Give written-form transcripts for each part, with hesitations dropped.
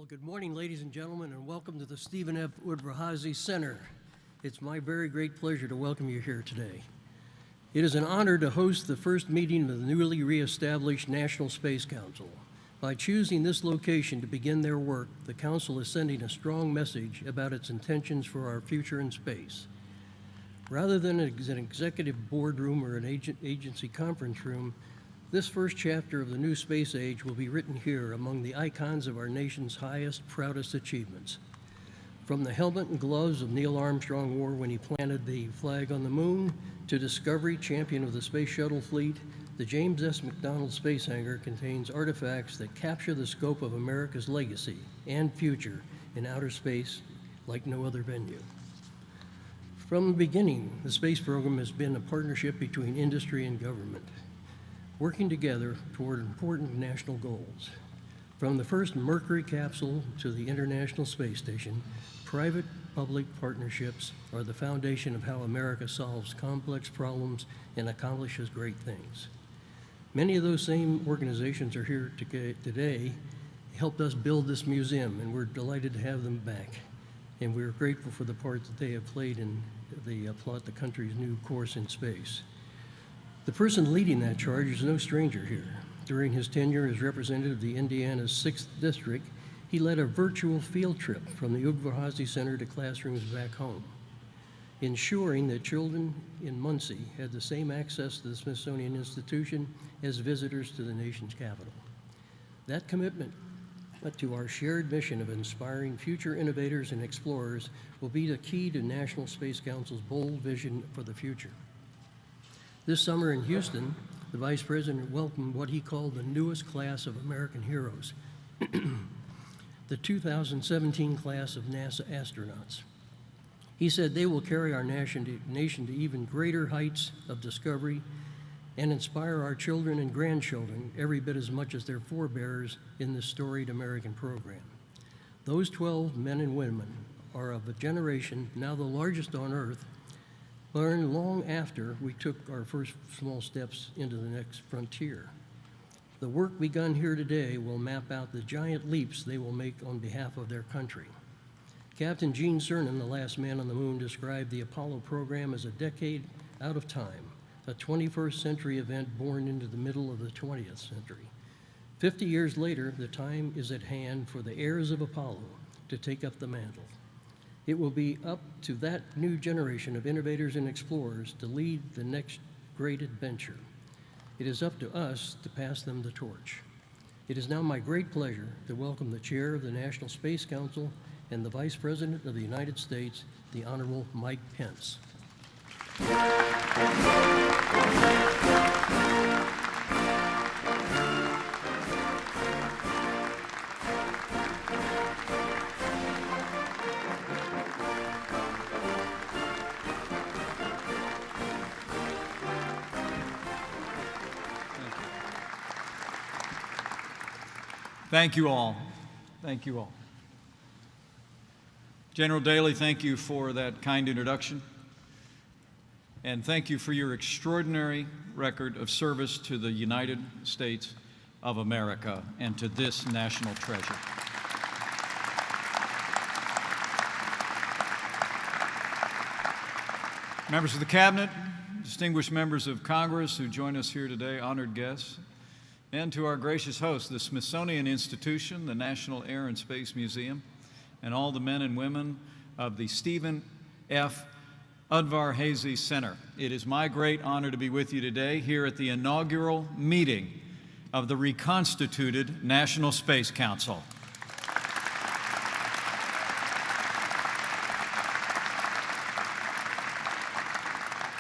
Well, good morning, ladies and gentlemen, and welcome to the Stephen F. Udvar-Hazy Center. It's my very great pleasure to welcome you here today. It is an honor to host the first meeting of the newly reestablished National Space Council. By choosing this location to begin their work, the Council is sending a strong message about its intentions for our future in space. Rather than an executive boardroom or an agency conference room, this first chapter of the new space age will be written here among the icons of our nation's highest, proudest achievements. From the helmet and gloves of Neil Armstrong wore when he planted the flag on the moon, to Discovery, champion of the Space Shuttle fleet, the James S. McDonald Space Hangar contains artifacts that capture the scope of America's legacy and future in outer space like no other venue. From the beginning, the space program has been a partnership between industry and government, working together toward important national goals. From the first Mercury capsule to the International Space Station, private-public partnerships are the foundation of how America solves complex problems and accomplishes great things. Many of those same organizations are here today, helped us build this museum, and we're delighted to have them back. And we're grateful for the part that they have played in the plot the country's new course in space. The person leading that charge is no stranger here. During his tenure as representative of the Indiana's 6th District, he led a virtual field trip from the Udvar-Hazy Center to classrooms back home, ensuring that children in Muncie had the same access to the Smithsonian Institution as visitors to the nation's capital. That commitment to our shared mission of inspiring future innovators and explorers will be the key to National Space Council's bold vision for the future. This summer in Houston, the Vice President welcomed what he called the newest class of American heroes, the 2017 class of NASA astronauts. He said they will carry our nation to even greater heights of discovery and inspire our children and grandchildren every bit as much as their forebears in this storied American program. Those 12 men and women are of a generation, now the largest on Earth, learned long after we took our first small steps into the next frontier. The work begun here today will map out the giant leaps they will make on behalf of their country. Captain Gene Cernan, the last man on the moon, described the Apollo program as a decade out of time, a 21st century event born into the middle of the 20th century. 50 years later, the time is at hand for the heirs of Apollo to take up the mantle. It will be up to that new generation of innovators and explorers to lead the next great adventure. It is up to us to pass them the torch. It is now my great pleasure to welcome the Chair of the National Space Council and the Vice President of the United States, the Honorable Mike Pence. Thank you all. Thank you all. General Daley, thank you for that kind introduction. And thank you for your extraordinary record of service to the United States of America and to this national treasure. Members of the Cabinet, distinguished members of Congress who join us here today, honored guests, and to our gracious host, the Smithsonian Institution, the National Air and Space Museum, and all the men and women of the Stephen F. Udvar-Hazy Center. It is my great honor to be with you today here at the inaugural meeting of the reconstituted National Space Council.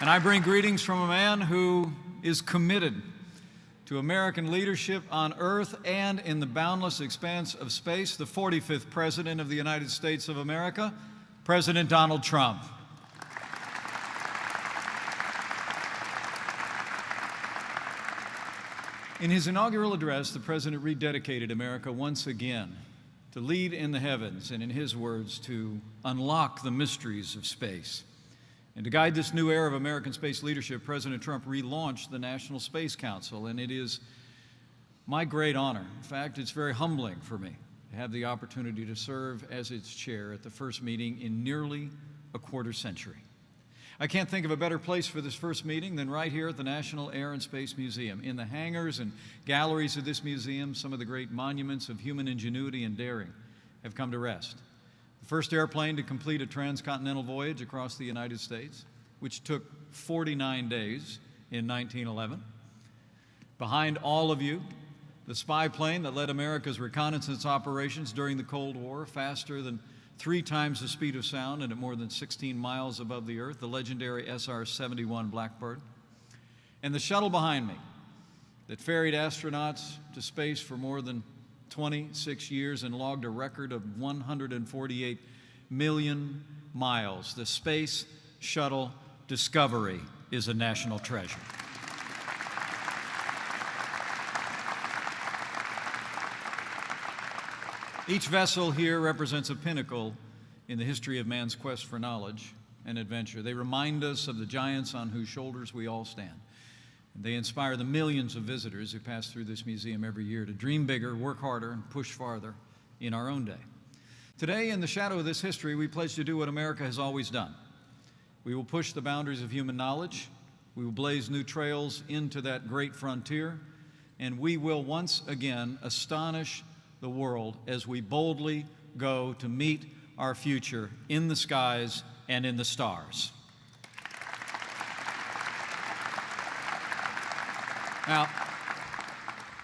And I bring greetings from a man who is committed to American leadership on Earth and in the boundless expanse of space, the 45th President of the United States of America, President Donald Trump. In his inaugural address, the President rededicated America once again to lead in the heavens and, in his words, to unlock the mysteries of space. And to guide this new era of American space leadership, President Trump relaunched the National Space Council, and it is my great honor. In fact, it's very humbling for me to have the opportunity to serve as its chair at the first meeting in nearly a quarter century. I can't think of a better place for this first meeting than right here at the National Air and Space Museum. In the hangars and galleries of this museum, some of the great monuments of human ingenuity and daring have come to rest. The first airplane to complete a transcontinental voyage across the United States, which took 49 days in 1911. Behind all of you, the spy plane that led America's reconnaissance operations during the Cold War, faster than 3 times the speed of sound and at more than 16 miles above the Earth, the legendary SR-71 Blackbird. And the shuttle behind me that ferried astronauts to space for more than 26 years and logged a record of 148 million miles. The Space Shuttle Discovery is a national treasure. Each vessel here represents a pinnacle in the history of man's quest for knowledge and adventure. They remind us of the giants on whose shoulders we all stand. They inspire the millions of visitors who pass through this museum every year to dream bigger, work harder, and push farther in our own day. Today, in the shadow of this history, we pledge to do what America has always done. We will push the boundaries of human knowledge, we will blaze new trails into that great frontier, and we will once again astonish the world as we boldly go to meet our future in the skies and in the stars. Now,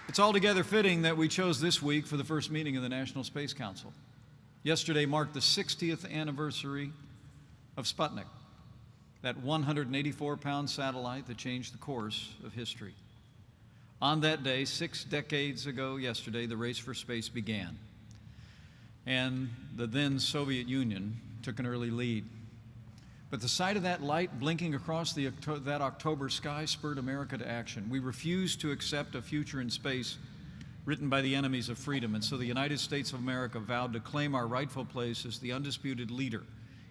it's altogether fitting that we chose this week for the first meeting of the National Space Council. Yesterday marked the 60th anniversary of Sputnik, that 184-pound satellite that changed the course of history. On that day, 6 decades ago yesterday, the race for space began, and the then Soviet Union took an early lead. But the sight of that light blinking across that October sky spurred America to action. We refused to accept a future in space written by the enemies of freedom, and so the United States of America vowed to claim our rightful place as the undisputed leader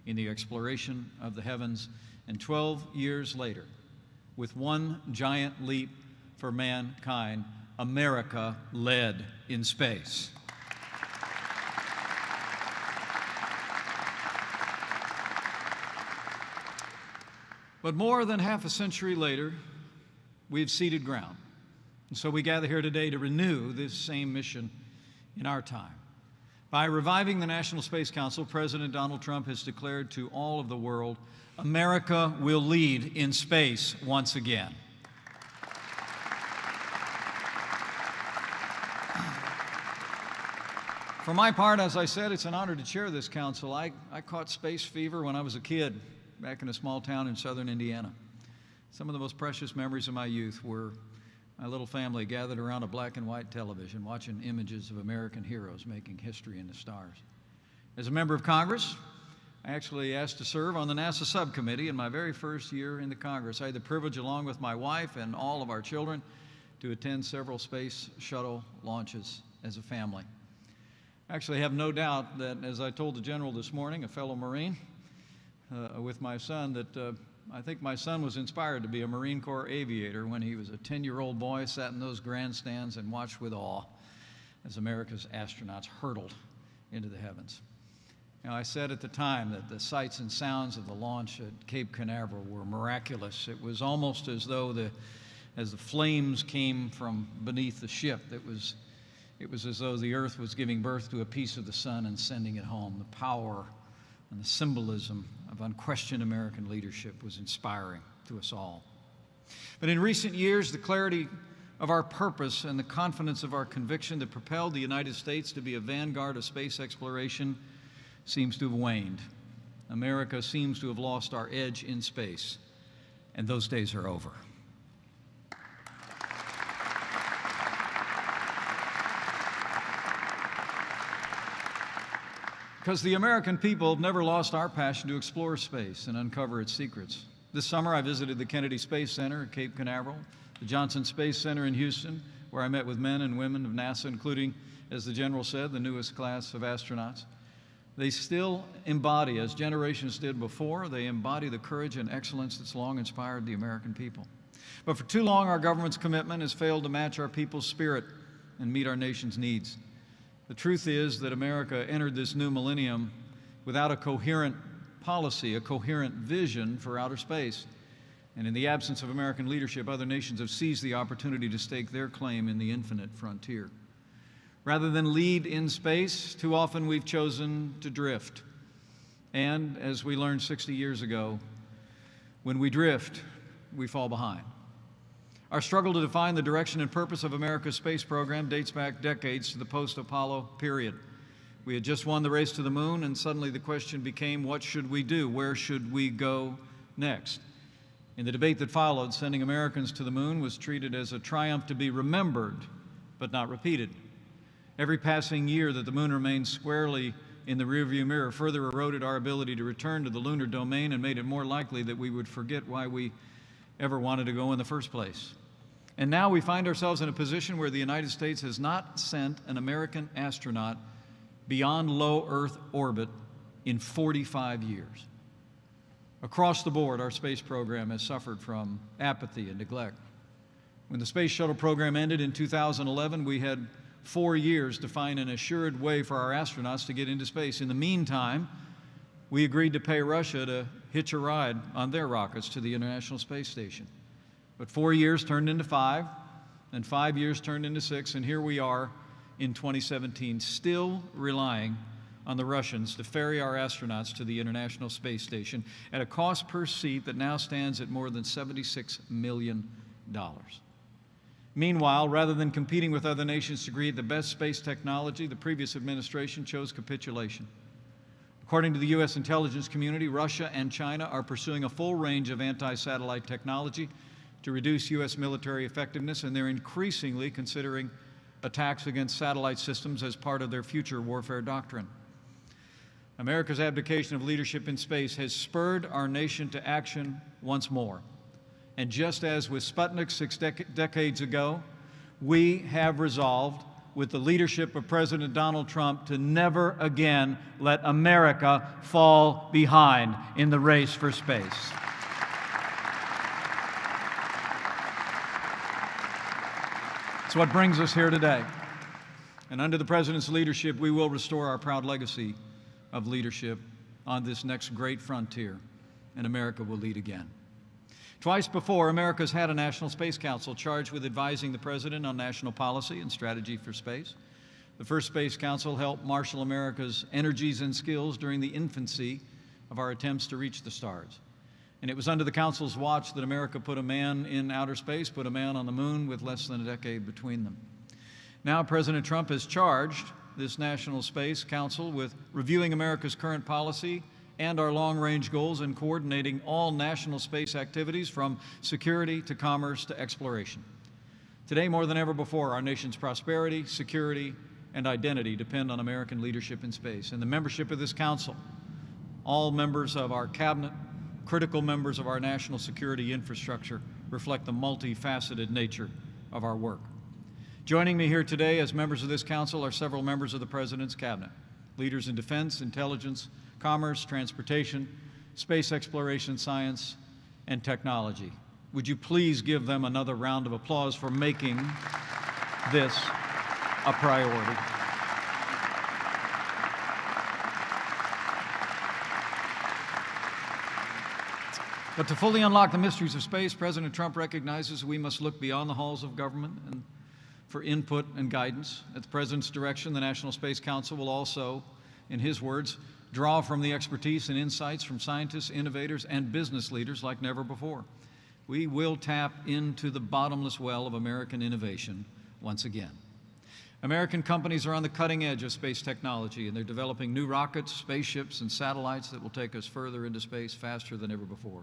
in the exploration of the heavens. And 12 years later, with one giant leap for mankind, America led in space. But more than half a century later, we've ceded ground. And so we gather here today to renew this same mission in our time. By reviving the National Space Council, President Donald Trump has declared to all of the world, America will lead in space once again. For my part, as I said, it's an honor to chair this council. I caught space fever when I was a kid, back in a small town in southern Indiana. Some of the most precious memories of my youth were my little family gathered around a black and white television watching images of American heroes making history in the stars. As a member of Congress, I actually asked to serve on the NASA subcommittee in my very first year in the Congress. I had the privilege, along with my wife and all of our children, to attend several space shuttle launches as a family. I actually have no doubt that, as I told the general this morning, a fellow Marine, with my son, that I think my son was inspired to be a Marine Corps aviator when he was a 10-year-old boy, sat in those grandstands and watched with awe as America's astronauts hurtled into the heavens. You know, I said at the time that the sights and sounds of the launch at Cape Canaveral were miraculous. It was almost as though as the flames came from beneath the ship, it was as though the earth was giving birth to a piece of the sun and sending it home. The power and the symbolism of unquestioned American leadership was inspiring to us all. But in recent years, the clarity of our purpose and the confidence of our conviction that propelled the United States to be a vanguard of space exploration seems to have waned. America seems to have lost our edge in space, and those days are over. Because the American people have never lost our passion to explore space and uncover its secrets. This summer, I visited the Kennedy Space Center at Cape Canaveral, the Johnson Space Center in Houston, where I met with men and women of NASA, including, as the general said, the newest class of astronauts. They still embody, as generations did before, they embody the courage and excellence that's long inspired the American people. But for too long, our government's commitment has failed to match our people's spirit and meet our nation's needs. The truth is that America entered this new millennium without a coherent policy, a coherent vision for outer space. And in the absence of American leadership, other nations have seized the opportunity to stake their claim in the infinite frontier. Rather than lead in space, too often we've chosen to drift. And as we learned 60 years ago, when we drift, we fall behind. Our struggle to define the direction and purpose of America's space program dates back decades to the post-Apollo period. We had just won the race to the moon, and suddenly the question became, what should we do? Where should we go next? In the debate that followed, sending Americans to the moon was treated as a triumph to be remembered, but not repeated. Every passing year that the moon remained squarely in the rearview mirror further eroded our ability to return to the lunar domain and made it more likely that we would forget why we ever wanted to go in the first place. And now we find ourselves in a position where the United States has not sent an American astronaut beyond low Earth orbit in 45 years. Across the board, our space program has suffered from apathy and neglect. When the Space Shuttle program ended in 2011, we had 4 years to find an assured way for our astronauts to get into space. In the meantime, we agreed to pay Russia to hitch a ride on their rockets to the International Space Station. But 4 years turned into 5, and 5 years turned into 6, and here we are in 2017, still relying on the Russians to ferry our astronauts to the International Space Station at a cost per seat that now stands at more than $76 million. Meanwhile, rather than competing with other nations to create the best space technology, the previous administration chose capitulation. According to the U.S. intelligence community, Russia and China are pursuing a full range of anti-satellite technology to reduce U.S. military effectiveness, and they're increasingly considering attacks against satellite systems as part of their future warfare doctrine. America's abdication of leadership in space has spurred our nation to action once more. And just as with Sputnik 6 decades ago, we have resolved, with the leadership of President Donald Trump, to never again let America fall behind in the race for space. It's what brings us here today. And under the President's leadership, we will restore our proud legacy of leadership on this next great frontier, and America will lead again. Twice before, America's had a National Space Council charged with advising the President on national policy and strategy for space. The first Space Council helped marshal America's energies and skills during the infancy of our attempts to reach the stars. And it was under the Council's watch that America put a man in outer space, put a man on the moon with less than a decade between them. Now President Trump has charged this National Space Council with reviewing America's current policy and our long-range goals and coordinating all national space activities from security to commerce to exploration. Today, more than ever before, our nation's prosperity, security, and identity depend on American leadership in space. And the membership of this council, all members of our cabinet, critical members of our national security infrastructure, reflect the multifaceted nature of our work. Joining me here today as members of this council are several members of the President's cabinet, leaders in defense, intelligence, commerce, transportation, space exploration, science, and technology. Would you please give them another round of applause for making this a priority? But to fully unlock the mysteries of space, President Trump recognizes we must look beyond the halls of government and for input and guidance. At the President's direction, the National Space Council will also, in his words, draw from the expertise and insights from scientists, innovators, and business leaders like never before. We will tap into the bottomless well of American innovation once again. American companies are on the cutting edge of space technology, and they're developing new rockets, spaceships, and satellites that will take us further into space faster than ever before.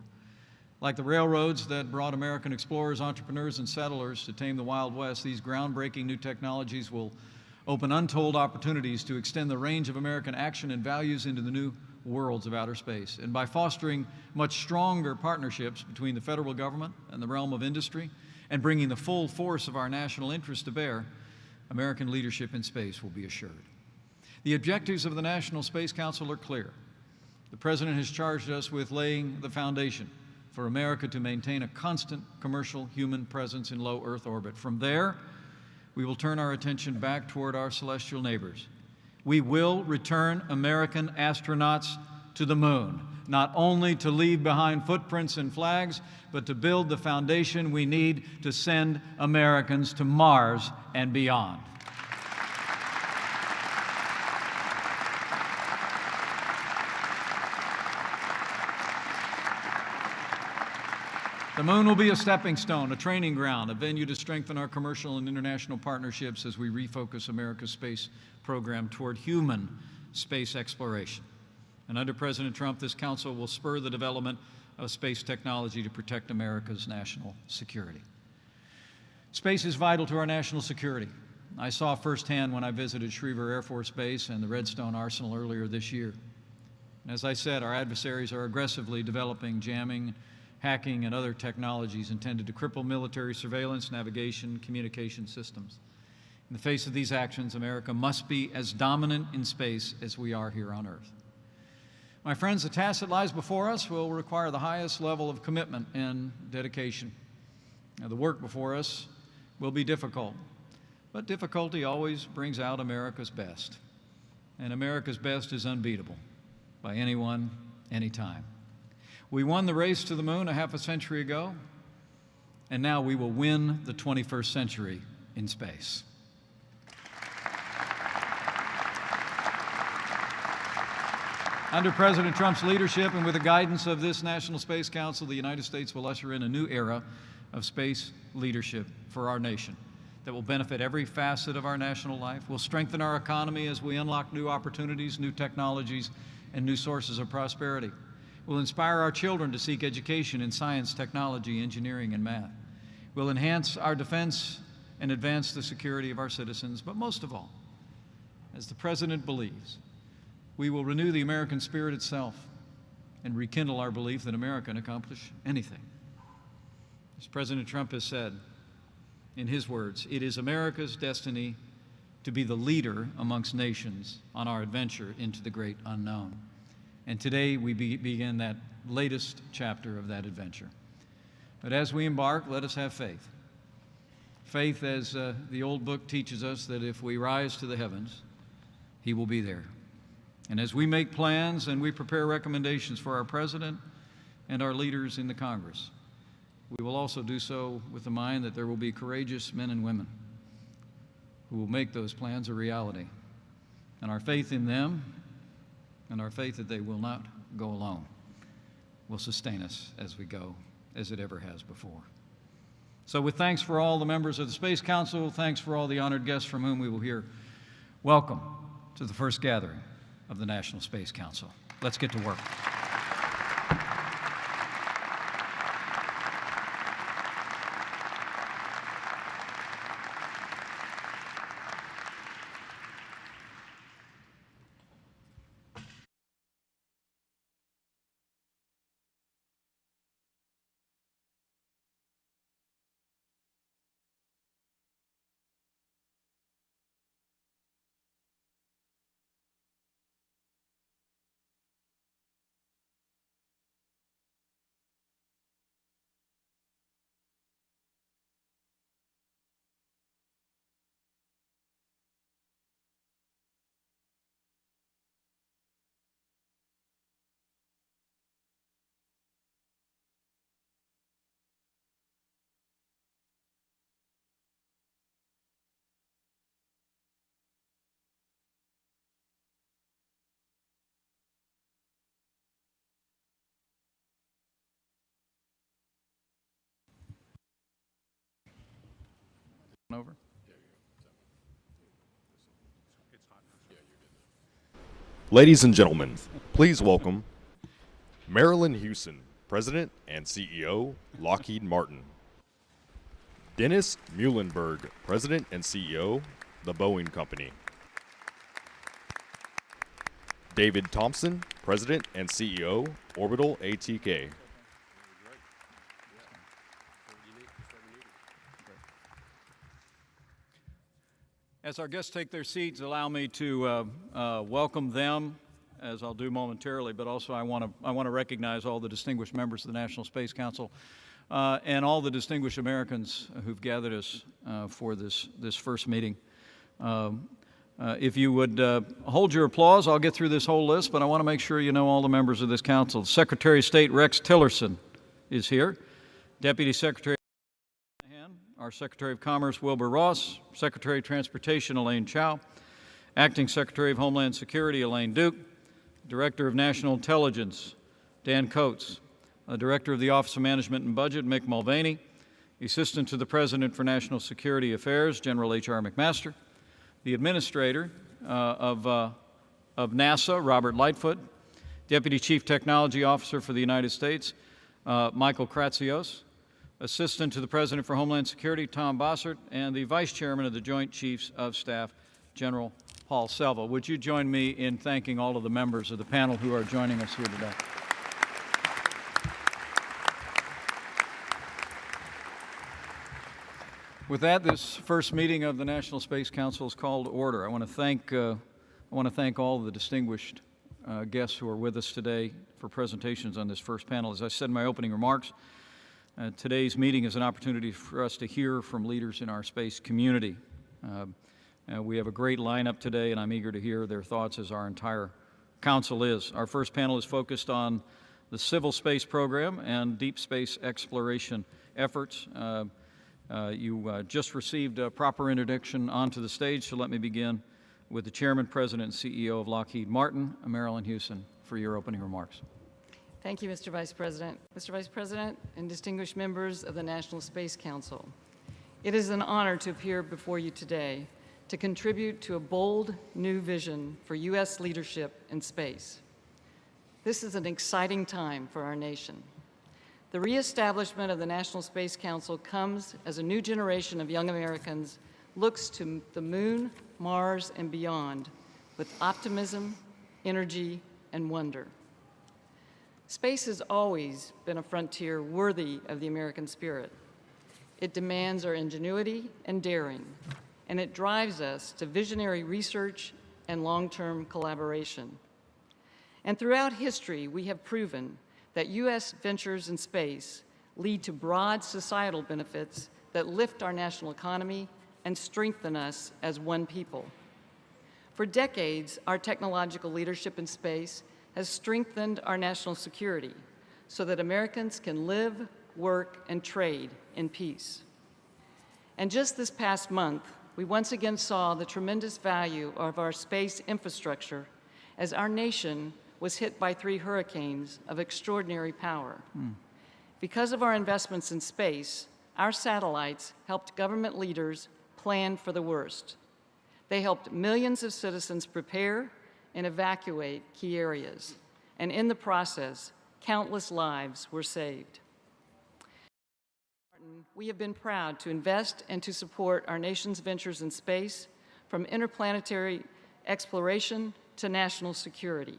Like the railroads that brought American explorers, entrepreneurs, and settlers to tame the Wild West, these groundbreaking new technologies will open untold opportunities to extend the range of American action and values into the new worlds of outer space. And by fostering much stronger partnerships between the federal government and the realm of industry, and bringing the full force of our national interest to bear, American leadership in space will be assured. The objectives of the National Space Council are clear. The President has charged us with laying the foundation for America to maintain a constant commercial human presence in low Earth orbit. From there, we will turn our attention back toward our celestial neighbors We will return American astronauts to the moon, not only to leave behind footprints and flags, but to build the foundation we need to send Americans to Mars and beyond. The moon will be a stepping stone, a training ground, a venue to strengthen our commercial and international partnerships as we refocus America's space program toward human space exploration. And under President Trump, this council will spur the development of space technology to protect America's national security. Space is vital to our national security. I saw firsthand when I visited Schriever Air Force Base and the Redstone Arsenal earlier this year. And as I said, our adversaries are aggressively developing jamming, hacking, and other technologies intended to cripple military surveillance, navigation, communication systems. In the face of these actions, America must be as dominant in space as we are here on Earth. My friends, the task that lies before us will require the highest level of commitment and dedication. Now, the work before us will be difficult, but difficulty always brings out America's best. And America's best is unbeatable by anyone, anytime. We won the race to the moon a half a century ago, and now we will win the 21st century in space. Under President Trump's leadership and with the guidance of this National Space Council, the United States will usher in a new era of space leadership for our nation that will benefit every facet of our national life, will strengthen our economy as we unlock new opportunities, new technologies, and new sources of prosperity. Will inspire our children to seek education in science, technology, engineering, and math. Will enhance our defense and advance the security of our citizens. But most of all, as the President believes, we will renew the American spirit itself and rekindle our belief that America can accomplish anything. As President Trump has said, in his words, it is America's destiny to be the leader amongst nations on our adventure into the great unknown. And today we begin that latest chapter of that adventure. But as we embark, let us have faith. Faith, as the old book teaches us, that if we rise to the heavens, He will be there. And as we make plans and we prepare recommendations for our President and our leaders in the Congress, we will also do so with the mind that there will be courageous men and women who will make those plans a reality. And our faith in them and our faith that they will not go alone will sustain us as we go, as it ever has before. So with thanks for all the members of the Space Council, thanks for all the honored guests from whom we will hear, welcome to the first gathering of the National Space Council. Let's get to work. Over. Ladies and gentlemen, please welcome Marilyn Houston, President and CEO, Lockheed Martin. Dennis Muhlenberg, President and CEO, The Boeing Company. David Thompson, President and CEO, Orbital ATK. As our guests take their seats, allow me to welcome them, as I'll do momentarily, but also I want to recognize all the distinguished members of the National Space Council and all the distinguished Americans who've gathered us for this first meeting. If you would hold your applause, I'll get through this whole list, but I want to make sure you know all the members of this council. Secretary of State Rex Tillerson is here. Deputy Secretary our Secretary of Commerce Wilbur Ross, Secretary of Transportation Elaine Chao, Acting Secretary of Homeland Security Elaine Duke, Director of National Intelligence Dan Coates, Director of the Office of Management and Budget Mick Mulvaney, Assistant to the President for National Security Affairs General H.R. McMaster, the Administrator of NASA Robert Lightfoot, Deputy Chief Technology Officer for the United States Michael Kratsios, Assistant to the President for Homeland Security, Tom Bossert, and the Vice Chairman of the Joint Chiefs of Staff, General Paul Selva. Would you join me in thanking all of the members of the panel who are joining us here today? With that, this first meeting of the National Space Council is called to order. I want to thank all of the distinguished guests who are with us today for presentations on this first panel. As I said in my opening remarks, today's meeting is an opportunity for us to hear from leaders in our space community. We have a great lineup today, and I'm eager to hear their thoughts as our entire council is. Our first panel is focused on the civil space program and deep space exploration efforts. You just received a proper introduction onto the stage, so let me begin with the Chairman, President, and CEO of Lockheed Martin, Marilyn Hewson, for your opening remarks. Thank you, Mr. Vice President. Mr. Vice President and distinguished members of the National Space Council, it is an honor to appear before you today to contribute to a bold new vision for U.S. leadership in space. This is an exciting time for our nation. The reestablishment of the National Space Council comes as a new generation of young Americans looks to the moon, Mars, and beyond with optimism, energy, and wonder. Space has always been a frontier worthy of the American spirit. It demands our ingenuity and daring, and it drives us to visionary research and long-term collaboration. And throughout history, we have proven that U.S. ventures in space lead to broad societal benefits that lift our national economy and strengthen us as one people. For decades, our technological leadership in space has strengthened our national security so that Americans can live, work, and trade in peace. And just this past month, we once again saw the tremendous value of our space infrastructure as our nation was hit by 3 hurricanes of extraordinary power. Because of our investments in space, our satellites helped government leaders plan for the worst. They helped millions of citizens prepare and evacuate key areas, and in the process, countless lives were saved. We have been proud to invest and to support our nation's ventures in space, from interplanetary exploration to national security.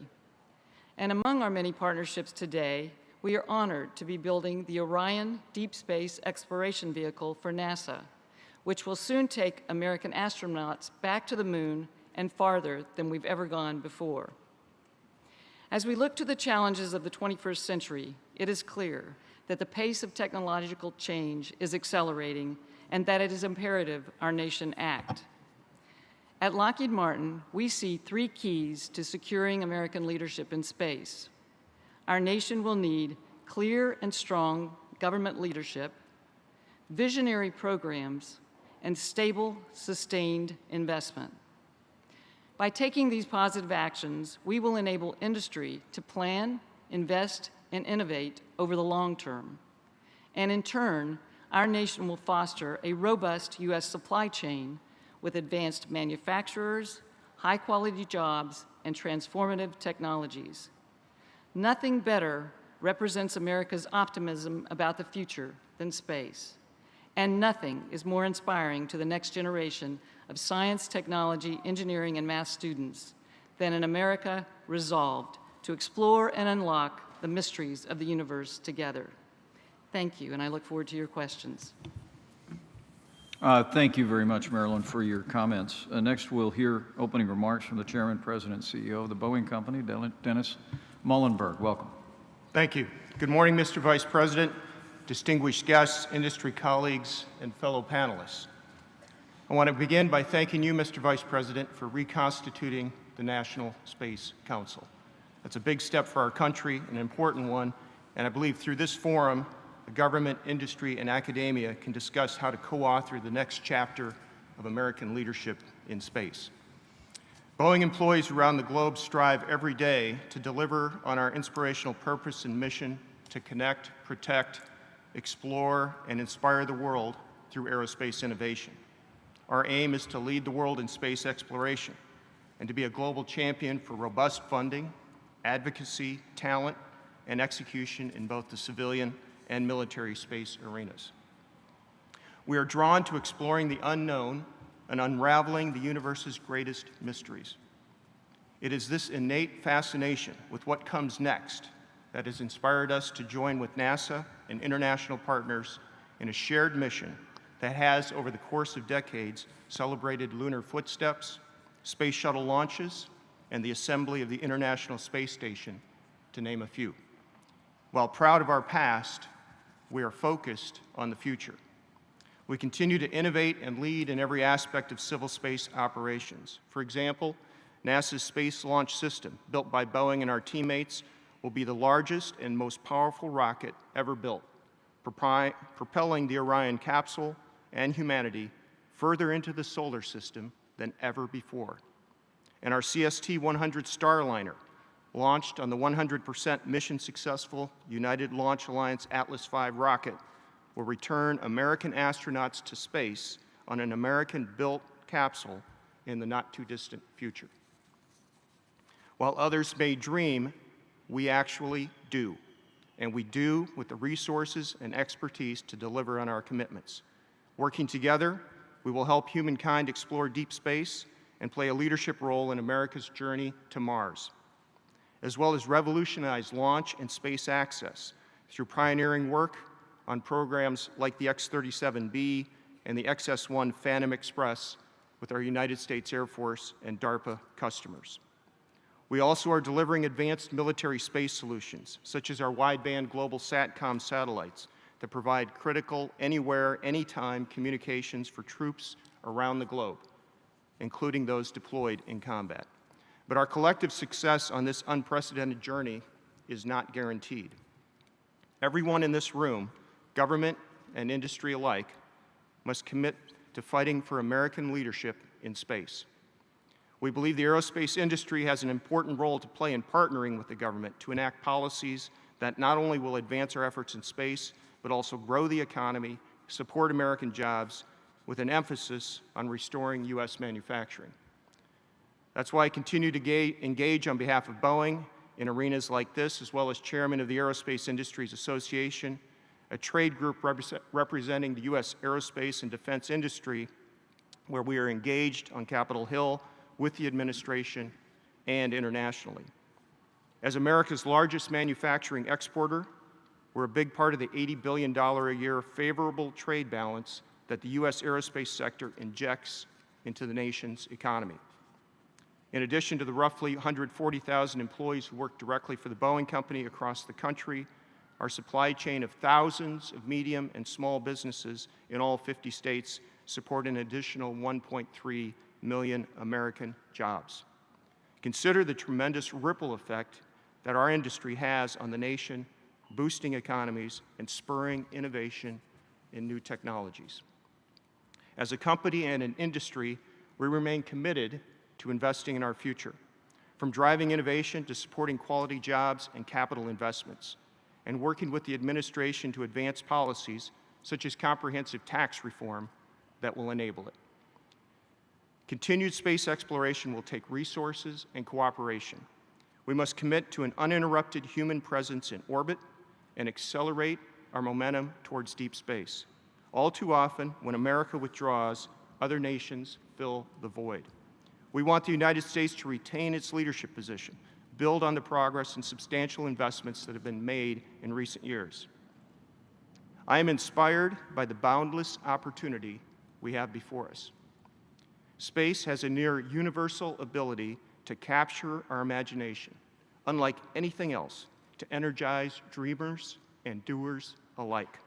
And among our many partnerships today, we are honored to be building the Orion Deep Space Exploration Vehicle for NASA, which will soon take American astronauts back to the moon and farther than we've ever gone before. As we look to the challenges of the 21st century, it is clear that the pace of technological change is accelerating and that it is imperative our nation act. At Lockheed Martin, we see 3 keys to securing American leadership in space. Our nation will need clear and strong government leadership, visionary programs, and stable, sustained investment. By taking these positive actions, we will enable industry to plan, invest, and innovate over the long term. And in turn, our nation will foster a robust U.S. supply chain with advanced manufacturers, high-quality jobs, and transformative technologies. Nothing better represents America's optimism about the future than space. And nothing is more inspiring to the next generation of science, technology, engineering, and math students than an America resolved to explore and unlock the mysteries of the universe together. Thank you, and I look forward to your questions. Thank you very much, Marilyn, for your comments. Next, we'll hear opening remarks from the Chairman, President, and CEO of the Boeing Company, Dennis Muilenburg. Welcome. Thank you. Good morning, Mr. Vice President, distinguished guests, industry colleagues, and fellow panelists. I want to begin by thanking you, Mr. Vice President, for reconstituting the National Space Council. That's a big step for our country, an important one, and I believe through this forum, the government, industry, and academia can discuss how to co-author the next chapter of American leadership in space. Boeing employees around the globe strive every day to deliver on our inspirational purpose and mission to connect, protect, explore, and inspire the world through aerospace innovation. Our aim is to lead the world in space exploration and to be a global champion for robust funding, advocacy, talent, and execution in both the civilian and military space arenas. We are drawn to exploring the unknown and unraveling the universe's greatest mysteries. It is this innate fascination with what comes next that has inspired us to join with NASA and international partners in a shared mission that has, over the course of decades, celebrated lunar footsteps, space shuttle launches, and the assembly of the International Space Station, to name a few. While proud of our past, we are focused on the future. We continue to innovate and lead in every aspect of civil space operations. For example, NASA's Space Launch System, built by Boeing and our teammates, will be the largest and most powerful rocket ever built, propelling the Orion capsule and humanity further into the solar system than ever before. And our CST-100 Starliner, launched on the 100% mission-successful United Launch Alliance Atlas V rocket, will return American astronauts to space on an American-built capsule in the not-too-distant future. While others may dream, we actually do, and we do with the resources and expertise to deliver on our commitments. Working together, we will help humankind explore deep space and play a leadership role in America's journey to Mars, as well as revolutionize launch and space access through pioneering work on programs like the X-37B and the XS-1 Phantom Express with our United States Air Force and DARPA customers. We also are delivering advanced military space solutions, such as our wideband global SATCOM satellites that provide critical anywhere, anytime communications for troops around the globe, including those deployed in combat. But our collective success on this unprecedented journey is not guaranteed. Everyone in this room, government and industry alike, must commit to fighting for American leadership in space. We believe the aerospace industry has an important role to play in partnering with the government to enact policies that not only will advance our efforts in space, but also grow the economy, support American jobs, with an emphasis on restoring U.S. manufacturing. That's why I continue to engage on behalf of Boeing in arenas like this, as well as chairman of the Aerospace Industries Association, a trade group representing the U.S. aerospace and defense industry, where we are engaged on Capitol Hill with the administration and internationally. As America's largest manufacturing exporter, we're a big part of the $80 billion a year favorable trade balance that the U.S. aerospace sector injects into the nation's economy. In addition to the roughly 140,000 employees who work directly for the Boeing Company across the country, our supply chain of thousands of medium and small businesses in all 50 states support an additional 1.3 million American jobs. Consider the tremendous ripple effect that our industry has on the nation, boosting economies and spurring innovation in new technologies. As a company and an industry, we remain committed to investing in our future, from driving innovation to supporting quality jobs and capital investments, and working with the administration to advance policies such as comprehensive tax reform that will enable it. Continued space exploration will take resources and cooperation. We must commit to an uninterrupted human presence in orbit and accelerate our momentum towards deep space. All too often, when America withdraws, other nations fill the void. We want the United States to retain its leadership position, build on the progress and substantial investments that have been made in recent years. I am inspired by the boundless opportunity we have before us. Space has a near universal ability to capture our imagination, unlike anything else, to energize dreamers and doers alike.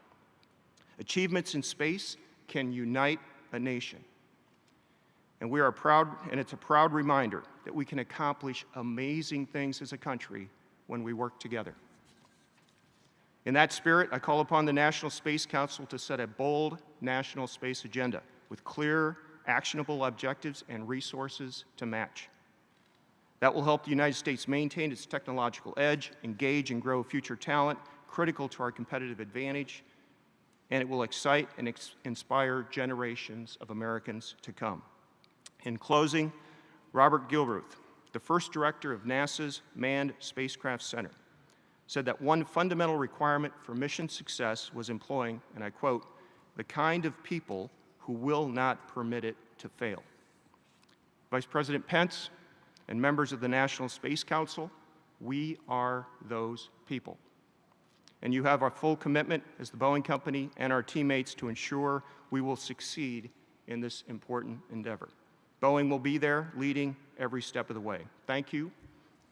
Achievements in space can unite a nation. And we are proud, and it's a proud reminder that we can accomplish amazing things as a country when we work together. In that spirit, I call upon the National Space Council to set a bold national space agenda with clear, actionable objectives and resources to match. That will help the United States maintain its technological edge, engage and grow future talent critical to our competitive advantage, and it will excite and inspire generations of Americans to come. In closing, Robert Gilruth, the first director of NASA's Manned Spacecraft Center, said that one fundamental requirement for mission success was employing, and I quote, "the kind of people who will not permit it to fail." Vice President Pence and members of the National Space Council, we are those people. And you have our full commitment as the Boeing Company and our teammates to ensure we will succeed in this important endeavor. Boeing will be there leading every step of the way. Thank you,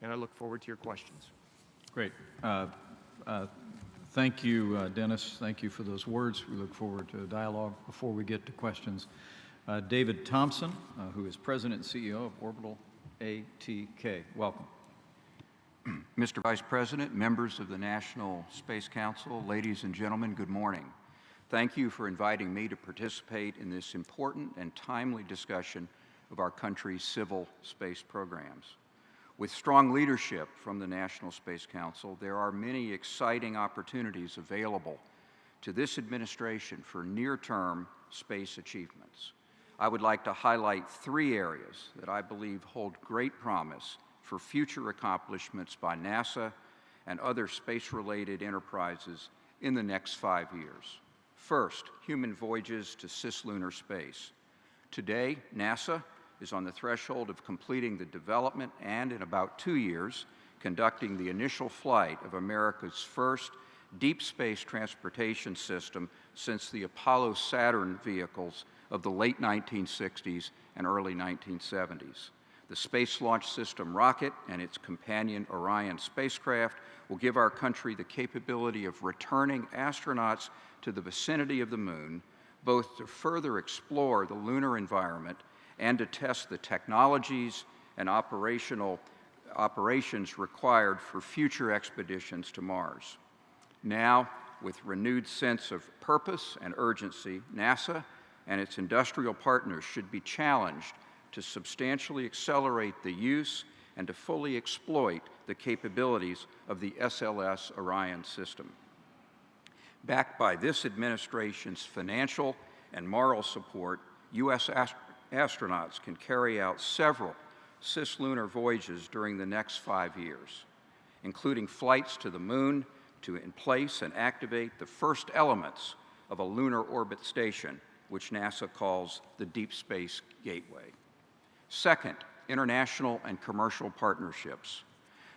and I look forward to your questions. Great. Thank you, Dennis. Thank you for those words. We look forward to a dialogue. Before we get to questions, David Thompson, who is President and CEO of Orbital ATK. Welcome. Mr. Vice President, members of the National Space Council, ladies and gentlemen, good morning. Thank you for inviting me to participate in this important and timely discussion of our country's civil space programs. With strong leadership from the National Space Council, there are many exciting opportunities available to this administration for near-term space achievements. I would like to highlight 3 areas that I believe hold great promise for future accomplishments by NASA and other space-related enterprises in the next 5 years. First, human voyages to cislunar space. Today, NASA is on the threshold of completing the development and, in about 2 years, conducting the initial flight of America's first deep space transportation system since the Apollo-Saturn vehicles of the late 1960s and early 1970s. The Space Launch System rocket and its companion Orion spacecraft will give our country the capability of returning astronauts to the vicinity of the moon, both to further explore the lunar environment and to test the technologies and operations required for future expeditions to Mars. Now, with renewed sense of purpose and urgency, NASA and its industrial partners should be challenged to substantially accelerate the use and to fully exploit the capabilities of the SLS Orion system. Backed by this administration's financial and moral support, U.S. astronauts can carry out several cislunar voyages during the next 5 years, including flights to the moon to place and activate the first elements of a lunar orbit station, which NASA calls the Deep Space Gateway. Second, international and commercial partnerships.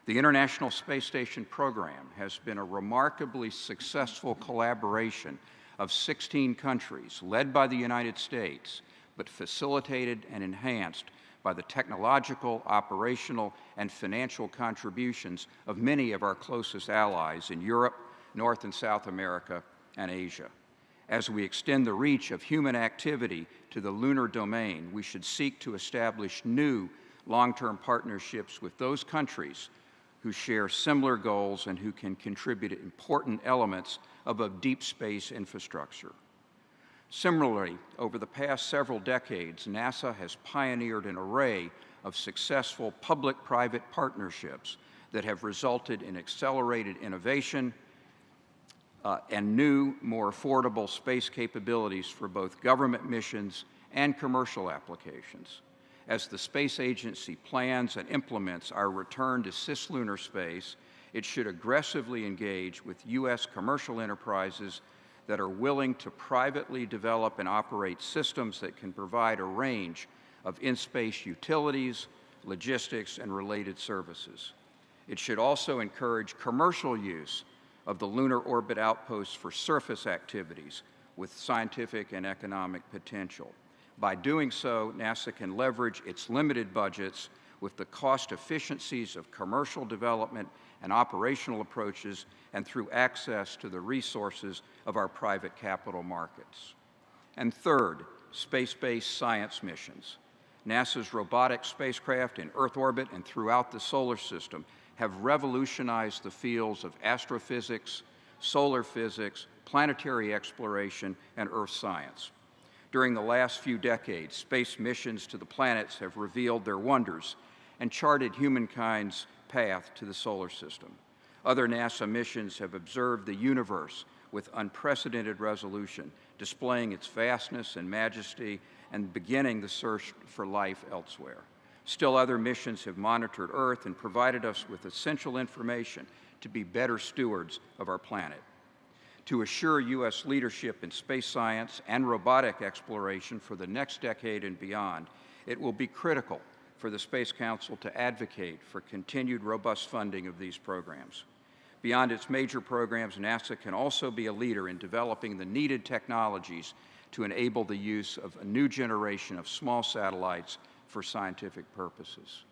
The International Space Station program has been a remarkably successful collaboration of 16 countries, led by the United States, but facilitated and enhanced by the technological, operational, and financial contributions of many of our closest allies in Europe, North and South America, and Asia. As we extend the reach of human activity to the lunar domain, we should seek to establish new long-term partnerships with those countries who share similar goals and who can contribute important elements of a deep space infrastructure. Similarly, over the past several decades, NASA has pioneered an array of successful public-private partnerships that have resulted in accelerated innovation and new, more affordable space capabilities for both government missions and commercial applications. As the space agency plans and implements our return to cislunar space, it should aggressively engage with U.S. commercial enterprises that are willing to privately develop and operate systems that can provide a range of in-space utilities, logistics, and related services. It should also encourage commercial use of the lunar orbit outposts for surface activities with scientific and economic potential. By doing so, NASA can leverage its limited budgets with the cost efficiencies of commercial development and operational approaches, and through access to the resources of our private capital markets. And third, space-based science missions. NASA's robotic spacecraft in Earth orbit and throughout the solar system have revolutionized the fields of astrophysics, solar physics, planetary exploration, and Earth science. During the last few decades, space missions to the planets have revealed their wonders and charted humankind's path to the solar system. Other NASA missions have observed the universe with unprecedented resolution, displaying its vastness and majesty and beginning the search for life elsewhere. Still other missions have monitored Earth and provided us with essential information to be better stewards of our planet. To assure U.S. leadership in space science and robotic exploration for the next decade and beyond, it will be critical for the Space Council to advocate for continued robust funding of these programs. Beyond its major programs, NASA can also be a leader in developing the needed technologies to enable the use of a new generation of small satellites for scientific purposes.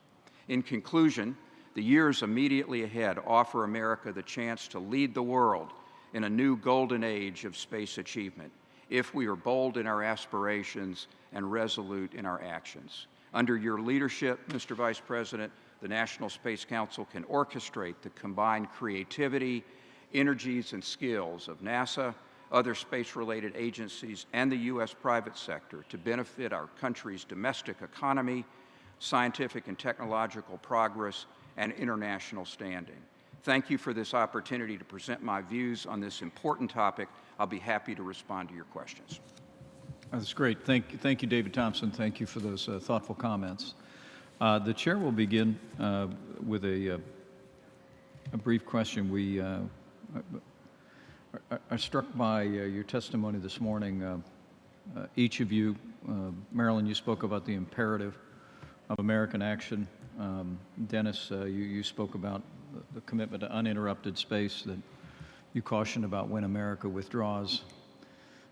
In conclusion, the years immediately ahead offer America the chance to lead the world in a new golden age of space achievement if we are bold in our aspirations and resolute in our actions. Under your leadership, Mr. Vice President, the National Space Council can orchestrate the combined creativity, energies, and skills of NASA, other space-related agencies, and the U.S. private sector to benefit our country's domestic economy, scientific and technological progress, and international standing. Thank you for this opportunity to present my views on this important topic. I'll be happy to respond to your questions. That's great. Thank you, David Thompson. Thank you for those thoughtful comments. The chair will begin with a brief question. We are struck by your testimony this morning. Each of you, Marilyn, you spoke about the imperative of American action. Dennis, you spoke about the commitment to uninterrupted space that you cautioned about when America withdraws.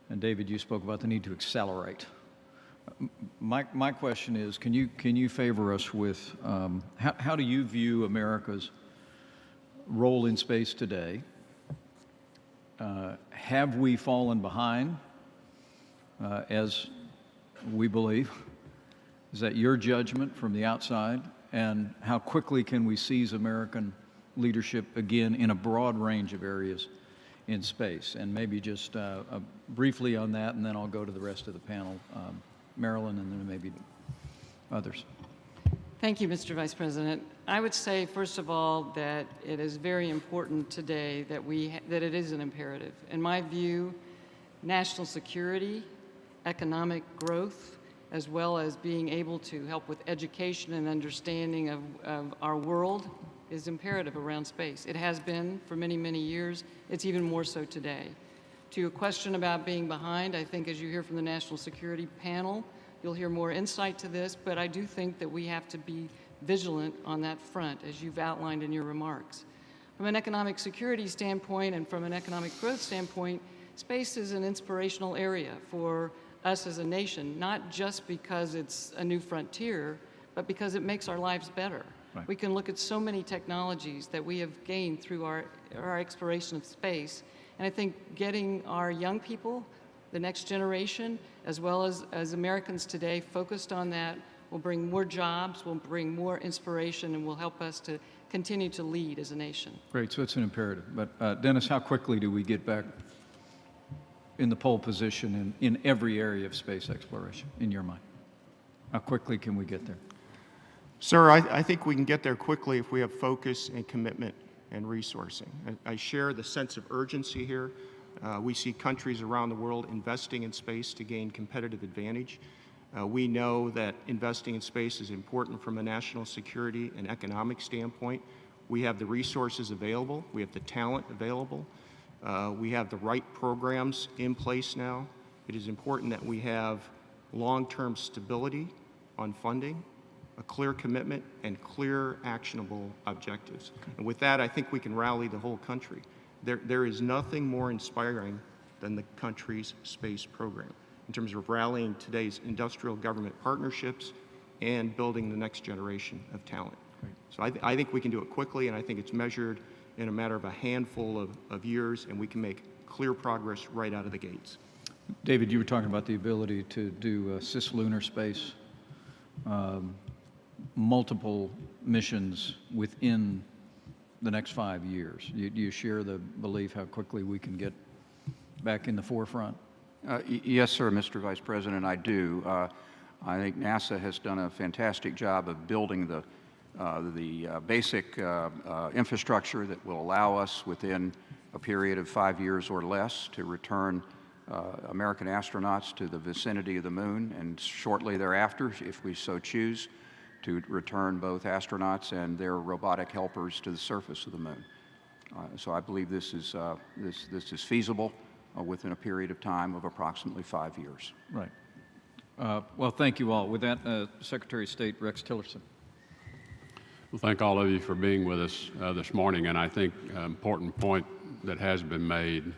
And David, you spoke about the need to accelerate. My question is, can you favor us with how do you view America's role in space today? Have we fallen behind, as we believe? Is that your judgment from the outside? And how quickly can we seize American leadership again in a broad range of areas in space? And maybe just briefly on that, and then I'll go to the rest of the panel. Marilyn, and then maybe others. Thank you, Mr. Vice President. I would say, first of all, that it is very important today that it is an imperative. In my view, national security, economic growth, as well as being able to help with education and understanding of our world is imperative around space. It has been for many, many years. It's even more so today. To your question about being behind, I think as you hear from the National Security Panel, you'll hear more insight to this, but I do think that we have to be vigilant on that front, as you've outlined in your remarks. From an economic security standpoint and from an economic growth standpoint, space is an inspirational area for us as a nation, not just because it's a new frontier, but because it makes our lives better. Right. We can look at so many technologies that we have gained through our exploration of space, and I think getting our young people, the next generation, as well as Americans today, focused on that will bring more jobs, will bring more inspiration, and will help us to continue to lead as a nation. Great, so it's an imperative. But Dennis, how quickly do we get back in the pole position in every area of space exploration, in your mind? How quickly can we get there? Sir, I think we can get there quickly if we have focus and commitment and resourcing. I share the sense of urgency here. We see countries around the world investing in space to gain competitive advantage. We know that investing in space is important from a national security and economic standpoint. We have the resources available. We have the talent available. We have the right programs in place now. It is important that we have long-term stability on funding, a clear commitment, and clear, actionable objectives. And with that, I think we can rally the whole country. There is nothing more inspiring than the country's space program in terms of rallying today's industrial government partnerships and building the next generation of talent. Right. So I think we can do it quickly, and I think it's measured in a matter of a handful of years, and we can make clear progress right out of the gates. David, you were talking about the ability to do cislunar space multiple missions within the next 5 years. Do you share the belief how quickly we can get back in the forefront? Yes, sir, Mr. Vice President, I do. I think NASA has done a fantastic job of building the basic infrastructure that will allow us within a period of 5 years or less to return American astronauts to the vicinity of the moon, and shortly thereafter, if we so choose, to return both astronauts and their robotic helpers to the surface of the moon. So I believe this is feasible within a period of time of approximately 5 years. Right. Well, thank you all. With that, Secretary of State Rex Tillerson. Well, thank all of you for being with us this morning, and I think an important point that has been made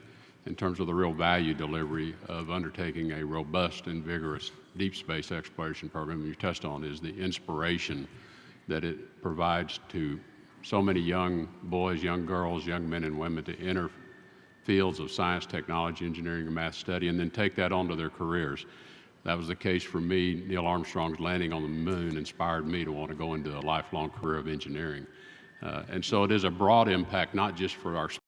in terms of the real value delivery of undertaking a robust and vigorous deep space exploration program you touched on is the inspiration that it provides to so many young boys, young girls, young men and women to enter fields of science, technology, engineering, and math study, and then take that onto their careers. That was the case for me. Neil Armstrong's landing on the moon inspired me to want to go into a lifelong career of engineering. And so it is a broad impact, not just for our space,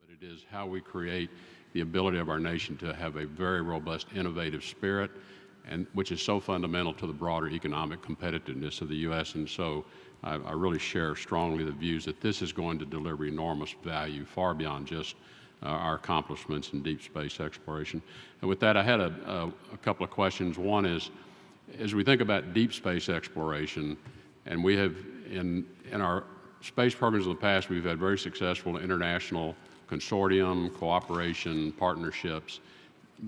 but it is how we create the ability of our nation to have a very robust, innovative spirit, and which is so fundamental to the broader economic competitiveness of the U.S. And so I really share strongly the views that this is going to deliver enormous value far beyond just our accomplishments in deep space exploration. And with that, I had a couple of questions. One is, as we think about deep space exploration, and we have in our space programs in the past, we've had very successful international consortium, cooperation, partnerships.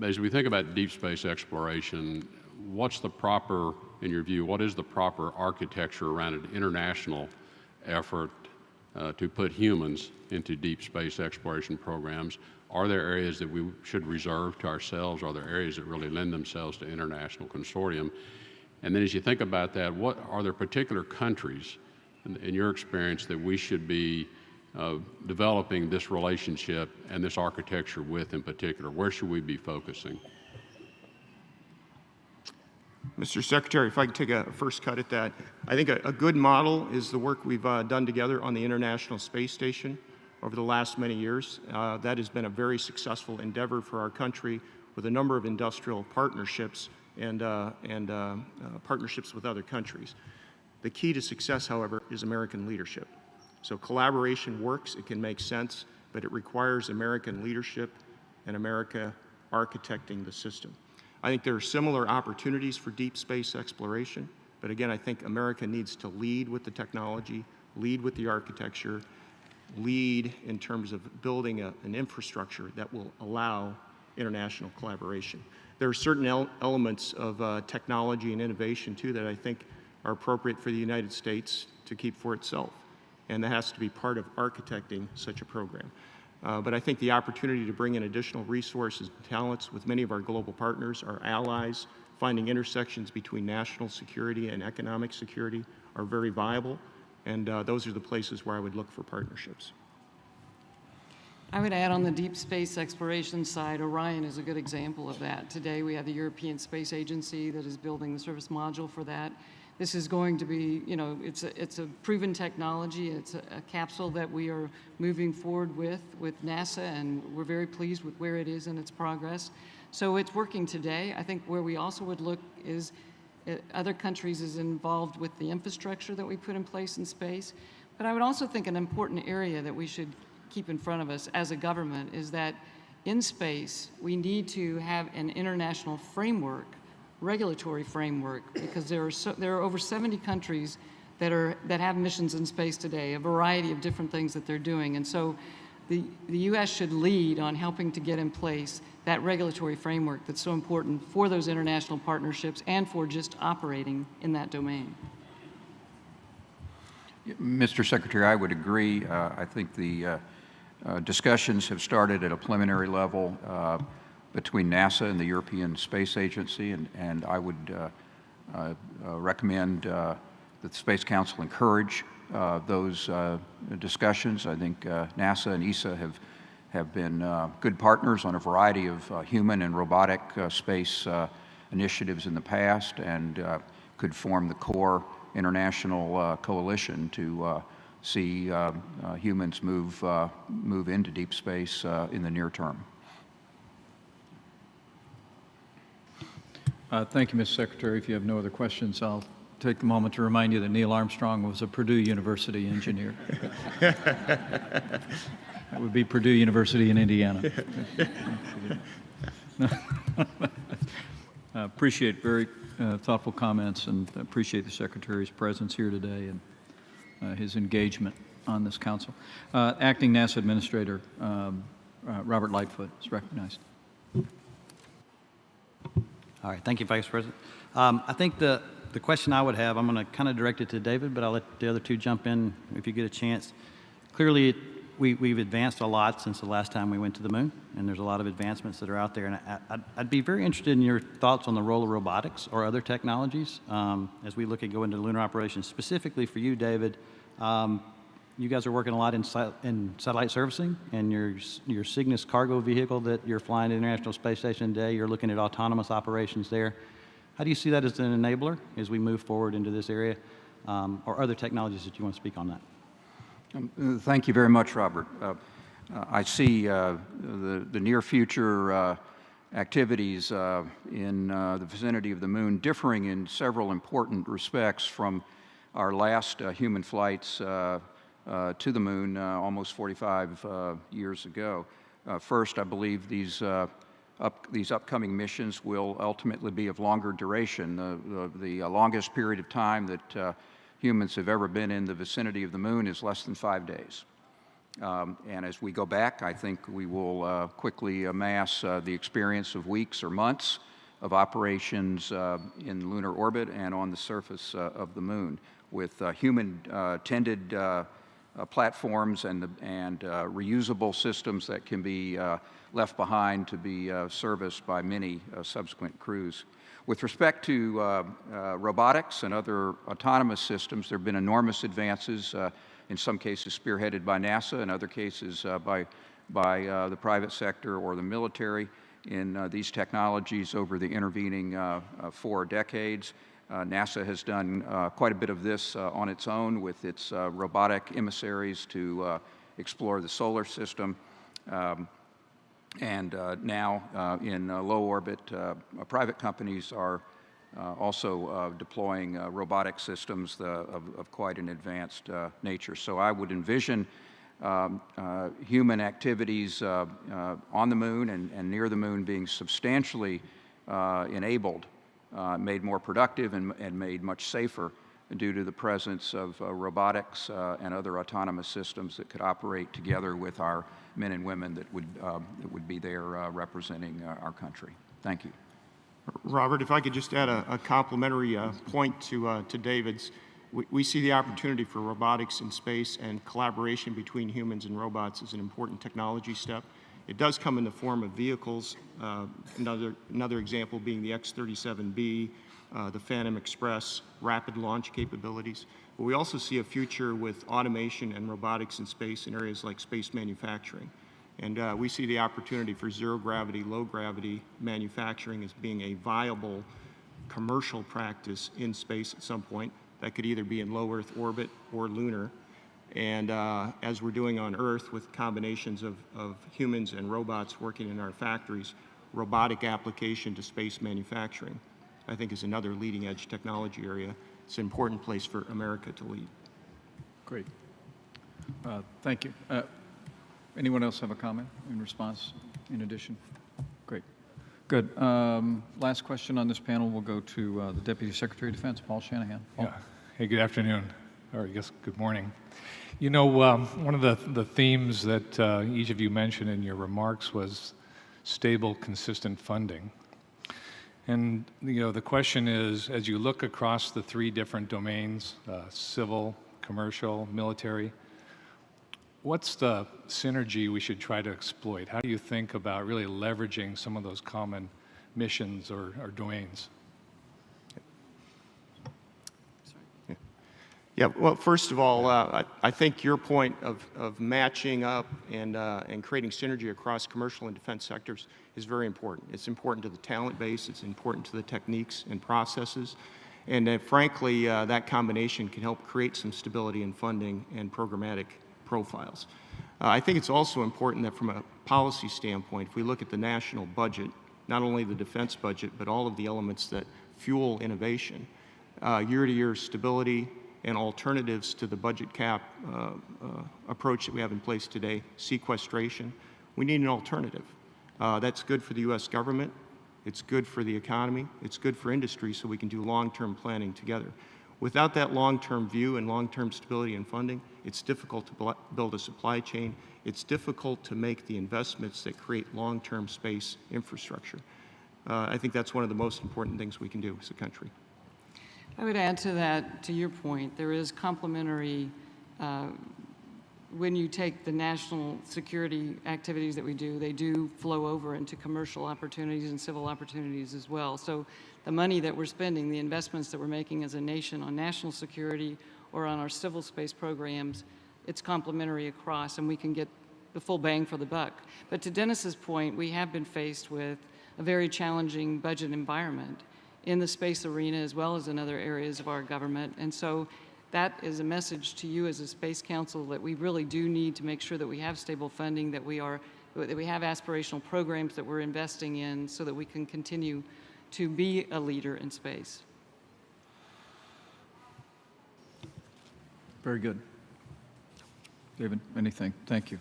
As we think about deep space exploration, what's the proper, in your view, what is the proper architecture around an international effort to put humans into deep space exploration programs? Are there areas that we should reserve to ourselves? Are there areas that really lend themselves to international consortium? And then as you think about that, what are there particular countries, in your experience, that we should be developing this relationship and this architecture with in particular? Where should we be focusing? Mr. Secretary, if I could take a first cut at that. I think a good model is the work we've done together on the International Space Station over the last many years. That has been a very successful endeavor for our country with a number of industrial partnerships and partnerships with other countries. The key to success, however, is American leadership. So collaboration works, it can make sense, but it requires American leadership and America architecting the system. I think there are similar opportunities for deep space exploration, but again, I think America needs to lead with the technology, lead with the architecture, lead in terms of building an infrastructure that will allow international collaboration. There are certain elements of technology and innovation, too, that I think are appropriate for the United States to keep for itself, and that has to be part of architecting such a program. But I think the opportunity to bring in additional resources and talents with many of our global partners, our allies, finding intersections between national security and economic security are very viable, and those are the places where I would look for partnerships. I would add on the deep space exploration side, Orion is a good example of that. Today we have the European Space Agency that is building the service module for that. This is going to be, you know, it's a proven technology. It's a capsule that we are moving forward with NASA, and we're very pleased with where it is in its progress. So it's working today. I think where we also would look is other countries is involved with the infrastructure that we put in place in space. But I would also think an important area that we should keep in front of us as a government is that in space, we need to have an international framework, regulatory framework, because there are over 70 countries that have missions in space today, a variety of different things that they're doing. And so the U.S. should lead on helping to get in place that regulatory framework that's so important for those international partnerships and for just operating in that domain. Mr. Secretary, I would agree. I think the discussions have started at a preliminary level between NASA and the European Space Agency, and I would recommend that the Space Council encourage those discussions. I think NASA and ESA have been good partners on a variety of human and robotic space initiatives in the past, and could form the core international coalition to see humans move into deep space in the near term. Thank you, Mr. Secretary. If you have no other questions, I'll take the moment to remind you that Neil Armstrong was a Purdue University engineer. That would be Purdue University in Indiana. Appreciate very thoughtful comments, and appreciate the Secretary's presence here today and his engagement on this council. Acting NASA Administrator Robert Lightfoot is recognized. All right, thank you, Vice President. I think the question I would have, I'm going to kind of direct it to David, but I'll let the other two jump in if you get a chance. Clearly, we've advanced a lot since the last time we went to the moon, and there's a lot of advancements that are out there. And I'd be very interested in your thoughts on the role of robotics or other technologies as we look at going into lunar operations. Specifically for you, David, you guys are working a lot in satellite servicing, and your Cygnus cargo vehicle that you're flying to the International Space Station today, you're looking at autonomous operations there. How do you see that as an enabler as we move forward into this area, or other technologies that you want to speak on that? Thank you very much, Robert. I see the near future activities in the vicinity of the moon differing in several important respects from our last human flights to the moon almost 45 years ago. First, I believe these upcoming missions will ultimately be of longer duration. The longest period of time that humans have ever been in the vicinity of the moon is less than 5 days. And as we go back, I think we will quickly amass the experience of weeks or months of operations in lunar orbit and on the surface of the moon with human-tended platforms and reusable systems that can be left behind to be serviced by many subsequent crews. With respect to robotics and other autonomous systems, there have been enormous advances, in some cases spearheaded by NASA, in other cases by the private sector or the military in these technologies over the intervening 4 decades. NASA has done quite a bit of this on its own with its robotic emissaries to explore the solar system. And now in low orbit, private companies are also deploying robotic systems of quite an advanced nature. So I would envision human activities on the moon and near the moon being substantially enabled, made more productive and made much safer due to the presence of robotics and other autonomous systems that could operate together with our men and women that would be there representing our country. Thank you. Robert, if I could just add a complimentary point to David's. We see the opportunity for robotics in space, and collaboration between humans and robots is an important technology step. It does come in the form of vehicles, another example being the X-37B, the Phantom Express, rapid launch capabilities. But we also see a future with automation and robotics in space in areas like space manufacturing. And we see the opportunity for zero-gravity, low-gravity manufacturing as being a viable commercial practice in space at some point. That could either be in low Earth orbit or lunar. And as we're doing on Earth with combinations of humans and robots working in our factories, robotic application to space manufacturing, I think, is another leading-edge technology area. It's an important place for America to lead. Great. Thank you. Anyone else have a comment in response, in addition? Great. Good. Last question on this panel will go to the Deputy Secretary of Defense, Paul Shanahan. Paul. Yeah. Hey, good afternoon, or I guess good morning. You know, one of the themes that each of you mentioned in your remarks was stable, consistent funding. And, you know, the question is, as you look across the 3 different domains, civil, commercial, military, what's the synergy we should try to exploit? How do you think about really leveraging some of those common missions or domains? Yeah, well, first of all, I think your point of matching up and creating synergy across commercial and defense sectors is very important. It's important to the talent base. It's important to the techniques and processes. And frankly, that combination can help create some stability in funding and programmatic profiles. I think it's also important that from a policy standpoint, if we look at the national budget, not only the defense budget, but all of the elements that fuel innovation, year-to-year stability and alternatives to the budget cap approach that we have in place today, sequestration, we need an alternative. That's good for the U.S. government, it's good for the economy, it's good for industry, so we can do long-term planning together. Without that long-term view and long-term stability and funding, it's difficult to build a supply chain. It's difficult to make the investments that create long-term space infrastructure. I think that's one of the most important things we can do as a country. I would add to that, to your point, there is complementary, when you take the national security activities that we do, they do flow over into commercial opportunities and civil opportunities as well. So the money that we're spending, the investments that we're making as a nation on national security or on our civil space programs, it's complementary across, and we can get the full bang for the buck. But to Dennis's point, we have been faced with a very challenging budget environment in the space arena as well as in other areas of our government. And so that is a message to you as a Space Council that we really do need to make sure that we have stable funding, that we have aspirational programs that we're investing in so that we can continue to be a leader in space. Very good. David, anything? Thank you.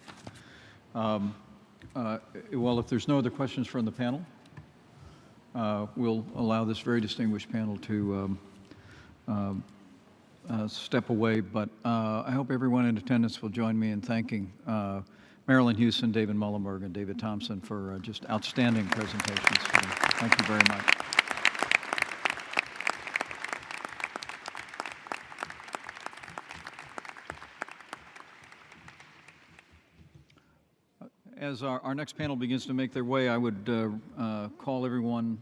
Well, if there's no other questions from the panel, we'll allow this very distinguished panel to step away, but I hope everyone in attendance will join me in thanking Marilyn Houston, David Mullenberg, and David Thompson for just outstanding presentations today. Thank you very much. As our next panel begins to make their way, I would call everyone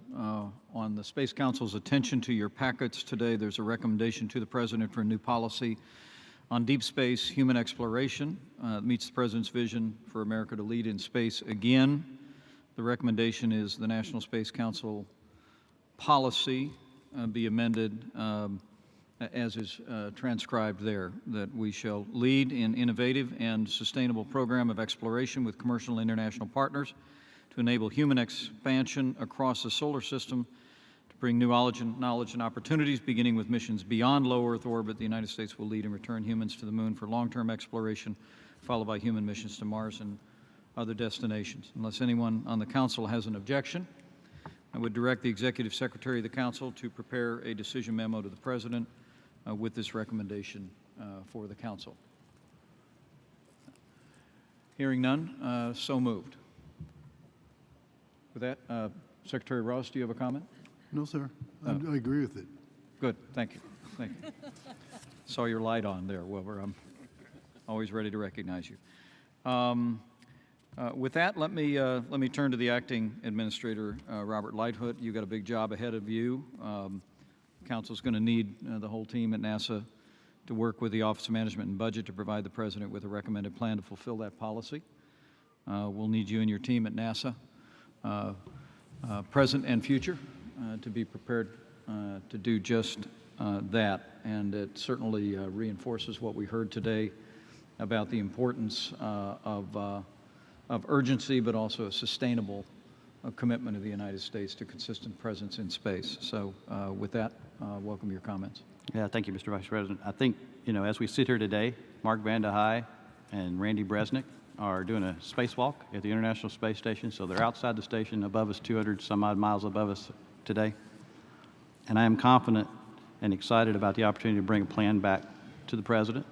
on the Space Council's attention to your packets today. There's a recommendation to the President for a new policy on deep space human exploration. Meets the President's vision for America to lead in space again. The recommendation is the National Space Council policy be amended as is transcribed there, that we shall lead in innovative and sustainable program of exploration with commercial and international partners to enable human expansion across the solar system, to bring new knowledge and opportunities, beginning with missions beyond low Earth orbit. The United States will lead and return humans to the moon for long-term exploration, followed by human missions to Mars and other destinations. Unless anyone on the Council has an objection, I would direct the Executive Secretary of the Council to prepare a decision memo to the President with this recommendation for the Council. Hearing none, so moved. With that, Secretary Ross, do you have a comment? No, sir. I agree with it. Good, thank you. Thank you. Saw your light on there, Wilbur. I'm always ready to recognize you. With that, let me turn to the Acting Administrator, Robert Lightfoot. You've got a big job ahead of you. Council's going to need the whole team at NASA to work with the Office of Management and Budget to provide the President with a recommended plan to fulfill that policy. We'll need you and your team at NASA, present and future, to be prepared to do just that. And it certainly reinforces what we heard today about the importance of urgency, but also a sustainable commitment of the United States to consistent presence in space. So with that, welcome your comments. Yeah, thank you, Mr. Vice President. I think, as we sit here today, Mark Vande Hei and Randy Bresnik are doing a spacewalk at the International Space Station. So they're outside the station above us, 200 some odd miles above us today. And I am confident and excited about the opportunity to bring a plan back to the President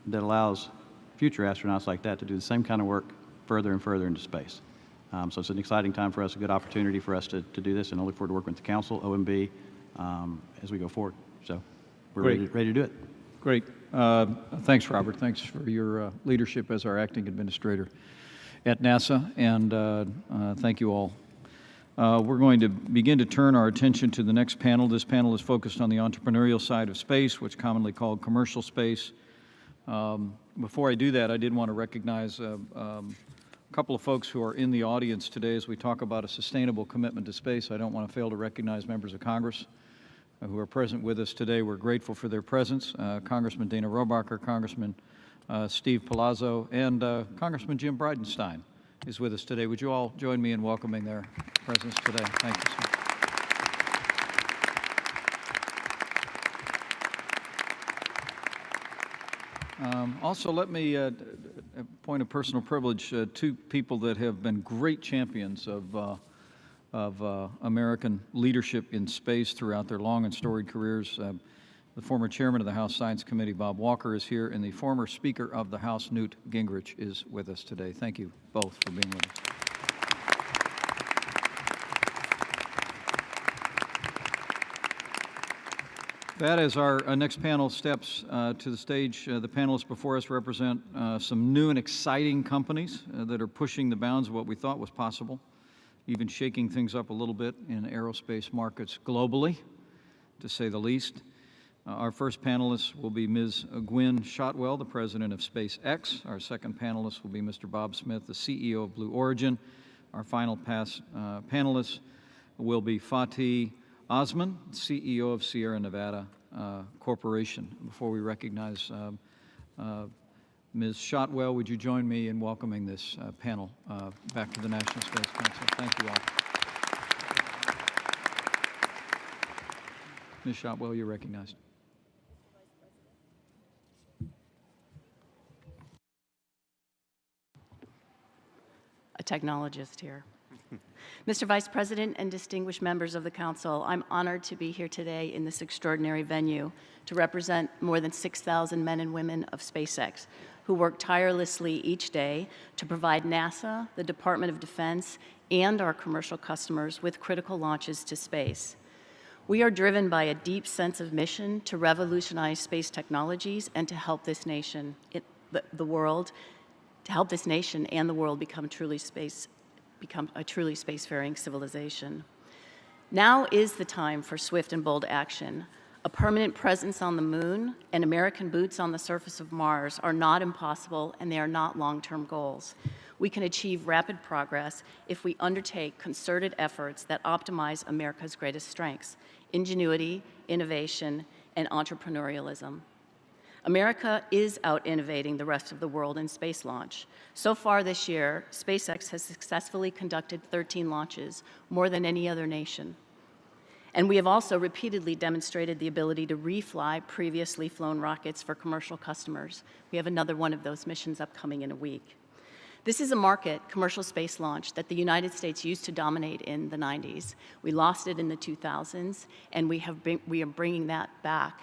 that allows future astronauts like that to do the same kind of work further and further into space. So it's an exciting time for us, a good opportunity for us to do this, and I look forward to working with the Council, OMB, as we go forward. So we're ready to do it. Great. Thanks, Robert. Thanks for your leadership as our Acting Administrator at NASA, and thank you all. We're going to begin to turn our attention to the next panel. This panel is focused on the entrepreneurial side of space, which is commonly called commercial space. Before I do that, I did want to recognize a couple of folks who are in the audience today as we talk about a sustainable commitment to space. I don't want to fail to recognize members of Congress who are present with us today. We're grateful for their presence. Congressman Dana Rohrabacher, Congressman Steve Palazzo, and Congressman Jim Bridenstine is with us today. Would you all join me in welcoming their presence today? Thank you, sir. Also, let me a point of personal privilege, two people that have been great champions of American leadership in space throughout their long and storied careers. The former chairman of the House Science Committee, Bob Walker, is here, and the former Speaker of the House, Newt Gingrich, is with us today. Thank you both for being with us. That, as our next panel steps to the stage, the panelists before us represent some new and exciting companies that are pushing the bounds of what we thought was possible, even shaking things up a little bit in aerospace markets globally, to say the least. Our first panelist will be Ms. Gwynne Shotwell, the president of SpaceX. Our second panelist will be Mr. Bob Smith, the CEO of Blue Origin. Our final panelist will be Fatih Osman, CEO of Sierra Nevada Corporation. Before we recognize Ms. Shotwell, would you join me in welcoming this panel back to the National Space Council? Thank you all. Ms. Shotwell, you're recognized. A technologist here. Mr. Vice President and distinguished members of the Council, I'm honored to be here today in this extraordinary venue to represent more than 6,000 men and women of SpaceX who work tirelessly each day to provide NASA, the Department of Defense, and our commercial customers with critical launches to space. We are driven by a deep sense of mission to revolutionize space technologies and to help this nation, the world, to help this nation and the world become a truly spacefaring civilization. Now is the time for swift and bold action. A permanent presence on the moon and American boots on the surface of Mars are not impossible, and they are not long-term goals. We can achieve rapid progress if we undertake concerted efforts that optimize America's greatest strengths: ingenuity, innovation, and entrepreneurialism. America is out-innovating the rest of the world in space launch. So far this year, SpaceX has successfully conducted 13 launches, more than any other nation. And we have also repeatedly demonstrated the ability to refly previously flown rockets for commercial customers. We have another one of those missions upcoming in a week. This is a market, commercial space launch, that the United States used to dominate in the 90s. We lost it in the 2000s, and we are bringing that back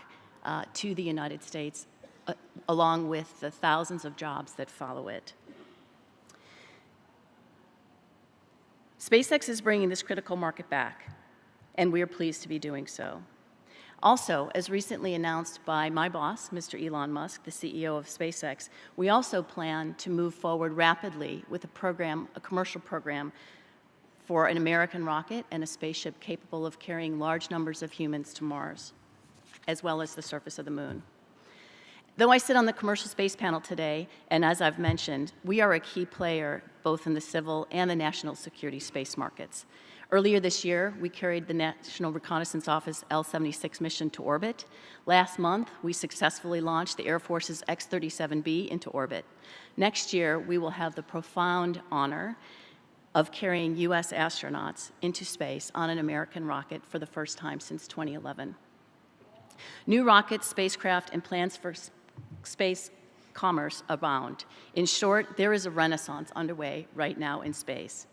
to the United States, along with the thousands of jobs that follow it. SpaceX is bringing this critical market back, and we are pleased to be doing so. Also, as recently announced by my boss, Mr. Elon Musk, the CEO of SpaceX, we also plan to move forward rapidly with a commercial program for an American rocket and a spaceship capable of carrying large numbers of humans to Mars, as well as the surface of the moon. Though I sit on the commercial space panel today, and as I've mentioned, we are a key player both in the civil and the national security space markets. Earlier this year, we carried the National Reconnaissance Office L-76 mission to orbit. Last month, we successfully launched the Air Force's X-37B into orbit. Next year, we will have the profound honor of carrying U.S. astronauts into space on an American rocket for the first time since 2011. New rockets, spacecraft, and plans for space commerce abound. In short, there is a renaissance underway right now in space.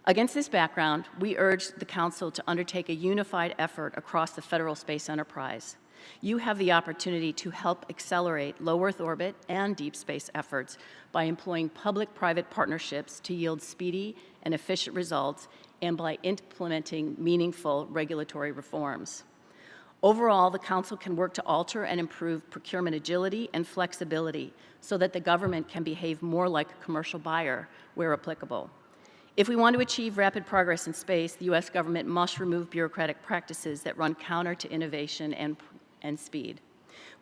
Against this background, we urge the Council to undertake a unified effort across the federal space enterprise. You have the opportunity to help accelerate low Earth orbit and deep space efforts by employing public-private partnerships to yield speedy and efficient results, and by implementing meaningful regulatory reforms. Overall, the Council can work to alter and improve procurement agility and flexibility so that the government can behave more like a commercial buyer where applicable. If we want to achieve rapid progress in space, the U.S. government must remove bureaucratic practices that run counter to innovation and speed.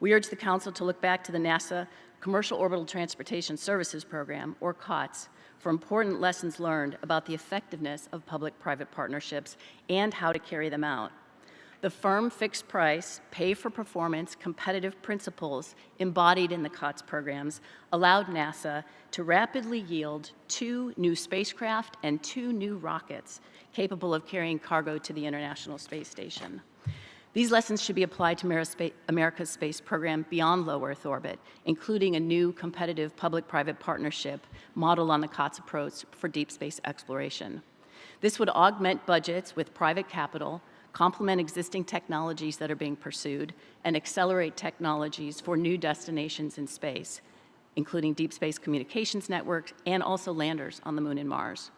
We urge the Council to look back to the NASA Commercial Orbital Transportation Services Program, or COTS, for important lessons learned about the effectiveness of public-private partnerships and how to carry them out. The firm fixed price, pay for performance, competitive principles embodied in the COTS programs allowed NASA to rapidly yield 2 new spacecraft and 2 new rockets capable of carrying cargo to the International Space Station. These lessons should be applied to America's space program beyond low Earth orbit, including a new competitive public-private partnership modeled on the COTS approach for deep space exploration. This would augment budgets with private capital, complement existing technologies that are being pursued, and accelerate technologies for new destinations in space, including deep space communications networks and also landers on the Moon and Mars.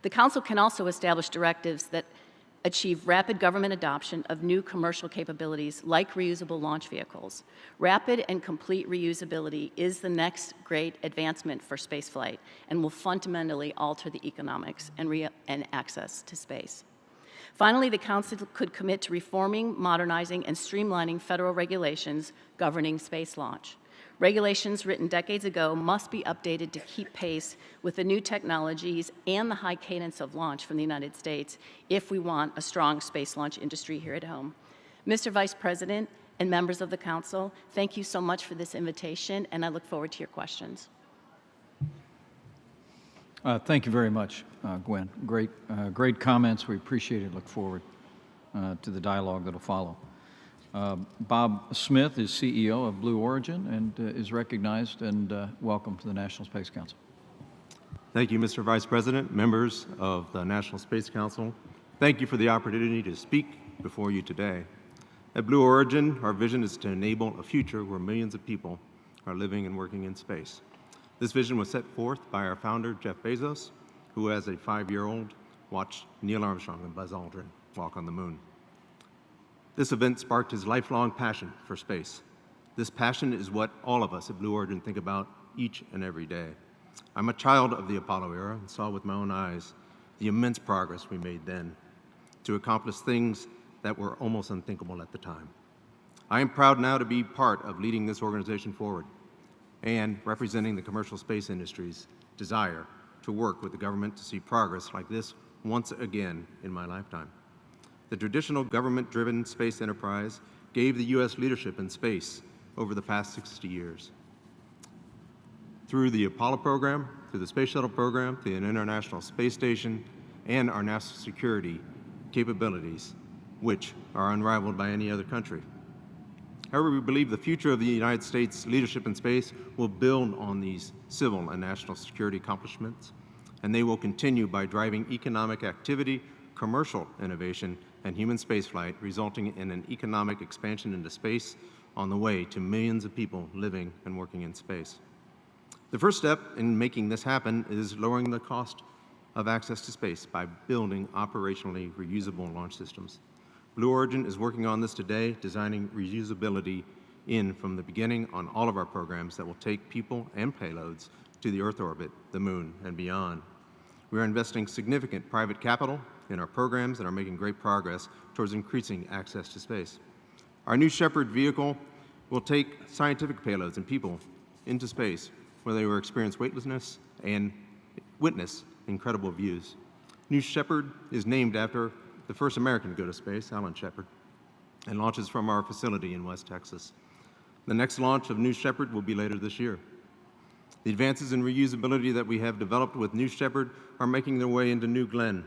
The Council can also establish directives that achieve rapid government adoption of new commercial capabilities like reusable launch vehicles. Rapid and complete reusability is the next great advancement for spaceflight and will fundamentally alter the economics and access to space. Finally, the Council could commit to reforming, modernizing, and streamlining federal regulations governing space launch. Regulations written decades ago must be updated to keep pace with the new technologies and the high cadence of launch from the United States if we want a strong space launch industry here at home. Mr. Vice President and members of the Council, thank you so much for this invitation, and I look forward to your questions. Thank you very much, Gwen. Great comments. We appreciate it. Look forward to the dialogue that will follow. Bob Smith is CEO of Blue Origin and is recognized, and welcome to the National Space Council. Thank you, Mr. Vice President, members of the National Space Council. Thank you for the opportunity to speak before you today. At Blue Origin, our vision is to enable a future where millions of people are living and working in space. This vision was set forth by our founder, Jeff Bezos, who as a 5-year-old watched Neil Armstrong and Buzz Aldrin walk on the moon. This event sparked his lifelong passion for space. This passion is what all of us at Blue Origin think about each and every day. I'm a child of the Apollo era and saw with my own eyes the immense progress we made then to accomplish things that were almost unthinkable at the time. I am proud now to be part of leading this organization forward and representing the commercial space industry's desire to work with the government to see progress like this once again in my lifetime. The traditional government-driven space enterprise gave the U.S. leadership in space over the past 60 years. Through the Apollo program, through the Space Shuttle program, the International Space Station, and our national security capabilities, which are unrivaled by any other country. However, we believe the future of the United States leadership in space will build on these civil and national security accomplishments, and they will continue by driving economic activity, commercial innovation, and human spaceflight, resulting in an economic expansion into space on the way to millions of people living and working in space. The first step in making this happen is lowering the cost of access to space by building operationally reusable launch systems. Blue Origin is working on this today, designing reusability in from the beginning on all of our programs that will take people and payloads to the Earth orbit, the Moon, and beyond. We are investing significant private capital in our programs and are making great progress towards increasing access to space. Our New Shepard vehicle will take scientific payloads and people into space where they will experience weightlessness and witness incredible views. New Shepard is named after the first American to go to space, Alan Shepard, and launches from our facility in West Texas. The next launch of New Shepard will be later this year. The advances in reusability that we have developed with New Shepard are making their way into New Glenn,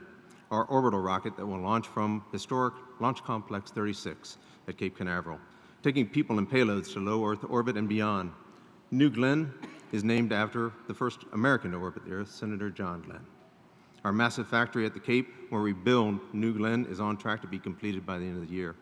our orbital rocket that will launch from historic Launch Complex 36 at Cape Canaveral, taking people and payloads to low Earth orbit and beyond. New Glenn is named after the first American to orbit the Earth, Senator John Glenn. Our massive factory at the Cape, where we build New Glenn, is on track to be completed by the end of the year.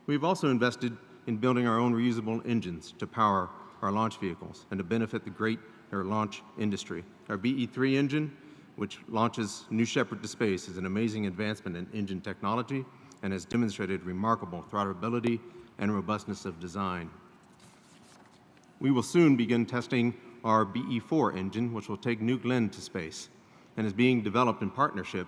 We've also invested in building our own reusable engines to power our launch vehicles and to benefit the great launch industry. Our BE-3 engine, which launches New Shepard to space, is an amazing advancement in engine technology and has demonstrated remarkable throttlability and robustness of design. We will soon begin testing our BE-4 engine, which will take New Glenn to space and is being developed in partnership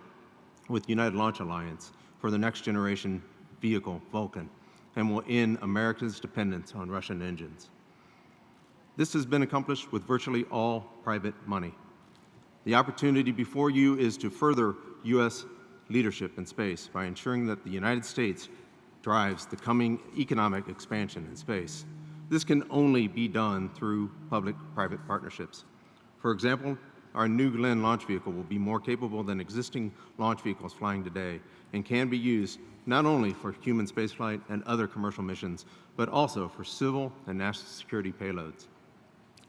with United Launch Alliance for the next generation vehicle, Vulcan, and will end America's dependence on Russian engines. This has been accomplished with virtually all private money. The opportunity before you is to further U.S. leadership in space by ensuring that the United States drives the coming economic expansion in space. This can only be done through public-private partnerships. For example, our New Glenn launch vehicle will be more capable than existing launch vehicles flying today and can be used not only for human spaceflight and other commercial missions, but also for civil and national security payloads.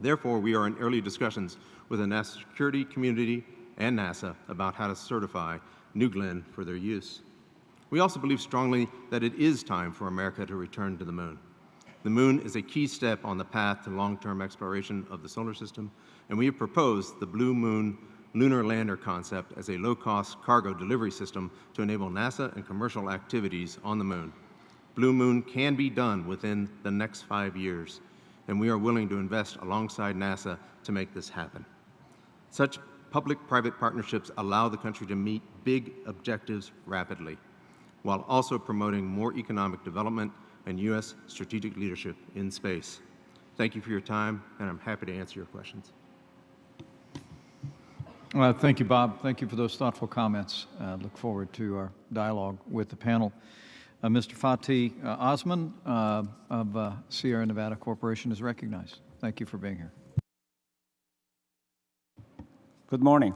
Therefore, we are in early discussions with the national security community and NASA about how to certify New Glenn for their use. We also believe strongly that it is time for America to return to the moon. The moon is a key step on the path to long-term exploration of the solar system, and we have proposed the Blue Moon lunar lander concept as a low-cost cargo delivery system to enable NASA and commercial activities on the moon. Blue Moon can be done within the next 5 years, and we are willing to invest alongside NASA to make this happen. Such public-private partnerships allow the country to meet big objectives rapidly, while also promoting more economic development and U.S. strategic leadership in space. Thank you for your time, and I'm happy to answer your questions. Thank you, Bob. Thank you for those thoughtful comments. Look forward to our dialogue with the panel. Mr. Fatih Osman of Sierra Nevada Corporation is recognized. Thank you for being here. Good morning.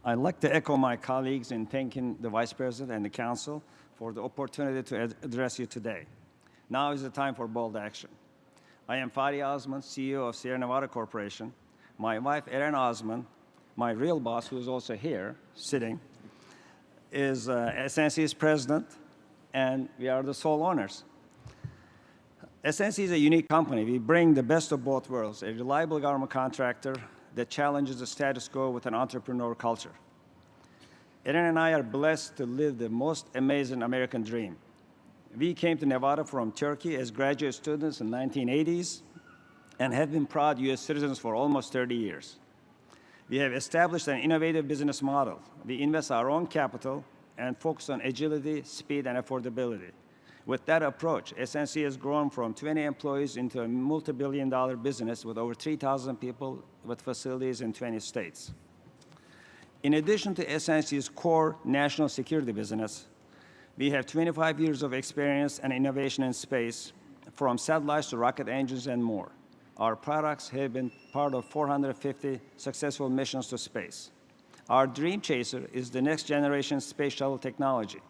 I'd like to echo my colleagues in thanking the Vice President and the Council for the opportunity to address you today. Now is the time for bold action. I am Fatih Osman, CEO of Sierra Nevada Corporation. My wife, Erin Osman, my real boss, who is also here, sitting, is SNC's president, and we are the sole owners. SNC is a unique company. We bring the best of both worlds, a reliable government contractor that challenges the status quo with an entrepreneurial culture. Erin and I are blessed to live the most amazing American dream. We came to Nevada from Turkey as graduate students in the 1980s and have been proud U.S. citizens for almost 30 years. We have established an innovative business model. We invest our own capital and focus on agility, speed, and affordability. With that approach, SNC has grown from 20 employees into a multi-billion-dollar business with over 3,000 people with facilities in 20 states. In addition to SNC's core national security business, we have 25 years of experience and innovation in space, from satellites to rocket engines and more. Our products have been part of 450 successful missions to space. Our Dream Chaser is the next generation space shuttle technology.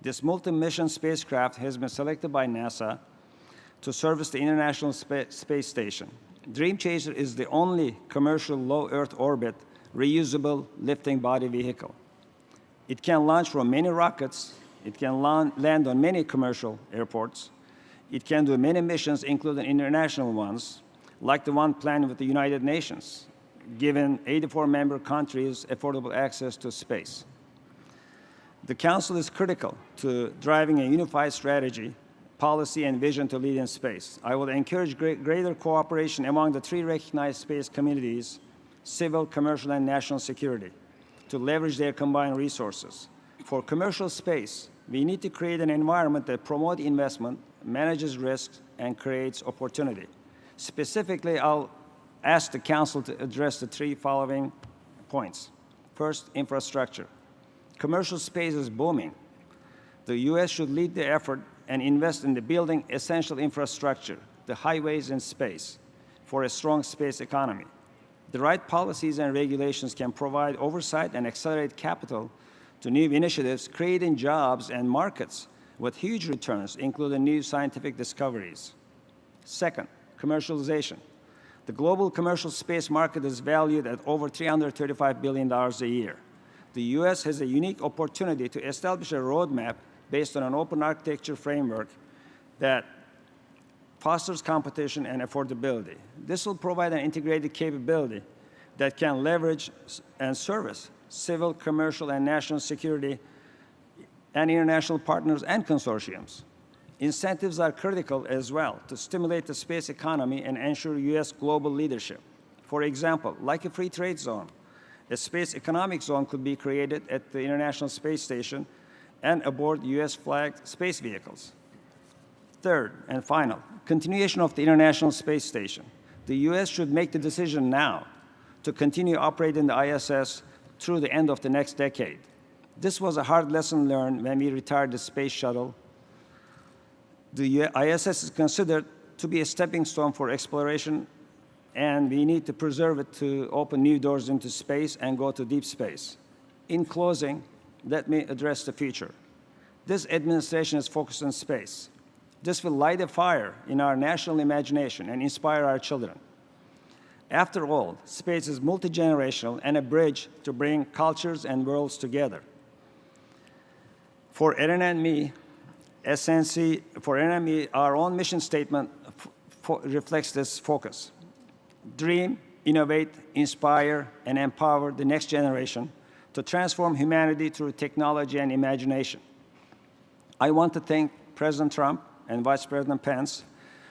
This multi-mission spacecraft has been selected by NASA to service the International Space Station. Dream Chaser is the only commercial low Earth orbit reusable lifting body vehicle. It can launch from many rockets. It can land on many commercial airports. It can do many missions, including international ones, like the one planned with the United Nations, giving 84 member countries affordable access to space. The Council is critical to driving a unified strategy, policy, and vision to lead in space. I will encourage greater cooperation among the three recognized space communities, civil, commercial, and national security, to leverage their combined resources. For commercial space, we need to create an environment that promotes investment, manages risks, and creates opportunity. Specifically, I'll ask the Council to address the three following points. First, infrastructure. Commercial space is booming. The U.S. should lead the effort and invest in the building essential infrastructure, the highways in space, for a strong space economy. The right policies and regulations can provide oversight and accelerate capital to new initiatives, creating jobs and markets with huge returns, including new scientific discoveries. Second, commercialization. The global commercial space market is valued at over $335 billion a year. The U.S. has a unique opportunity to establish a roadmap based on an open architecture framework that fosters competition and affordability. This will provide an integrated capability that can leverage and service civil, commercial, and national security and international partners and consortiums. Incentives are critical as well to stimulate the space economy and ensure U.S. global leadership. For example, like a free trade zone, a space economic zone could be created at the International Space Station and aboard U.S.-flagged space vehicles. Third and final, continuation of the International Space Station. The U.S. should make the decision now to continue operating the ISS through the end of the next decade. This was a hard lesson learned when we retired the space shuttle The ISS is considered to be a stepping stone for exploration, and we need to preserve it to open new doors into space and go to deep space. In closing, let me address the future. This administration is focused on space. This will light a fire in our national imagination and inspire our children. After all, space is multi-generational and a bridge to bring cultures and worlds together. For Erin and me, our own mission statement reflects this focus. Dream, innovate, inspire, and empower the next generation to transform humanity through technology and imagination. I want to thank President Trump and Vice President Pence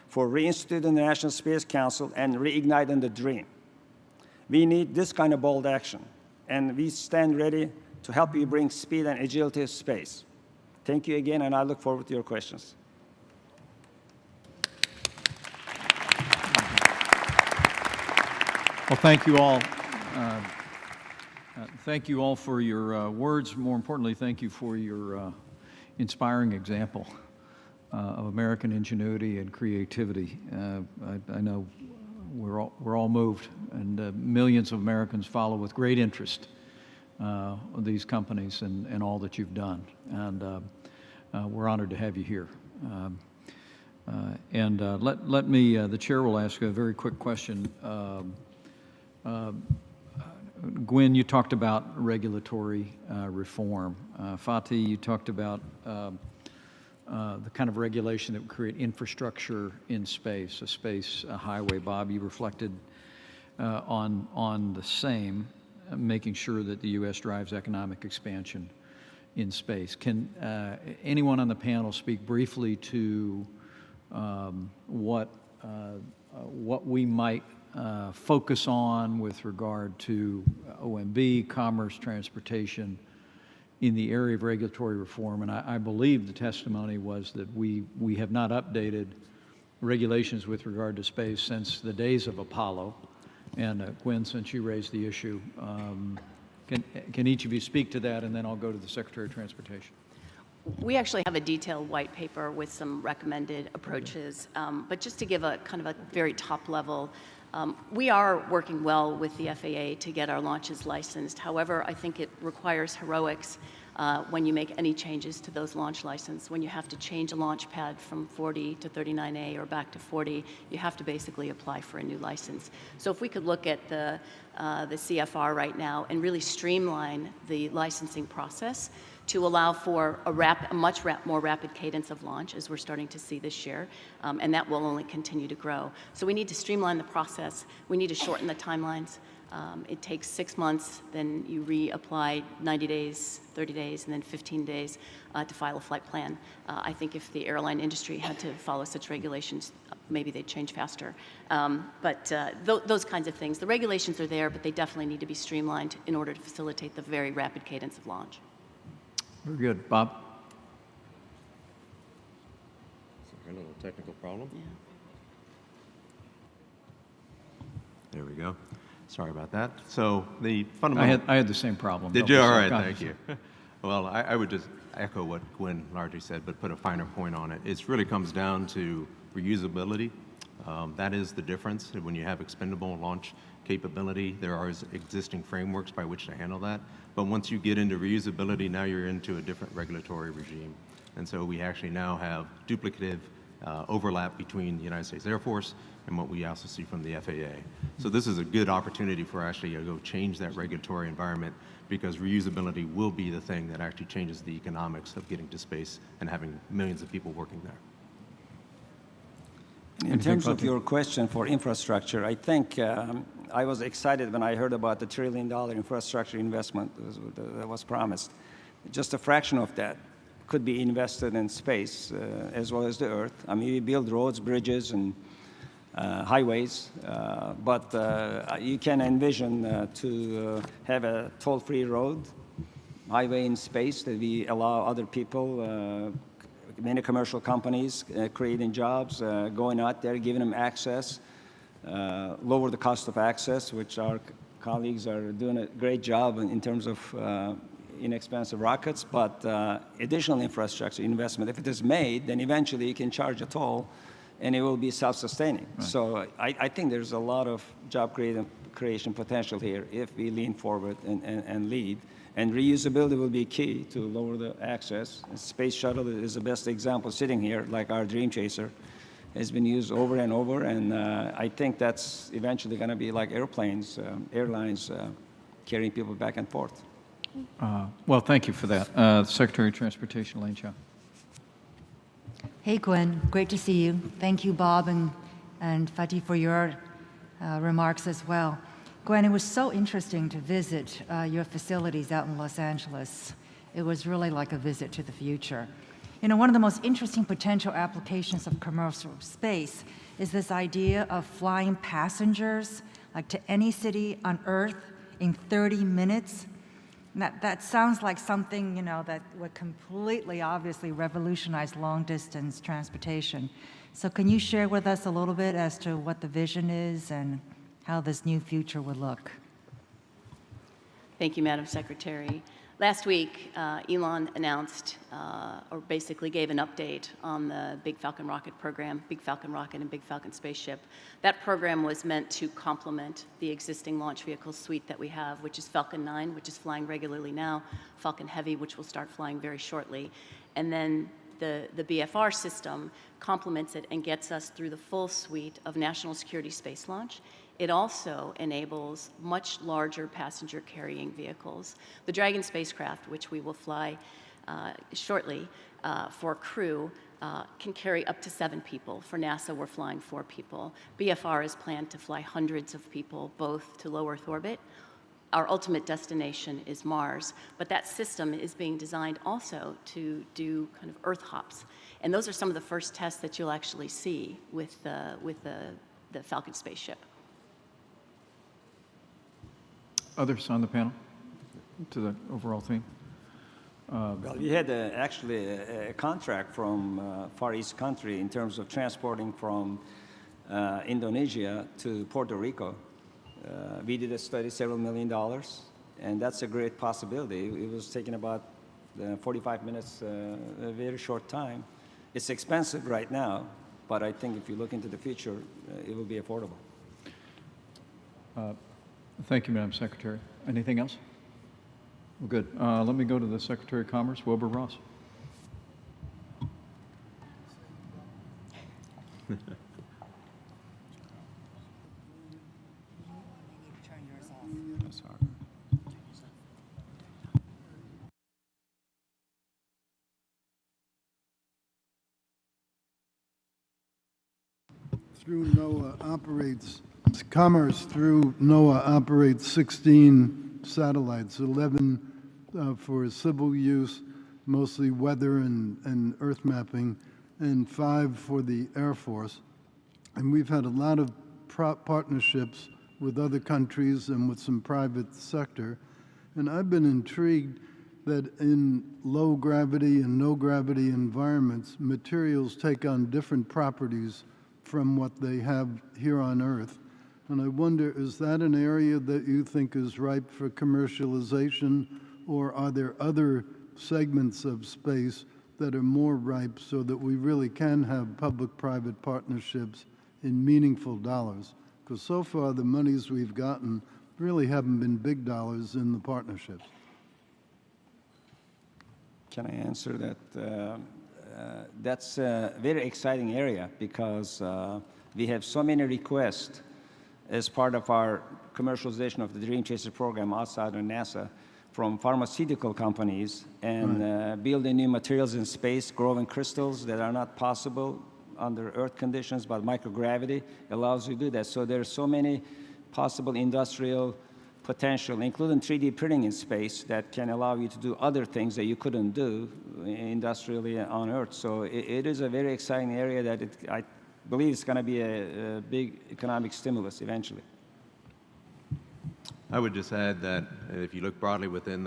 for reinstituting the National Space Council and reigniting the dream. We need this kind of bold action, and we stand ready to help you bring speed and agility to space. Thank you again, and I look forward to your questions. Well, thank you all. Thank you all for your words. More importantly, thank you for your inspiring example of American ingenuity and creativity. I know we're all moved, and millions of Americans follow with great interest these companies and all that you've done. And we're honored to have you here. Let me, the chair will ask a very quick question. Gwen, you talked about regulatory reform. Fatih, you talked about the kind of regulation that would create infrastructure in space, a highway. Bob, you reflected on the same, making sure that the U.S. drives economic expansion in space. Can anyone on the panel speak briefly to what we might focus on with regard to OMB, commerce, transportation, in the area of regulatory reform? And I believe the testimony was that we have not updated regulations with regard to space since the days of Apollo. And Gwen, since you raised the issue, can each of you speak to that, and then I'll go to the Secretary of Transportation. We actually have a detailed white paper with some recommended approaches, but just to give a kind of a very top level, we are working well with the FAA to get our launches licensed. However, I think it requires heroics when you make any changes to those launch licenses. When you have to change a launch pad from 40 to 39A or back to 40, you have to basically apply for a new license. So if we could look at the CFR right now and really streamline the licensing process to allow for a much more rapid cadence of launch, as we're starting to see this year, and that will only continue to grow. So we need to streamline the process. We need to shorten the timelines. It takes 6 months, then you reapply 90 days, 30 days, and then 15 days to file a flight plan. I think if the airline industry had to follow such regulations, maybe they'd change faster. Those kinds of things. The regulations are there, but they definitely need to be streamlined in order to facilitate the very rapid cadence of launch. Very good. Bob? Sorry, a little technical problem. Yeah. There we go. Sorry about that. So the fundamental... I had the same problem. Did you? All right, thank you. Well, I would just echo what Gwen largely said, but put a finer point on it. It really comes down to reusability. That is the difference. When you have expendable launch capability, there are existing frameworks by which to handle that. But once you get into reusability, now you're into a different regulatory regime. And so we actually now have duplicative overlap between the United States Air Force and what we also see from the FAA. So this is a good opportunity for actually to go change that regulatory environment, because reusability will be the thing that actually changes the economics of getting to space and having millions of people working there. In terms of your question for infrastructure, I think I was excited when I heard about the $1 trillion infrastructure investment that was promised. Just a fraction of that could be invested in space as well as the Earth. I mean, we build roads, bridges, and highways, but you can envision to have a toll-free road, highway in space that we allow other people, many commercial companies creating jobs, going out there, giving them access, lower the cost of access, which our colleagues are doing a great job in terms of inexpensive rockets, but additional infrastructure investment, if it is made, then eventually you can charge a toll and it will be self-sustaining. Right. So I think there's a lot of job creation potential here if we lean forward and lead. And reusability will be key to lower the access. Space shuttle is the best example sitting here, like our Dream Chaser has been used over and over, and I think that's eventually going to be like airplanes, airlines carrying people back and forth. Well, thank you for that. Secretary of Transportation, Elaine Chao. Hey, Gwen, great to see you. Thank you, Bob and Fatih, for your remarks as well. Gwen, it was so interesting to visit your facilities out in Los Angeles. It was really like a visit to the future. You know, one of the most interesting potential applications of commercial space is this idea of flying passengers like to any city on Earth in 30 minutes. That sounds like something, you know, that would completely, obviously revolutionize long-distance transportation. So can you share with us a little bit as to what the vision is and how this new future would look? Thank you, Madam Secretary. Last week, Elon announced, or basically gave an update on the Big Falcon rocket program, Big Falcon rocket and Big Falcon spaceship. That program was meant to complement the existing launch vehicle suite that we have, which is Falcon 9, which is flying regularly now, Falcon Heavy, which will start flying very shortly, and then the BFR system complements it and gets us through the full suite of national security space launch. It also enables much larger passenger carrying vehicles. The Dragon spacecraft, which we will fly shortly for crew, can carry up to 7 people. For NASA, we're flying 4 people. BFR is planned to fly hundreds of people, both to low Earth orbit. Our ultimate destination is Mars, but that system is being designed also to do kind of Earth hops. And those are some of the first tests that you'll actually see with the Falcon spaceship. Others on the panel to the overall theme? Well, we had actually a contract from Far East country in terms of transporting from Indonesia to Puerto Rico. We did a study, several $1 million, and that's a great possibility. It was taking about 45 minutes, a very short time. It's expensive right now, but I think if you look into the future, it will be affordable. Thank you, Madam Secretary. Anything else? Well, good. Let me go to the Secretary of Commerce, Wilbur Ross. Through NOAA operates, Commerce through NOAA operates 16 satellites, 11 for civil use, mostly weather and earth mapping, and 5 for the Air Force. And we've had a lot of partnerships with other countries and with some private sector. And I've been intrigued that in low gravity and no gravity environments, materials take on different properties from what they have here on Earth. And I wonder, is that an area that you think is ripe for commercialization, or are there other segments of space that are more ripe so that we really can have public-private partnerships in meaningful dollars? Because so far the monies we've gotten really haven't been big dollars in the partnerships. Can I answer that? That's a very exciting area because we have so many requests as part of our commercialization of the Dream Chaser program outside of NASA from pharmaceutical companies and building new materials in space, growing crystals that are not possible under Earth conditions, but microgravity allows you to do that. So there's so many possible industrial potential, including 3D printing in space, that can allow you to do other things that you couldn't do industrially on Earth. So it is a very exciting area that I believe it's going to be a big economic stimulus eventually. I would just add that if you look broadly within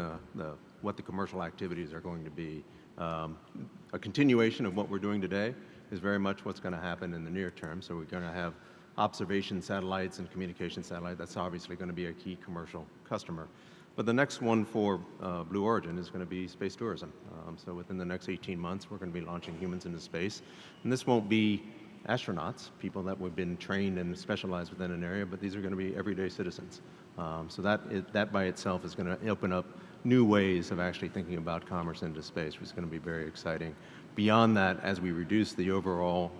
what the commercial activities are going to be, a continuation of what we're doing today is very much what's going to happen in the near term. So we're going to have observation satellites and communication satellites. That's obviously going to be a key commercial customer. But the next one for Blue Origin is going to be space tourism. So within the next 18 months, we're going to be launching humans into space. And this won't be astronauts, people that have been trained and specialized within an area, but these are going to be everyday citizens. So that by itself is going to open up new ways of actually thinking about commerce into space, which is going to be very exciting. Beyond that, as we reduce the overall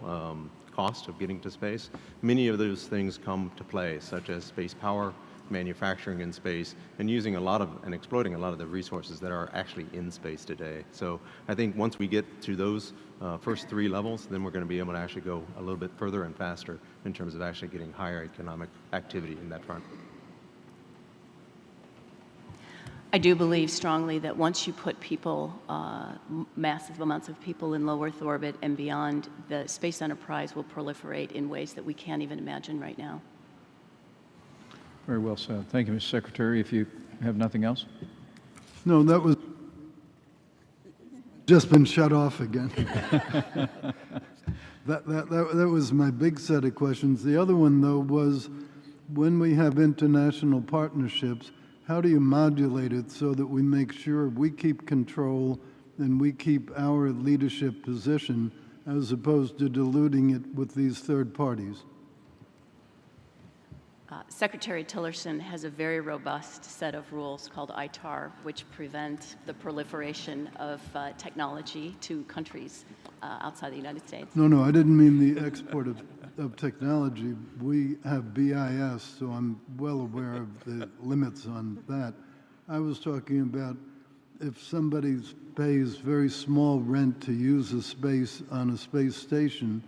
cost of getting to space, many of those things come to play, such as space power, manufacturing in space, and using a lot of and exploiting a lot of the resources that are actually in space today. So I think once we get to those first 3 levels, then we're going to be able to actually go a little bit further and faster in terms of actually getting higher economic activity in that front. I do believe strongly that once you put people, massive amounts of people in low Earth orbit and beyond, the space enterprise will proliferate in ways that we can't even imagine right now. Very well said. Thank you, Mr. Secretary. If you have nothing else? No, that was just been shut off again. that was my big set of questions. The other one, though, was when we have international partnerships, how do you modulate it so that we make sure we keep control and we keep our leadership position as opposed to diluting it with these third parties? Secretary Tillerson has a very robust set of rules called ITAR, which prevent the proliferation of technology to countries outside the United States. No, I didn't mean the export of technology. We have BIS, so I'm well aware of the limits on that. I was talking about if somebody pays very small rent to use a space on a space station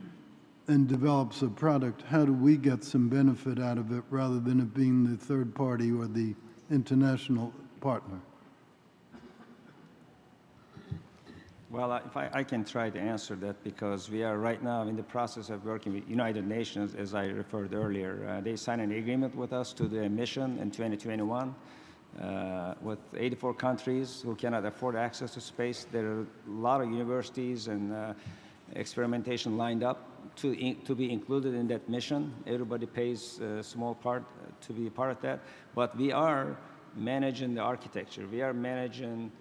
and develops a product, how do we get some benefit out of it rather than it being the third party or the international partner? Well, if I can try to answer that, because we are right now in the process of working with United Nations, as I referred earlier. They signed an agreement with us to the mission in 2021 with 84 countries who cannot afford access to space. There are a lot of universities and experimentation lined up to be included in that mission. Everybody pays a small part to be a part of that. But we are managing the architecture. We are managing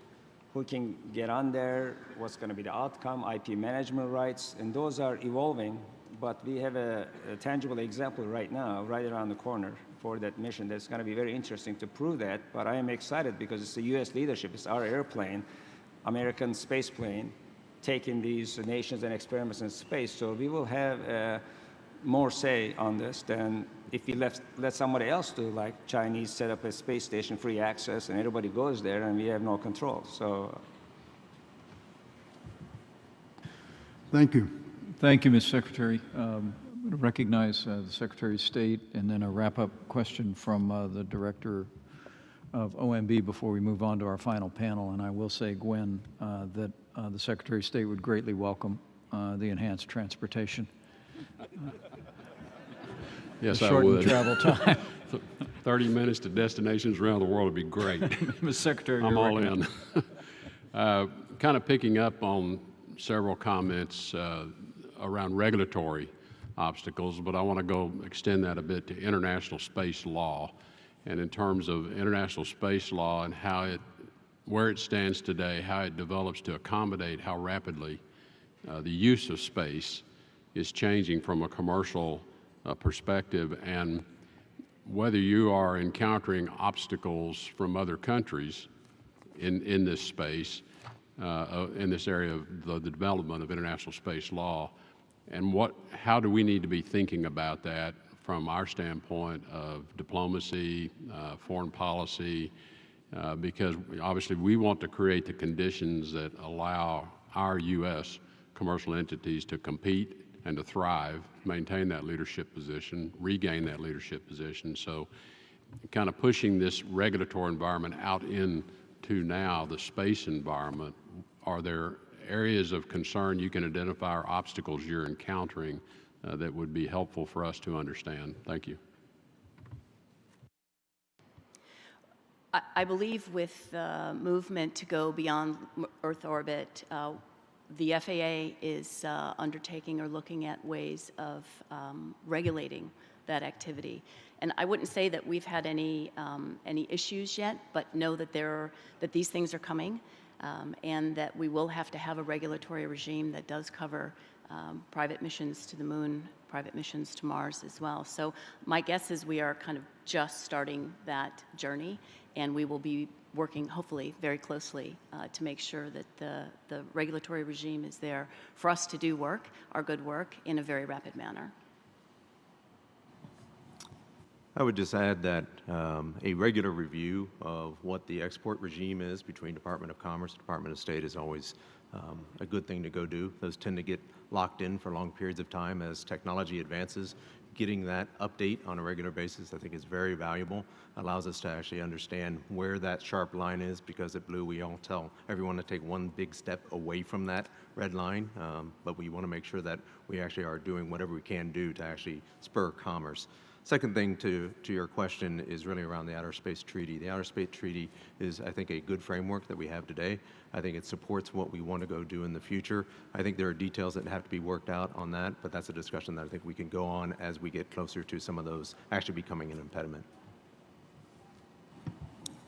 who can get on there, what's going to be the outcome, IP management rights, and those are evolving. But we have a tangible example right now, right around the corner for that mission that's going to be very interesting to prove that. But I am excited because it's the U.S. leadership. It's our airplane, American space plane, taking these nations and experiments in space. So we will have more say on this than if we let somebody else do, like Chinese set up a space station, free access, and everybody goes there and we have no control. So thank you. Thank you, Mr. Secretary. I'm going to recognize the Secretary of State and then a wrap-up question from the Director of OMB before we move on to our final panel. And I will say, Gwen, that the Secretary of State would greatly welcome the enhanced transportation. Yes, I shortened would. travel time. 30 minutes to destinations around the world would be great. Mr. Secretary, I'm all in. Kind of picking up on several comments around regulatory obstacles, but I want to go extend that a bit to international space law. And in terms of international space law and where it stands today, how it develops to accommodate how rapidly the use of space is changing from a commercial perspective, and whether you are encountering obstacles from other countries in this space, in this area of the development of international space law, and how do we need to be thinking about that from our standpoint of diplomacy, foreign policy, because obviously we want to create the conditions that allow our U.S. commercial entities to compete and to thrive, maintain that leadership position, regain that leadership position. So kind of pushing this regulatory environment out into now the space environment, are there areas of concern you can identify or obstacles you're encountering that would be helpful for us to understand? Thank you. I believe with the movement to go beyond Earth orbit, the FAA is undertaking or looking at ways of regulating that activity. And I wouldn't say that we've had any issues yet, but know that that these things are coming, and that we will have to have a regulatory regime that does cover private missions to the moon, private missions to Mars as well. So my guess is we are kind of just starting that journey, and we will be working, hopefully, very closely to make sure that the regulatory regime is there for us to do work, our good work, in a very rapid manner. I would just add that a regular review of what the export regime is between Department of Commerce and Department of State is always a good thing to go do. Those tend to get locked in for long periods of time as technology advances. Getting that update on a regular basis, I think, is very valuable. Allows us to actually understand where that sharp line is, because at Blue, we all tell everyone to take one big step away from that red line, but we want to make sure that we actually are doing whatever we can do to actually spur commerce. Second thing to your question is really around the Outer Space Treaty. The Outer Space Treaty is, I think, a good framework that we have today. I think it supports what we want to go do in the future. I think there are details that have to be worked out on that, but that's a discussion that I think we can go on as we get closer to some of those actually becoming an impediment.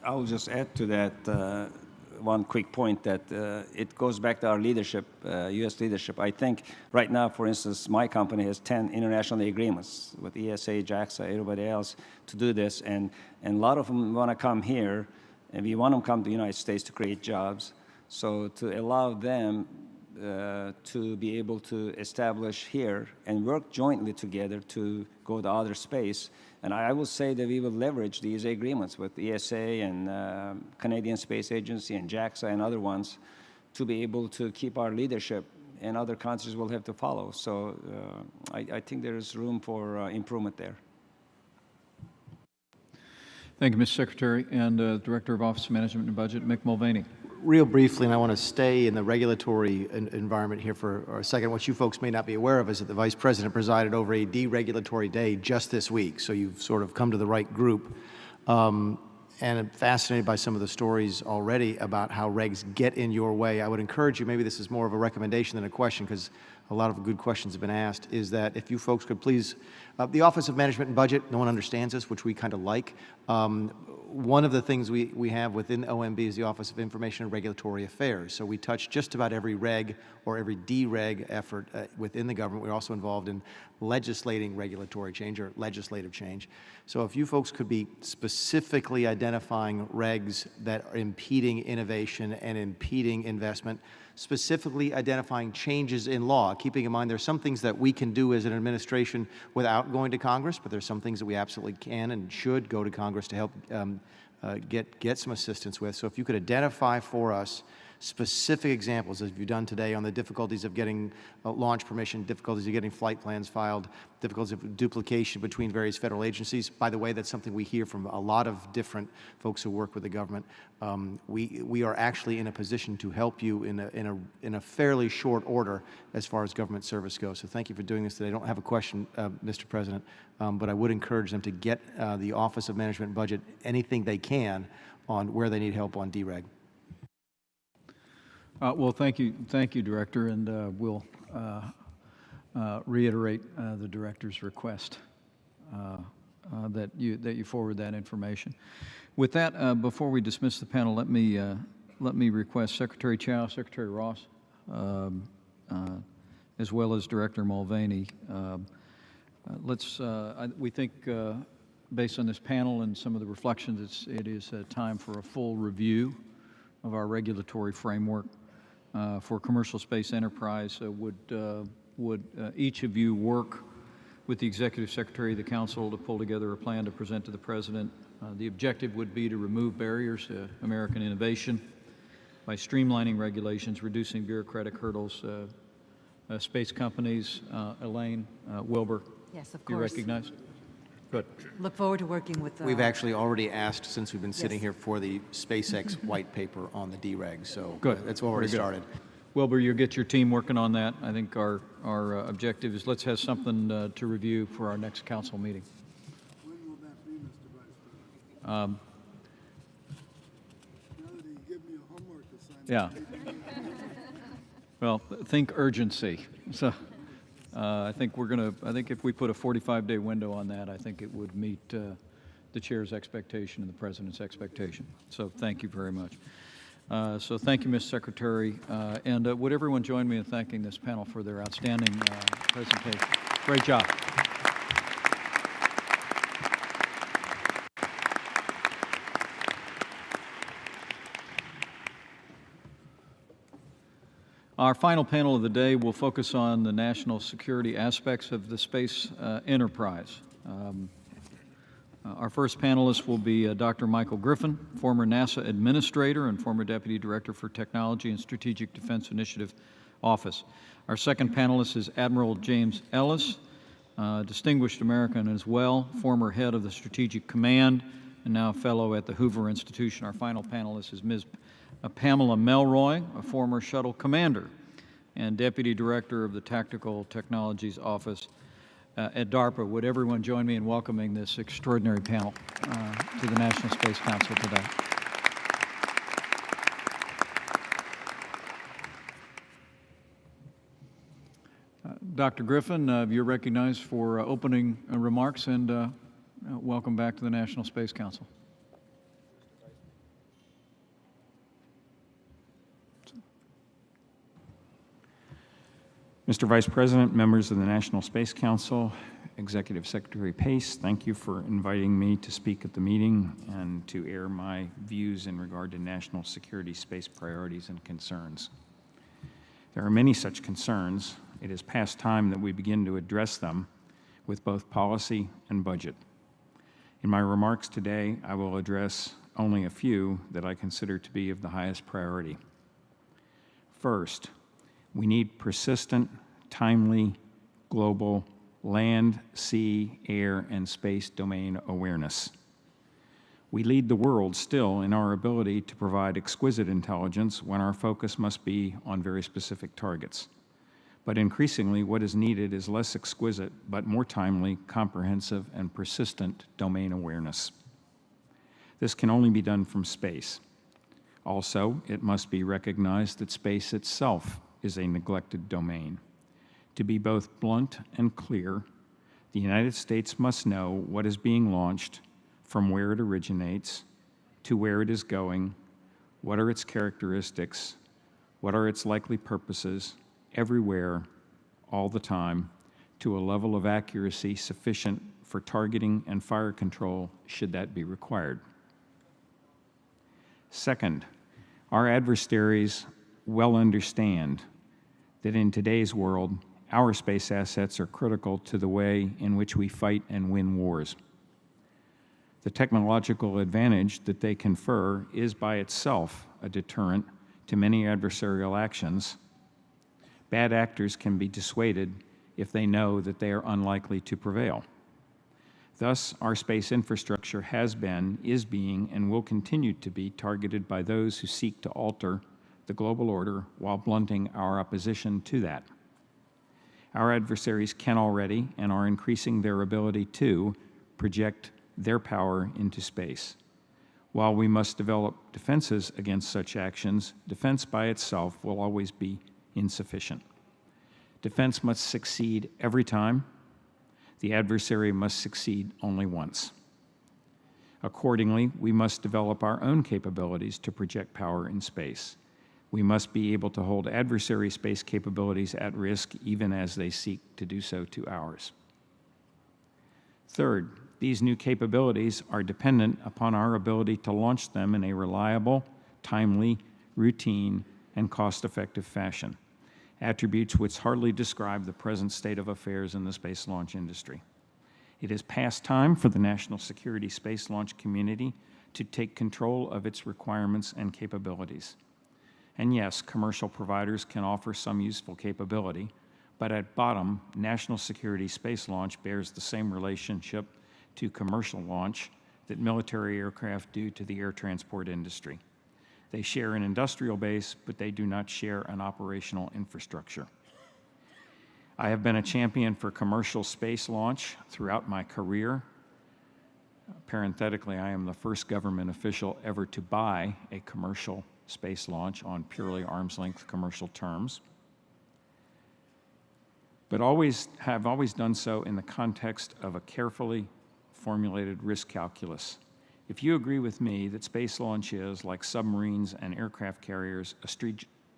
I'll just add to that one quick point that it goes back to our leadership, U.S. leadership. I think right now, for instance, my company has 10 international agreements with ESA, JAXA, everybody else to do this, and a lot of them want to come here, and we want them to come to the United States to create jobs. So to allow them to be able to establish here and work jointly together to go to outer space. And I will say that we will leverage these agreements with ESA and Canadian Space Agency and JAXA and other ones to be able to keep our leadership, and other countries will have to follow. So I think there is room for improvement there. Thank you, Mr. Secretary. And Director of Office of Management and Budget, Mick Mulvaney. Real briefly, and I want to stay in the regulatory environment here for a second. What you folks may not be aware of is that the Vice President presided over a deregulatory day just this week, so you've sort of come to the right group. And I'm fascinated by some of the stories already about how regs get in your way. I would encourage you, maybe this is more of a recommendation than a question, because a lot of good questions have been asked, is that if you folks could please, the Office of Management and Budget, no one understands this, which we kind of like. One of the things we have within OMB is the Office of Information and Regulatory Affairs. So we touch just about every reg or every dereg effort within the government. We're also involved in legislating regulatory change or legislative change. So if you folks could be specifically identifying regs that are impeding innovation and impeding investment, specifically identifying changes in law, keeping in mind there's some things that we can do as an administration without going to Congress, but there's some things that we absolutely can and should go to Congress to help get some assistance with. So if you could identify for us specific examples, as you've done today, on the difficulties of getting launch permission, difficulties of getting flight plans filed, difficulties of duplication between various federal agencies. By the way, that's something we hear from a lot of different folks who work with the government. We are actually in a position to help you in a fairly short order as far as government service goes. So thank you for doing this today. I don't have a question, Mr. President, but I would encourage them to get the Office of Management and Budget anything they can on where they need help on DREG. Well, thank you, Director, and we'll reiterate the Director's request that you forward that information. With that, before we dismiss the panel, let me request Secretary Chow, Secretary Ross, as well as Director Mulvaney. We think, based on this panel and some of the reflections, it is time for a full review of our regulatory framework for commercial space enterprise. Would each of you work with the Executive Secretary of the Council to pull together a plan to present to the President? The objective would be to remove barriers to American innovation by streamlining regulations, reducing bureaucratic hurdles. Space companies, Elaine, Wilbur, yes, of course. you recognized? Good. Look forward to working with. We've actually already asked, since we've been sitting here, for the SpaceX white paper on the DREG, so good. That's already started. Wilbur, you'll get your team working on that. I think our objective is let's have something to review for our next council meeting. When will that be, Mr. Vice President? Um, Now that you give me a homework assignment. Yeah. Well, think urgency. So, I think if we put a 45-day window on that, I think it would meet the chair's expectation and the president's expectation. So thank you very much. So thank you, Ms. Secretary. And would everyone join me in thanking this panel for their outstanding presentation? Great job. Our final panel of the day will focus on the national security aspects of the space enterprise. Our first panelist will be Dr. Michael Griffin, former NASA administrator and former Deputy Director for Technology and Strategic Defense Initiative Office. Our second panelist is Admiral James Ellis, distinguished American as well, former head of the Strategic Command and now a fellow at the Hoover Institution. Our final panelist is Ms. Pamela Melroy, a former shuttle commander and Deputy Director of the Tactical Technologies Office at DARPA. Would everyone join me in welcoming this extraordinary panel to the National Space Council today? Dr. Griffin, you're recognized for opening remarks, and welcome back to the National Space Council. Mr. Vice President, members of the National Space Council, Executive Secretary Pace, thank you for inviting me to speak at the meeting and to air my views in regard to national security space priorities and concerns. There are many such concerns. It is past time that we begin to address them with both policy and budget. In my remarks today, I will address only a few that I consider to be of the highest priority. First, we need persistent, timely, global land, sea, air, and space domain awareness. We lead the world still in our ability to provide exquisite intelligence when our focus must be on very specific targets. But increasingly, what is needed is less exquisite, but more timely, comprehensive, and persistent domain awareness. This can only be done from space. Also, it must be recognized that space itself is a neglected domain. To be both blunt and clear, the United States must know what is being launched, from where it originates, to where it is going, what are its characteristics, what are its likely purposes, everywhere, all the time, to a level of accuracy sufficient for targeting and fire control should that be required. Second, our adversaries well understand that in today's world, our space assets are critical to the way in which we fight and win wars. The technological advantage that they confer is by itself a deterrent to many adversarial actions. Bad actors can be dissuaded if they know that they are unlikely to prevail. Thus, our space infrastructure has been, is being, and will continue to be targeted by those who seek to alter the global order while blunting our opposition to that. Our adversaries can already and are increasing their ability to project their power into space. While we must develop defenses against such actions, defense by itself will always be insufficient. Defense must succeed every time. The adversary must succeed only once. Accordingly, we must develop our own capabilities to project power in space. We must be able to hold adversary space capabilities at risk even as they seek to do so to ours. Third, these new capabilities are dependent upon our ability to launch them in a reliable, timely, routine, and cost-effective fashion, attributes which hardly describe the present state of affairs in the space launch industry. It is past time for the national security space launch community to take control of its requirements and capabilities. And yes, commercial providers can offer some useful capability, but at bottom, national security space launch bears the same relationship to commercial launch that military aircraft do to the air transport industry. They share an industrial base, but they do not share an operational infrastructure. I have been a champion for commercial space launch throughout my career. Parenthetically, I am the first government official ever to buy a commercial space launch on purely arm's-length commercial terms. but have always done so in the context of a carefully formulated risk calculus. If you agree with me that space launch is, like submarines and aircraft carriers, a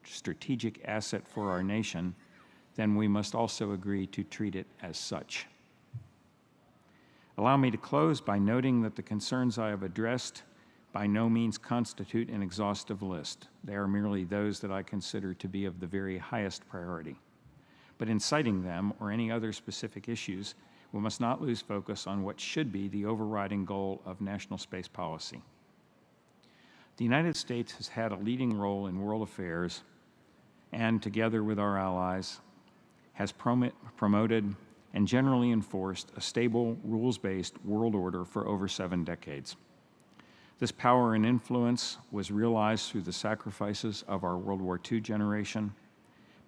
strategic asset for our nation, then we must also agree to treat it as such. Allow me to close by noting that the concerns I have addressed by no means constitute an exhaustive list. They are merely those that I consider to be of the very highest priority. But in citing them or any other specific issues, we must not lose focus on what should be the overriding goal of national space policy. The United States has had a leading role in world affairs and, together with our allies, has promoted and generally enforced a stable, rules-based world order for over 7 decades. This power and influence was realized through the sacrifices of our World War II generation,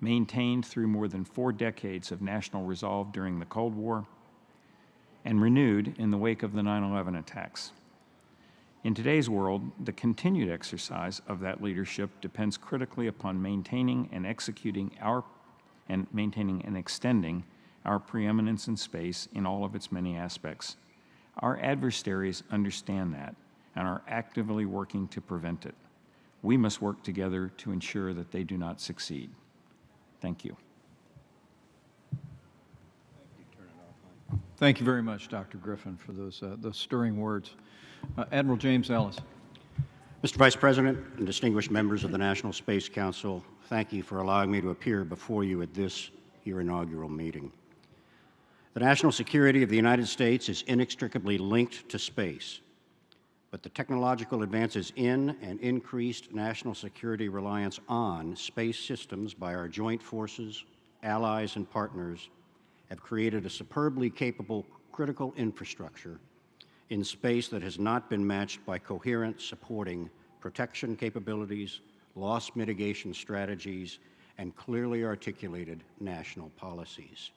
maintained through more than 4 decades of national resolve during the Cold War, and renewed in the wake of the 9/11 attacks. In today's world, the continued exercise of that leadership depends critically upon maintaining and extending our preeminence in space in all of its many aspects. Our adversaries understand that and are actively working to prevent it. We must work together to ensure that they do not succeed. Thank you. Thank you very much, Dr. Griffin, for those stirring words. Admiral James Ellis. Mr. Vice President and distinguished members of the National Space Council, thank you for allowing me to appear before you at this, your inaugural meeting. The national security of the United States is inextricably linked to space, but the technological advances in and increased national security reliance on space systems by our joint forces, allies, and partners have created a superbly capable critical infrastructure in space that has not been matched by coherent supporting protection capabilities, loss mitigation strategies, and clearly articulated national policies.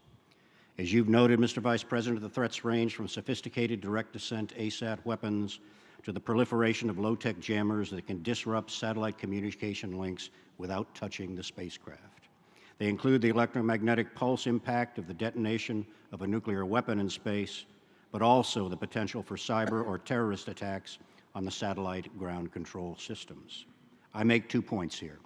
As you've noted, Mr. Vice President, the threats range from sophisticated direct descent ASAT weapons to the proliferation of low-tech jammers that can disrupt satellite communication links without touching the spacecraft. They include the electromagnetic pulse impact of the detonation of a nuclear weapon in space, but also the potential for cyber or terrorist attacks on the satellite ground control systems. I make 2 points here.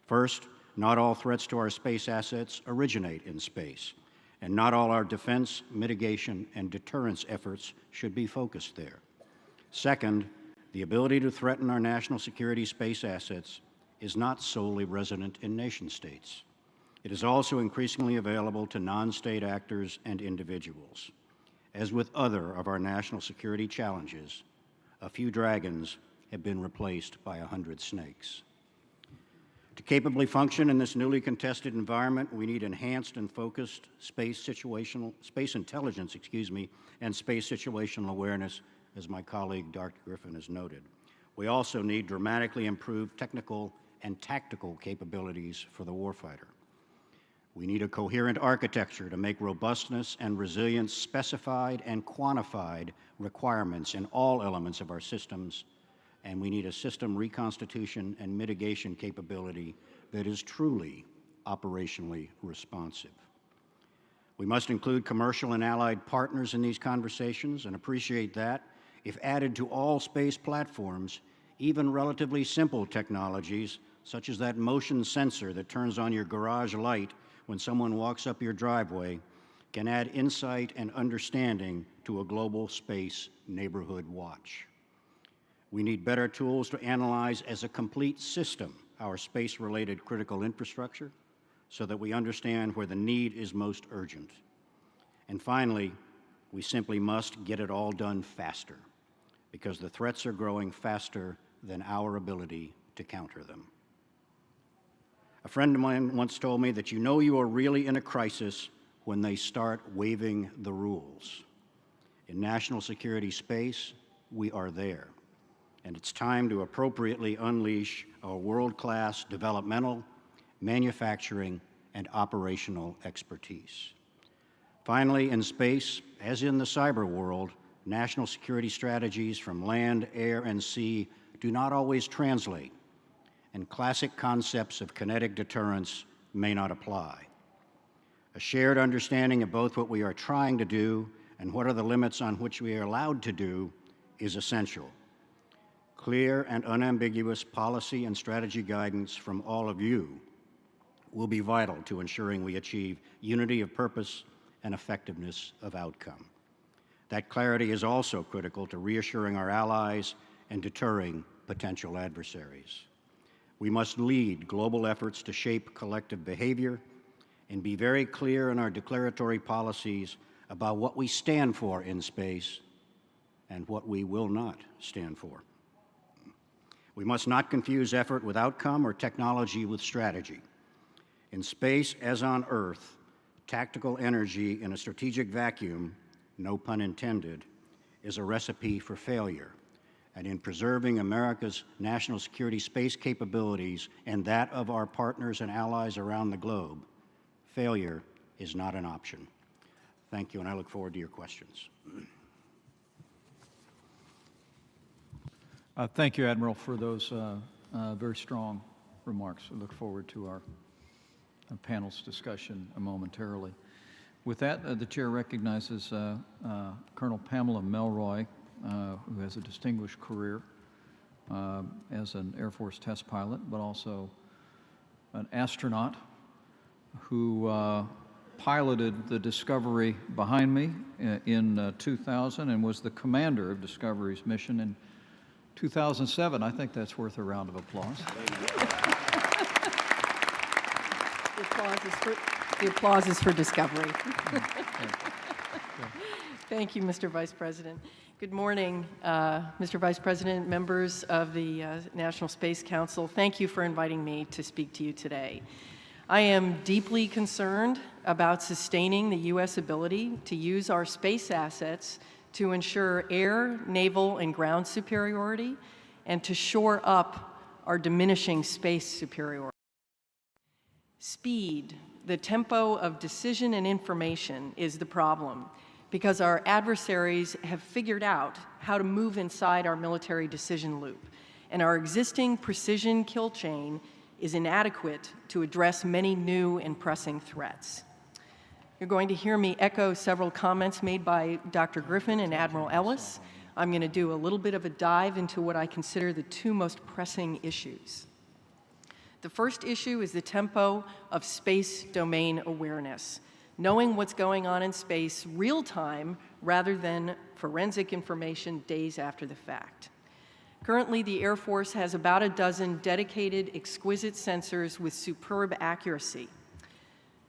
First, not all threats to our space assets originate in space, and not all our defense, mitigation, and deterrence efforts should be focused there. Second, the ability to threaten our national security space assets is not solely resident in nation-states. It is also increasingly available to non-state actors and individuals. As with other of our national security challenges, a few dragons have been replaced by 100 snakes. To capably function in this newly contested environment, we need enhanced and focused space intelligence, and space situational awareness, as my colleague Dr. Griffin has noted. We also need dramatically improved technical and tactical capabilities for the warfighter. We need a coherent architecture to make robustness and resilience specified and quantified requirements in all elements of our systems, and we need a system reconstitution and mitigation capability that is truly operationally responsive. We must include commercial and allied partners in these conversations and appreciate that, if added to all space platforms, even relatively simple technologies, such as that motion sensor that turns on your garage light when someone walks up your driveway, can add insight and understanding to a global space neighborhood watch. We need better tools to analyze as a complete system our space-related critical infrastructure so that we understand where the need is most urgent. And finally, we simply must get it all done faster, because the threats are growing faster than our ability to counter them. A friend of mine once told me that you know you are really in a crisis when they start waiving the rules. In national security space, we are there, and it's time to appropriately unleash our world-class developmental, manufacturing, and operational expertise. Finally, in space, as in the cyber world, national security strategies from land, air, and sea do not always translate, and classic concepts of kinetic deterrence may not apply. A shared understanding of both what we are trying to do and what are the limits on which we are allowed to do is essential. Clear and unambiguous policy and strategy guidance from all of you will be vital to ensuring we achieve unity of purpose and effectiveness of outcome. That clarity is also critical to reassuring our allies and deterring potential adversaries. We must lead global efforts to shape collective behavior and be very clear in our declaratory policies about what we stand for in space and what we will not stand for. We must not confuse effort with outcome or technology with strategy. In space, as on Earth, tactical energy in a strategic vacuum, no pun intended, is a recipe for failure. And in preserving America's national security space capabilities and that of our partners and allies around the globe, failure is not an option. Thank you, and I look forward to your questions. Thank you, Admiral, for those very strong remarks. We look forward to our panel's discussion momentarily. With that, the chair recognizes Colonel Pamela Melroy, who has a distinguished career as an Air Force test pilot, but also an astronaut who piloted the Discovery behind me in 2000 and was the commander of Discovery's mission in 2007. I think that's worth a round of applause. The applause is for Discovery. Thank you, Mr. Vice President. Good morning, Mr. Vice President, members of the National Space Council. Thank you for inviting me to speak to you today. I am deeply concerned about sustaining the U.S. ability to use our space assets to ensure air, naval, and ground superiority, and to shore up our diminishing space superiority. Speed, the tempo of decision and information, is the problem, because our adversaries have figured out how to move inside our military decision loop, and our existing precision kill chain is inadequate to address many new and pressing threats. You're going to hear me echo several comments made by Dr. Griffin and Admiral Ellis. I'm going to do a little bit of a dive into what I consider the two most pressing issues. The first issue is the tempo of space domain awareness, knowing what's going on in space real time rather than forensic information days after the fact. Currently, the Air Force has about a dozen dedicated, exquisite sensors with superb accuracy.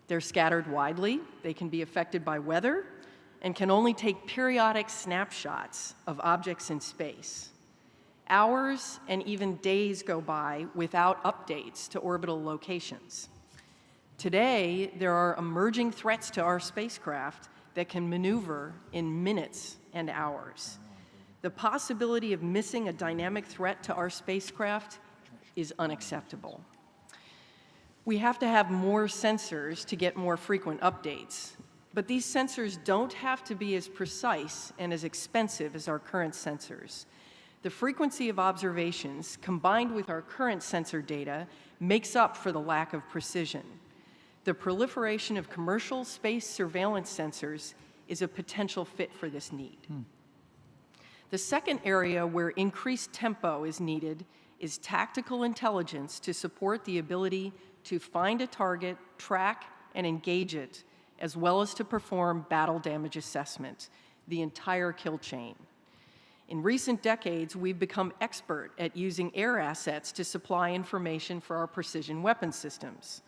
They're scattered widely, they can be affected by weather, and can only take periodic snapshots of objects in space. Hours and even days go by without updates to orbital locations. Today, there are emerging threats to our spacecraft that can maneuver in minutes and hours. The possibility of missing a dynamic threat to our spacecraft is unacceptable. We have to have more sensors to get more frequent updates, but these sensors don't have to be as precise and as expensive as our current sensors. The frequency of observations, combined with our current sensor data, makes up for the lack of precision. The proliferation of commercial space surveillance sensors is a potential fit for this need. The second area where increased tempo is needed is tactical intelligence to support the ability to find a target, track, and engage it, as well as to perform battle damage assessment, the entire kill chain. In recent decades, we've become expert at using air assets to supply information for our precision weapon systems.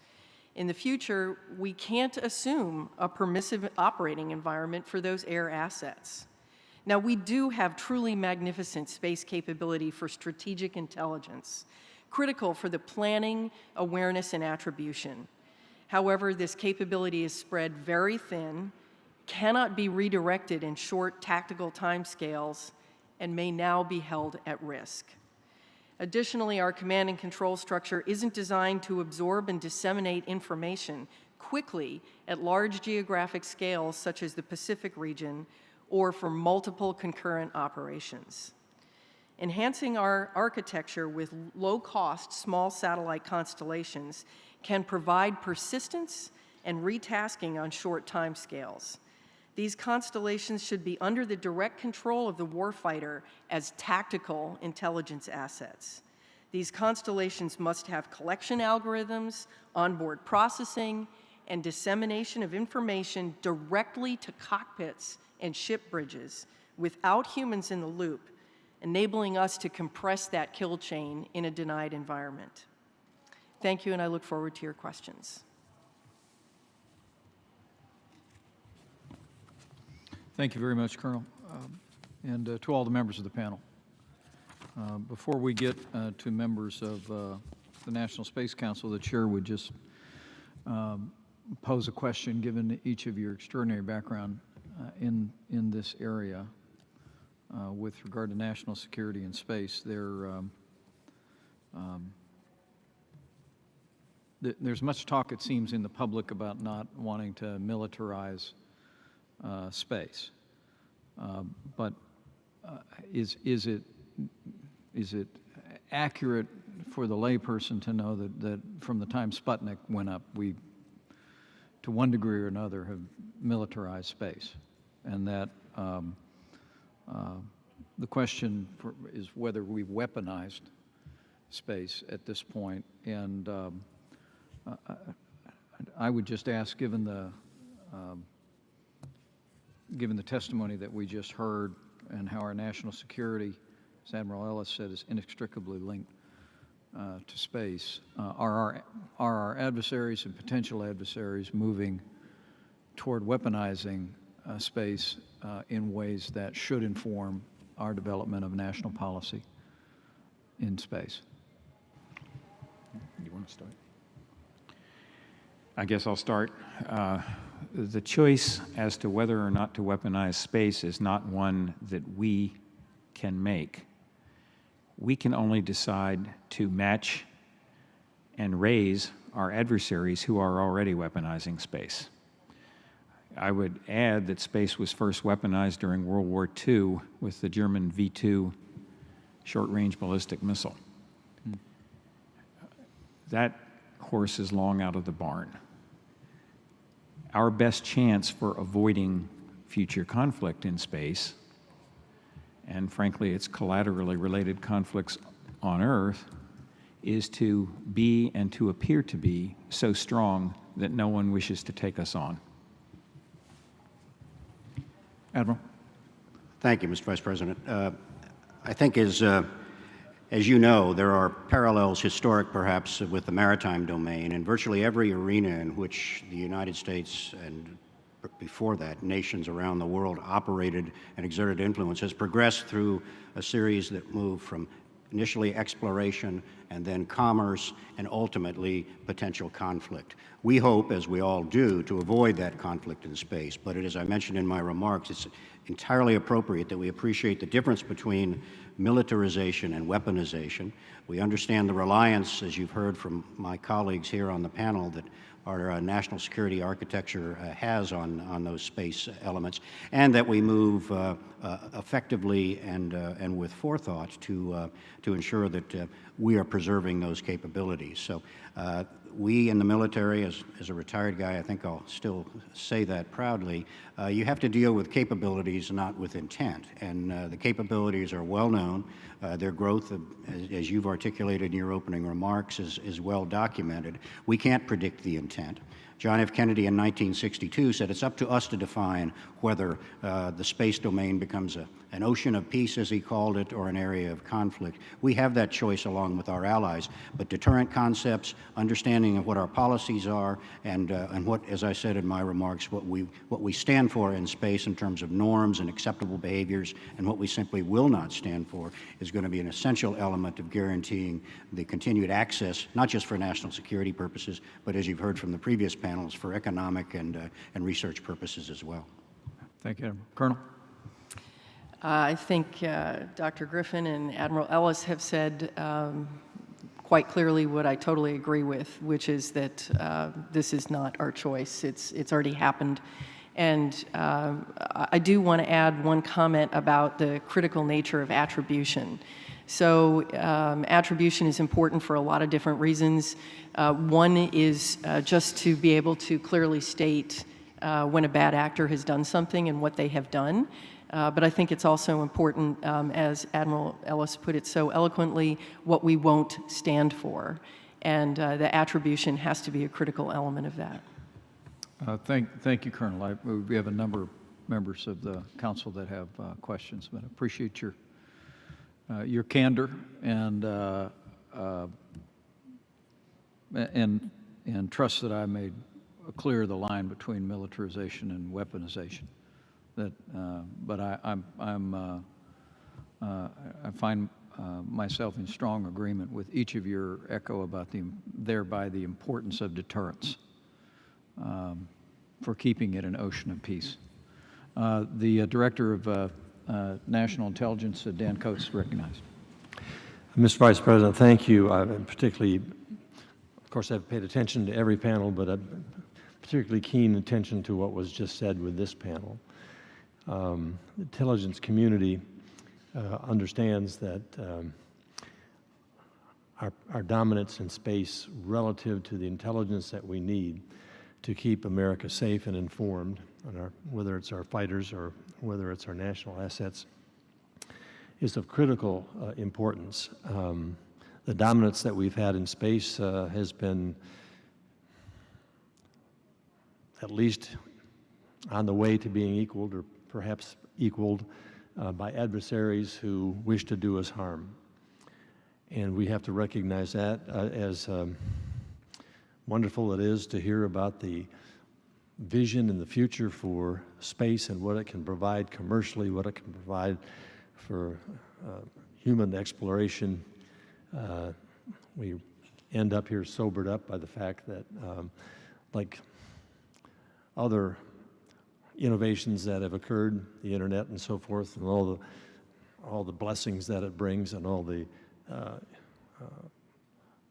In the future, we can't assume a permissive operating environment for those air assets. Now, we do have truly magnificent space capability for strategic intelligence, critical for the planning, awareness, and attribution. However, this capability is spread very thin, cannot be redirected in short tactical timescales, and may now be held at risk. Additionally, our command and control structure isn't designed to absorb and disseminate information quickly at large geographic scales, such as the Pacific region, or for multiple concurrent operations. Enhancing our architecture with low-cost small satellite constellations can provide persistence and retasking on short timescales. These constellations should be under the direct control of the warfighter as tactical intelligence assets. These constellations must have collection algorithms, onboard processing, and dissemination of information directly to cockpits and ship bridges without humans in the loop, enabling us to compress that kill chain in a denied environment. Thank you, and I look forward to your questions. Thank you very much, Colonel, and to all the members of the panel. Before we get to members of the National Space Council, the chair would just pose a question, given each of your extraordinary background in this area with regard to national security and space. There's much talk, it seems, in the public about not wanting to militarize space, but is it accurate for the layperson to know that from the time Sputnik went up, we, to one degree or another, have militarized space, and that the question is whether we've weaponized space at this point, and I would just ask, given the testimony that we just heard and how our national security, as Admiral Ellis said, is inextricably linked to space, are our adversaries and potential adversaries moving toward weaponizing space in ways that should inform our development of national policy in space? You want to start? I guess I'll start. The choice as to whether or not to weaponize space is not one that we can make. We can only decide to match and raise our adversaries who are already weaponizing space. I would add that space was first weaponized during World War II with the German V-2 short-range ballistic missile. That horse is long out of the barn. Our best chance for avoiding future conflict in space, and frankly its collaterally related conflicts on Earth, is to be and to appear to be so strong that no one wishes to take us on. Admiral? Thank you, Mr. Vice President. I think as you know, there are parallels, historic perhaps, with the maritime domain. In virtually every arena in which the United States and before that, nations around the world operated and exerted influence has progressed through a series that moved from initially exploration and then commerce and ultimately potential conflict. We hope, as we all do, to avoid that conflict in space, but as I mentioned in my remarks, it's entirely appropriate that we appreciate the difference between militarization and weaponization. We understand the reliance, as you've heard from my colleagues here on the panel, that our national security architecture has on those space elements, and that we move effectively and with forethought to ensure that we are preserving those capabilities. So we in the military, as a retired guy, I think I'll still say that proudly, you have to deal with capabilities, not with intent. And the capabilities are well known. Their growth, as you've articulated in your opening remarks, is well documented. We can't predict the intent. John F. Kennedy in 1962 said it's up to us to define whether the space domain becomes an ocean of peace, as he called it, or an area of conflict. We have that choice along with our allies, but deterrent concepts, understanding of what our policies are, and what, as I said in my remarks, what we stand for in space in terms of norms and acceptable behaviors, and what we simply will not stand for, is going to be an essential element of guaranteeing the continued access, not just for national security purposes, but as you've heard from the previous panels, for economic and research purposes as well. Thank you, Colonel. I think Dr. Griffin and Admiral Ellis have said quite clearly what I totally agree with, which is that this is not our choice. It's already happened. And I do want to add one comment about the critical nature of attribution. So attribution is important for a lot of different reasons. One is just to be able to clearly state when a bad actor has done something and what they have done. But I think it's also important, as Admiral Ellis put it so eloquently, what we won't stand for. And the attribution has to be a critical element of that. Thank you, Colonel. We have a number of members of the council that have questions, but I appreciate your candor and trust that I made clear the line between militarization and weaponization. But I find myself in strong agreement with each of your echo about thereby the importance of deterrence for keeping it an ocean of peace. The Director of National Intelligence, Dan Coates, recognized. Mr. Vice President, thank you. Particularly, of course, I've paid attention to every panel, but a particularly keen attention to what was just said with this panel. The intelligence community understands that our dominance in space relative to the intelligence that we need to keep America safe and informed, whether it's our fighters or whether it's our national assets, is of critical importance. The dominance that we've had in space has been at least on the way to being equaled, or perhaps equaled, by adversaries who wish to do us harm. And we have to recognize that as wonderful it is to hear about the vision in the future for space and what it can provide commercially, what it can provide for human exploration. We end up here sobered up by the fact that, like other innovations that have occurred, the internet and so forth, and all the blessings that it brings and all the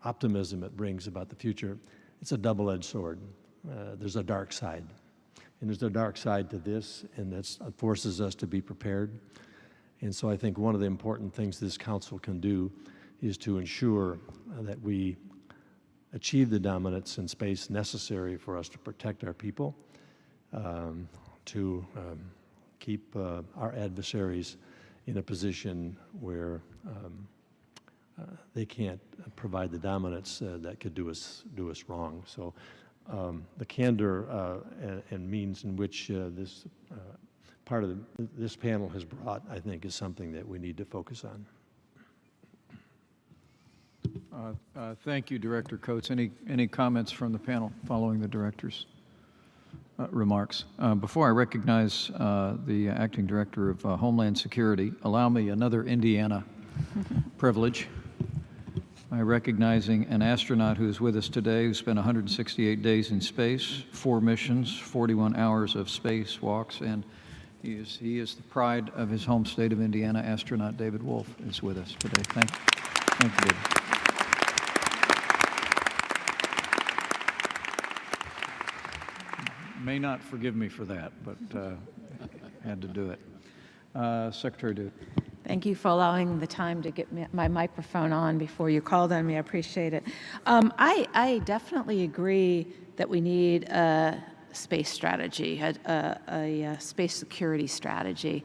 optimism it brings about the future, it's a double-edged sword. There's a dark side. And there's a dark side to this, and that forces us to be prepared. And so I think one of the important things this council can do is to ensure that we achieve the dominance in space necessary for us to protect our people, to keep our adversaries in a position where they can't provide the dominance that could do us wrong. So the candor and means in which this part of this panel has brought, I think, is something that we need to focus on. Thank you, Director Coates. Any comments from the panel following the director's remarks? Before I recognize the Acting Director of Homeland Security, allow me another Indiana privilege by recognizing an astronaut who is with us today who spent 168 days in space, 4 missions, 41 hours of spacewalks, and he is the pride of his home state of Indiana. Astronaut David Wolf is with us today. Thank you, David. May not forgive me for that, but had to do it. Secretary Duke. Thank you for allowing the time to get my microphone on before you called on me. I appreciate it. I definitely agree that we need a space strategy, a space security strategy.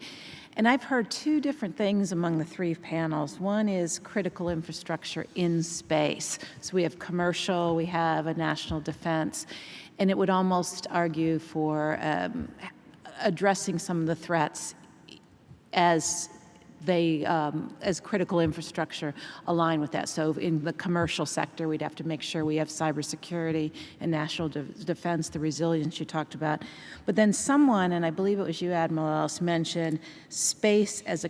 And I've heard 2 different things among the 3 panels. One is critical infrastructure in space. So we have commercial, we have a national defense, and it would almost argue for addressing some of the threats as critical infrastructure align with that. So in the commercial sector, we'd have to make sure we have cybersecurity and national defense, the resilience you talked about. But then someone, and I believe it was you, Admiral Ellis, mentioned space as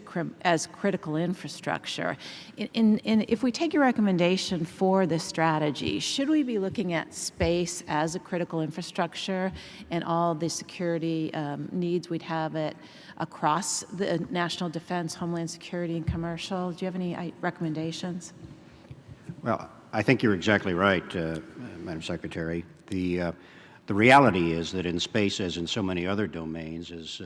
critical infrastructure. If we take your recommendation for this strategy, should we be looking at space as a critical infrastructure and all the security needs we'd have it across the national defense, homeland security, and commercial? Do you have any recommendations? Well, I think you're exactly right, Madam Secretary. The reality is that in space, as in so many other domains, as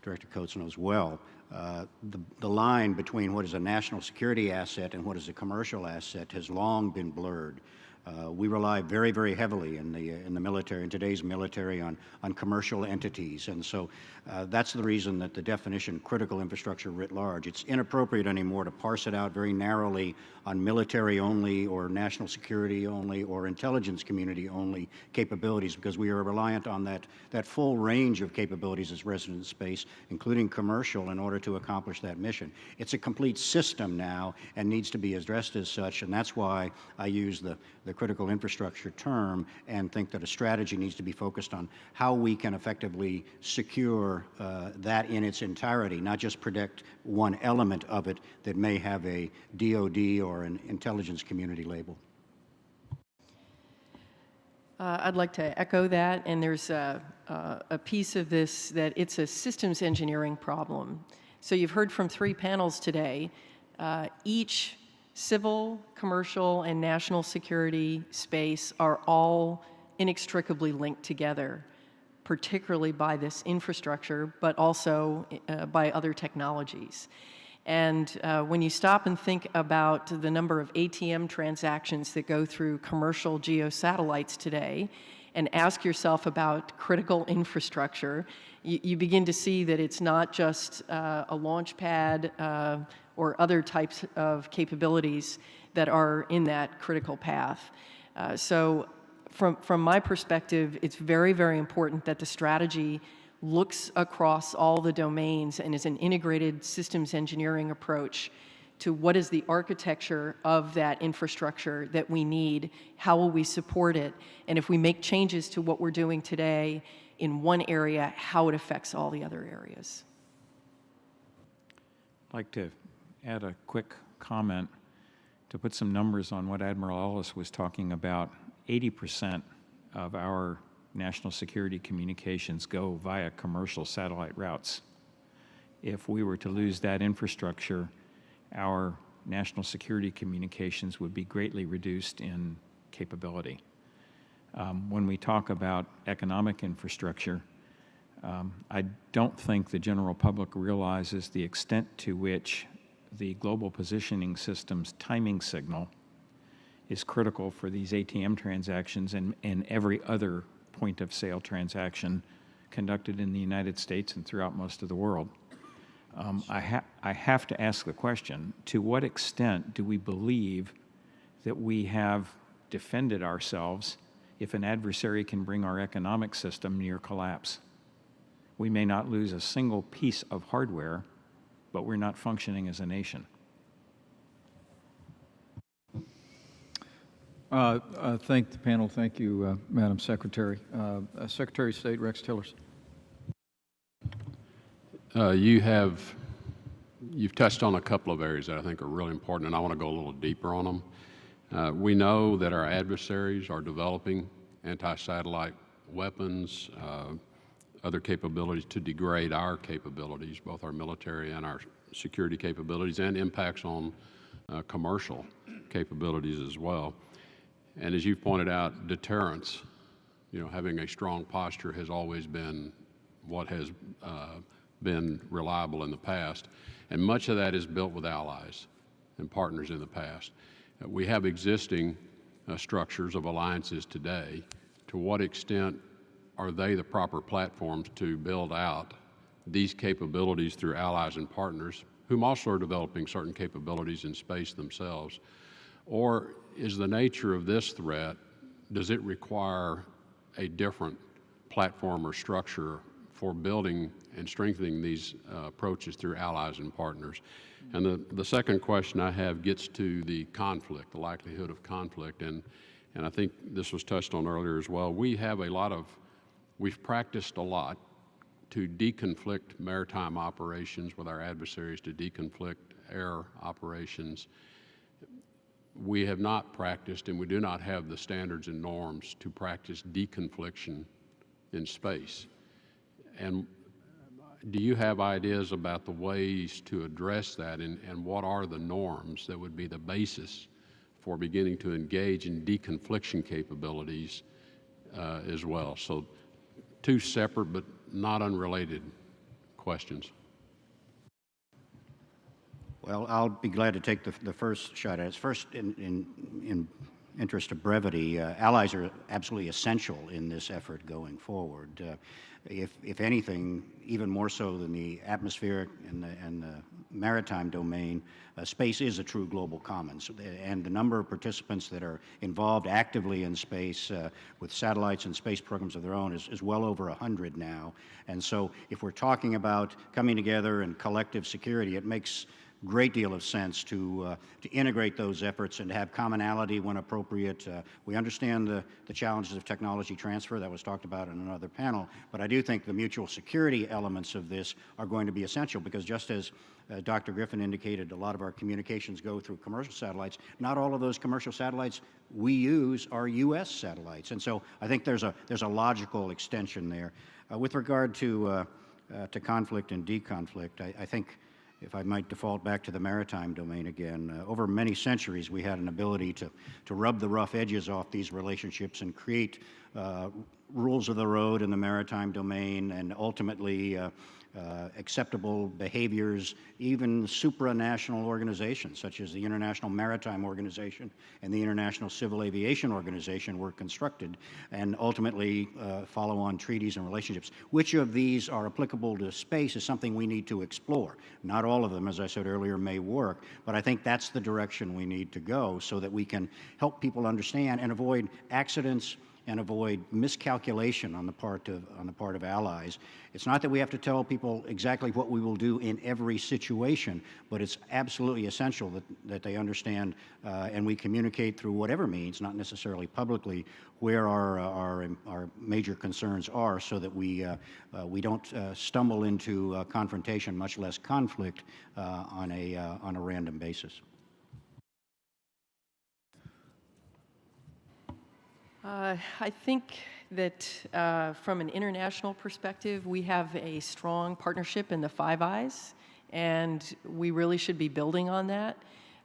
Director Coates knows well, the line between what is a national security asset and what is a commercial asset has long been blurred. We rely very, very heavily in the military, in today's military, on commercial entities, and so that's the reason that the definition critical infrastructure writ large, it's inappropriate anymore to parse it out very narrowly on military only or national security only or intelligence community only capabilities, because we are reliant on that full range of capabilities as resident space, including commercial, in order to accomplish that mission. It's a complete system now and needs to be addressed as such, and that's why I use the critical infrastructure term and think that a strategy needs to be focused on how we can effectively secure that in its entirety, not just protect one element of it that may have a DoD or an intelligence community label. I'd like to echo that, and there's a piece of this that it's a systems engineering problem. So you've heard from 3 panels today. Each civil, commercial, and national security space are all inextricably linked together, particularly by this infrastructure, but also by other technologies. And when you stop and think about the number of ATM transactions that go through commercial geosatellites today, and ask yourself about critical infrastructure, you begin to see that it's not just a launch pad or other types of capabilities that are in that critical path. So from my perspective, it's very, very important that the strategy looks across all the domains and is an integrated systems engineering approach to what is the architecture of that infrastructure that we need, how will we support it, and if we make changes to what we're doing today in one area, how it affects all the other areas. I'd like to add a quick comment to put some numbers on what Admiral Ellis was talking about. 80% of our national security communications go via commercial satellite routes. If we were to lose that infrastructure, our national security communications would be greatly reduced in capability. When we talk about economic infrastructure, I don't think the general public realizes the extent to which the global positioning system's timing signal is critical for these ATM transactions and every other point of sale transaction conducted in the United States and throughout most of the world. I have to ask the question, to what extent do we believe that we have defended ourselves if an adversary can bring our economic system near collapse? We may not lose a single piece of hardware, but we're not functioning as a nation. Thank the panel. Thank you, Madam Secretary. Secretary of State Rex Tillerson. You've touched on a couple of areas that I think are really important, and I want to go a little deeper on them. We know that our adversaries are developing anti-satellite weapons, other capabilities to degrade our capabilities, both our military and our security capabilities, and impacts on commercial capabilities as well. And as you've pointed out, deterrence, having a strong posture has always been what has been reliable in the past. And much of that is built with allies and partners in the past. We have existing structures of alliances today. To what extent are they the proper platforms to build out these capabilities through allies and partners, whom also are developing certain capabilities in space themselves? Or is the nature of this threat, does it require a different platform or structure for building and strengthening these approaches through allies and partners? And the second question I have gets to the conflict, the likelihood of conflict, and I think this was touched on earlier as well. We've practiced a lot to deconflict maritime operations with our adversaries, to deconflict air operations. We have not practiced, and we do not have the standards and norms to practice deconfliction in space. And do you have ideas about the ways to address that, and what are the norms that would be the basis for beginning to engage in deconfliction capabilities as well? So 2 separate but not unrelated questions. Well, I'll be glad to take the first shot at it. First, in interest of brevity, allies are absolutely essential in this effort going forward. If anything, even more so than the atmospheric and the maritime domain, space is a true global commons. And the number of participants that are involved actively in space with satellites and space programs of their own is well over 100 now. And so if we're talking about coming together and collective security, it makes great deal of sense to integrate those efforts and to have commonality when appropriate. We understand the challenges of technology transfer that was talked about in another panel, but I do think the mutual security elements of this are going to be essential because just as Dr. Griffin indicated, a lot of our communications go through commercial satellites. Not all of those commercial satellites we use are U.S. satellites, and so I think there's a logical extension there. With regard to conflict and deconflict, I think, if I might default back to the maritime domain again, over many centuries we had an ability to rub the rough edges off these relationships and create rules of the road in the maritime domain and ultimately acceptable behaviors. Even supranational organizations such as the International Maritime Organization and the International Civil Aviation Organization were constructed and ultimately follow on treaties and relationships. Which of these are applicable to space is something we need to explore. Not all of them, as I said earlier, may work, but I think that's the direction we need to go so that we can help people understand and avoid accidents and avoid miscalculation on the part of allies. It's not that we have to tell people exactly what we will do in every situation, but it's absolutely essential that they understand and we communicate through whatever means, not necessarily publicly, where our major concerns are, so that we don't stumble into confrontation, much less conflict, on a random basis. I think that from an international perspective, we have a strong partnership in the Five Eyes, and we really should be building on that.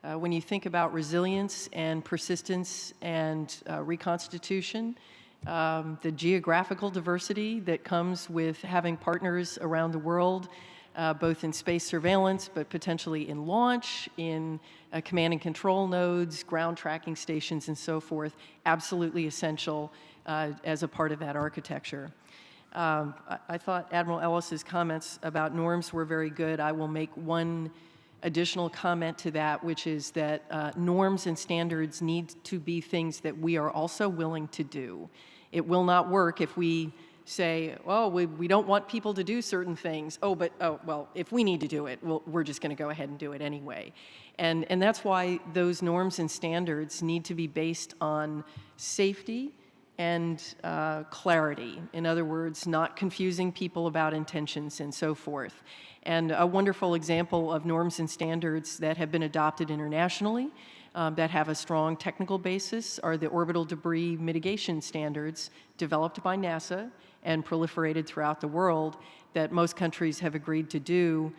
When you think about resilience and persistence and reconstitution, the geographical diversity that comes with having partners around the world, both in space surveillance, but potentially in launch, in command and control nodes, ground tracking stations, and so forth, absolutely essential as a part of that architecture. I thought Admiral Ellis's comments about norms were very good. I will make one additional comment to that, which is that norms and standards need to be things that we are also willing to do. It will not work if we say, well, we don't want people to do certain things. Well, if we need to do it, we're just going to go ahead and do it anyway. And that's why those norms and standards need to be based on safety and clarity. In other words, not confusing people about intentions and so forth. And a wonderful example of norms and standards that have been adopted internationally that have a strong technical basis are the orbital debris mitigation standards developed by NASA and proliferated throughout the world that most countries have agreed to do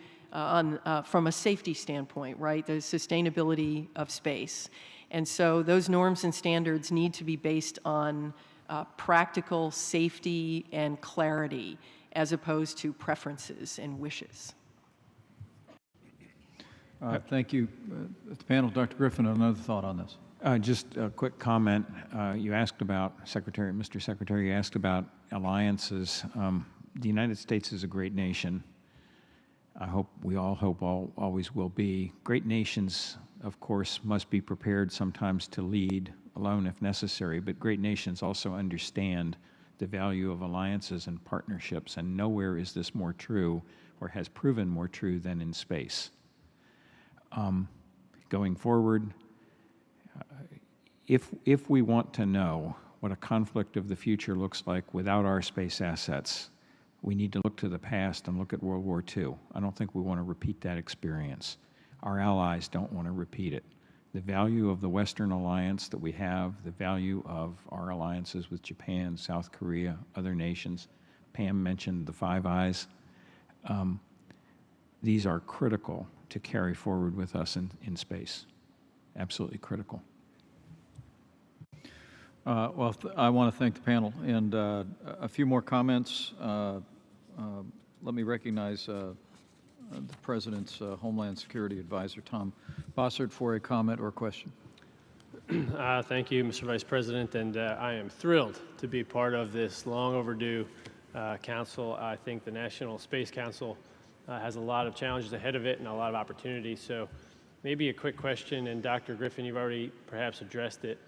from a safety standpoint, right? The sustainability of space. And so those norms and standards need to be based on practical safety and clarity as opposed to preferences and wishes. Thank you. The panel, Dr. Griffin, another thought on this. Just a quick comment. You asked about, Mr. Secretary, you asked about alliances. The United States is a great nation. We all hope always will be. Great nations, of course, must be prepared sometimes to lead alone if necessary, but great nations also understand the value of alliances and partnerships, and nowhere is this more true or has proven more true than in space. Going forward, if we want to know what a conflict of the future looks like without our space assets, we need to look to the past and look at World War II. I don't think we want to repeat that experience. Our allies don't want to repeat it. The value of the Western alliance that we have, the value of our alliances with Japan, South Korea, other nations, Pam mentioned the Five Eyes, these are critical to carry forward with us in space. Absolutely critical. Well, I want to thank the panel. And a few more comments. Let me recognize the President's Homeland Security Advisor, Tom Bossert, for a comment or question. Thank you, Mr. Vice President, and I am thrilled to be part of this long overdue council. I think the National Space Council has a lot of challenges ahead of it and a lot of opportunities. So maybe a quick question, and Dr. Griffin, you've already perhaps addressed it.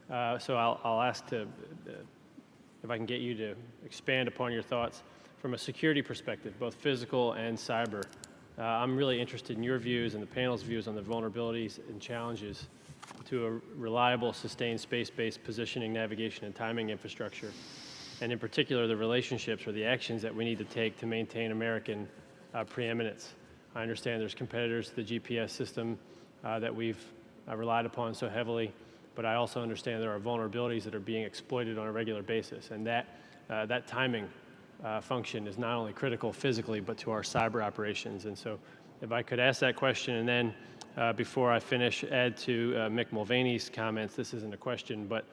So I'll ask if I can get you to expand upon your thoughts from a security perspective, both physical and cyber. I'm really interested in your views and the panel's views on the vulnerabilities and challenges to a reliable, sustained space-based positioning, navigation, and timing infrastructure, and in particular, the relationships or the actions that we need to take to maintain American preeminence. I understand there's competitors to the GPS system that we've relied upon so heavily, but I also understand there are vulnerabilities that are being exploited on a regular basis, and that timing function is not only critical physically, but to our cyber operations. And so if I could ask that question, and then before I finish, add to Mick Mulvaney's comments. This isn't a question, but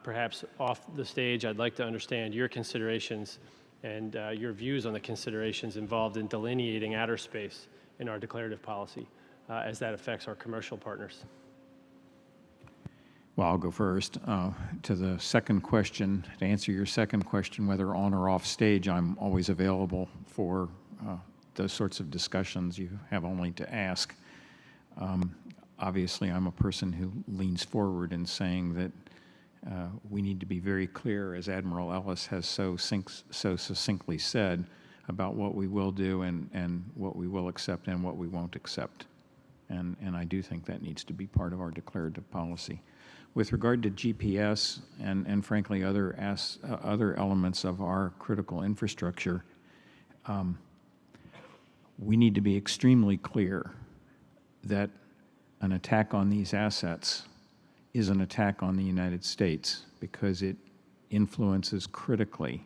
perhaps off the stage, I'd like to understand your considerations and your views on the considerations involved in delineating outer space in our declarative policy as that affects our commercial partners. Well, I'll go first. To the second question, to answer your second question, whether on or off stage, I'm always available for those sorts of discussions. You have only to ask. Obviously, I'm a person who leans forward in saying that we need to be very clear, as Admiral Ellis has so succinctly said, about what we will do and what we will accept and what we won't accept. And I do think that needs to be part of our declarative policy. With regard to GPS and frankly other elements of our critical infrastructure, we need to be extremely clear that an attack on these assets is an attack on the United States because it influences critically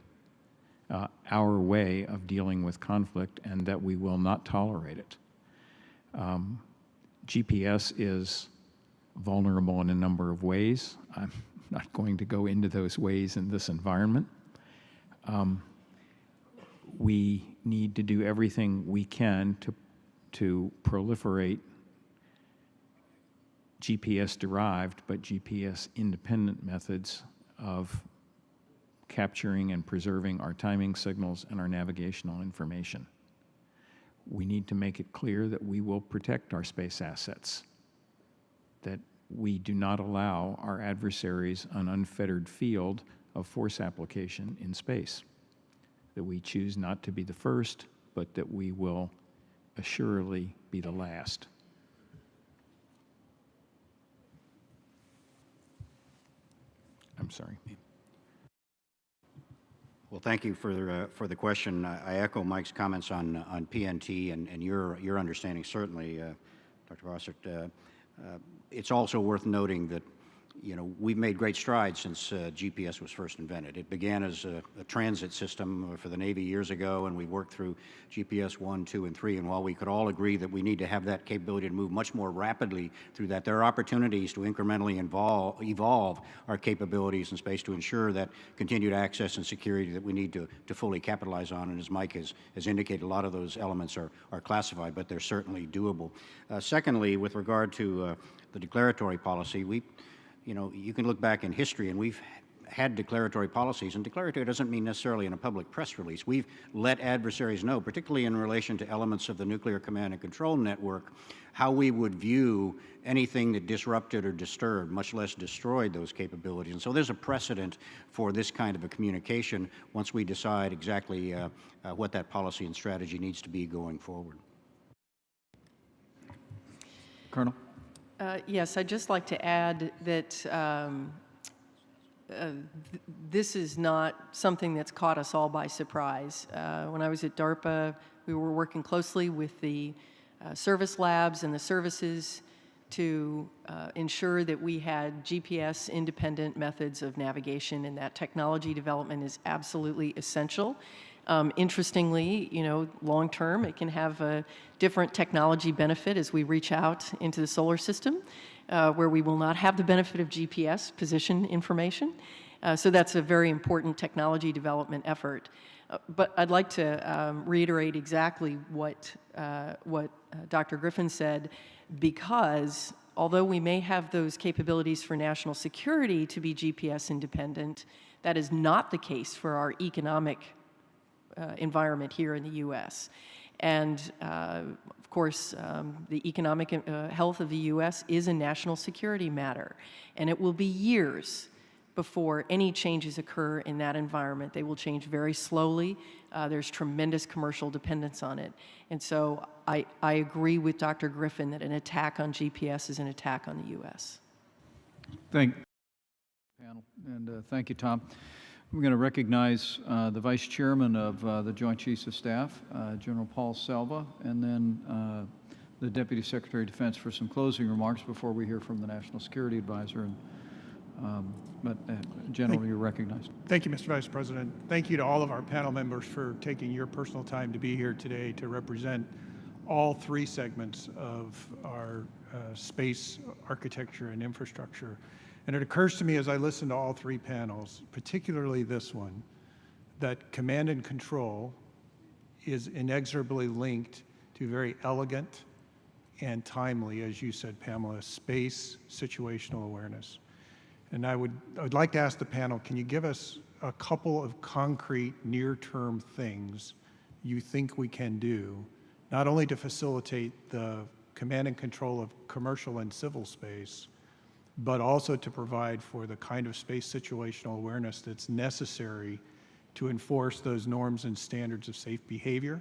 our way of dealing with conflict, and that we will not tolerate it. GPS is vulnerable in a number of ways. I'm not going to go into those ways in this environment. We need to do everything we can to proliferate GPS-derived but GPS-independent methods of capturing and preserving our timing signals and our navigational information. We need to make it clear that we will protect our space assets, that we do not allow our adversaries an unfettered field of force application in space, that we choose not to be the first, but that we will assuredly be the last. I'm sorry. Well, thank you for the question. I echo Mike's comments on PNT and your understanding, certainly, Dr. Bossert. It's also worth noting that, you know, we've made great strides since GPS was first invented. It began as a transit system for the Navy years ago, and we worked through GPS 1, 2, and 3. And while we could all agree that we need to have that capability to move much more rapidly through that, there are opportunities to incrementally evolve our capabilities in space to ensure that continued access and security that we need to fully capitalize on. And as Mike has indicated, a lot of those elements are classified, but they're certainly doable. Secondly, with regard to the declaratory policy, you know, you can look back in history, and we've had declaratory policies, and declaratory doesn't mean necessarily in a public press release. We've let adversaries know, particularly in relation to elements of the nuclear command and control network, how we would view anything that disrupted or disturbed, much less destroyed those capabilities. And so there's a precedent for this kind of a communication once we decide exactly what that policy and strategy needs to be going forward. Colonel? Yes, I'd just like to add that this is not something that's caught us all by surprise. When I was at DARPA, we were working closely with the service labs and the services to ensure that we had GPS-independent methods of navigation, and that technology development is absolutely essential. Interestingly, you know, long-term, it can have a different technology benefit as we reach out into the solar system, where we will not have the benefit of GPS position information. So that's a very important technology development effort. But I'd like to reiterate exactly what Dr. Griffin said, because although we may have those capabilities for national security to be GPS independent, that is not the case for our economic environment here in the U.S. And of course, the economic health of the U.S. is a national security matter, and it will be years before any changes occur in that environment. They will change very slowly. There's tremendous commercial dependence on it. And so I agree with Dr. Griffin that an attack on GPS is an attack on the U.S. Thank you, panel, and thank you, Tom. We're going to recognize the Vice Chairman of the Joint Chiefs of Staff, General Paul Selva, and then the Deputy Secretary of Defense for some closing remarks before we hear from the National Security Advisor. General, you're recognized. Thank you, Mr. Vice President. Thank you to all of our panel members for taking your personal time to be here today to represent all three segments of our space architecture and infrastructure. And it occurs to me as I listen to all three panels, particularly this one, that command and control is inexorably linked to very elegant and timely, as you said, Pamela, space situational awareness. And I'd like to ask the panel, can you give us a couple of concrete near-term things you think we can do, not only to facilitate the command and control of commercial and civil space, but also to provide for the kind of space situational awareness that's necessary to enforce those norms and standards of safe behavior,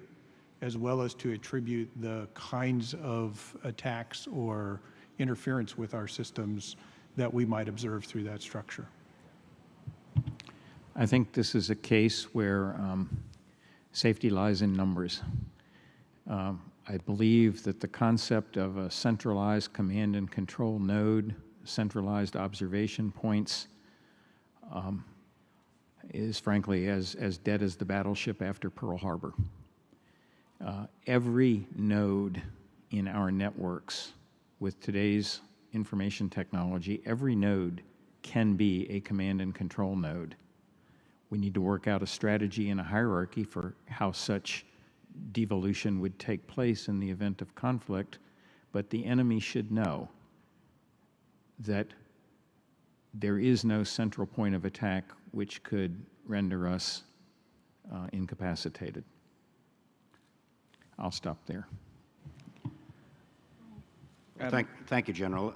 as well as to attribute the kinds of attacks or interference with our systems that we might observe through that structure? I think this is a case where safety lies in numbers. I believe that the concept of a centralized command and control node, centralized observation points, is frankly as dead as the battleship after Pearl Harbor. Every node in our networks with today's information technology, every node can be a command and control node. We need to work out a strategy and a hierarchy for how such devolution would take place in the event of conflict, but the enemy should know that there is no central point of attack which could render us incapacitated. I'll stop there. Thank you, General.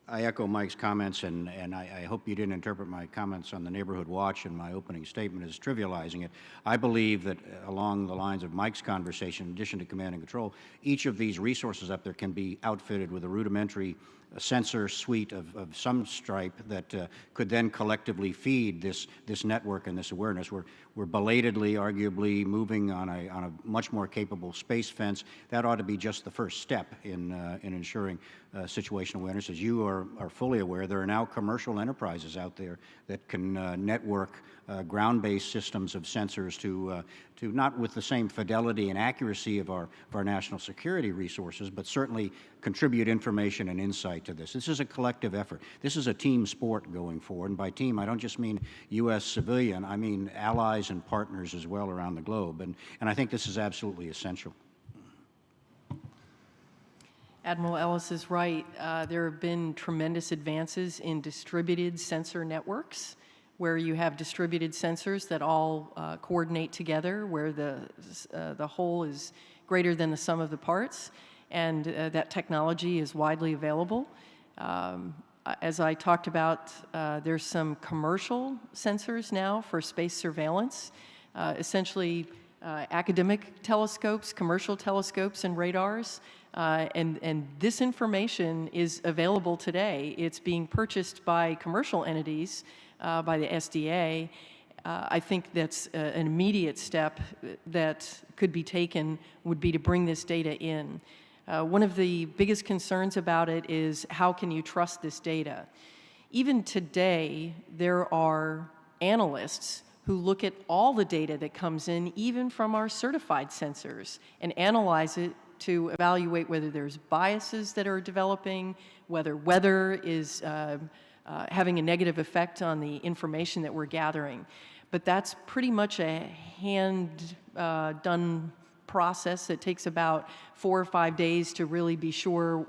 I echo Mike's comments, and I hope you didn't interpret my comments on the neighborhood watch and my opening statement as trivializing it. I believe that along the lines of Mike's conversation, in addition to command and control, each of these resources up there can be outfitted with a rudimentary sensor suite of some stripe that could then collectively feed this network and this awareness. We're belatedly, arguably, moving on a much more capable space fence. That ought to be just the first step in ensuring situational awareness. As you are fully aware, there are now commercial enterprises out there that can network ground-based systems of sensors to not with the same fidelity and accuracy of our national security resources, but certainly contribute information and insight to this. This is a collective effort. This is a team sport going forward. And by team, I don't just mean U.S. civilian, I mean allies and partners as well around the globe. And I think this is absolutely essential. Admiral Ellis is right. There have been tremendous advances in distributed sensor networks, where you have distributed sensors that all coordinate together, where the whole is greater than the sum of the parts, and that technology is widely available. As I talked about, there's some commercial sensors now for space surveillance, essentially academic telescopes, commercial telescopes, and radars. And this information is available today. It's being purchased by commercial entities, by the SDA. I think that's an immediate step that could be taken, would be to bring this data in. One of the biggest concerns about it is, how can you trust this data? Even today, there are analysts who look at all the data that comes in, even from our certified sensors, and analyze it to evaluate whether there's biases that are developing, whether weather is having a negative effect on the information that we're gathering. but that's pretty much a hand-done process. It takes about 4 or 5 days to really be sure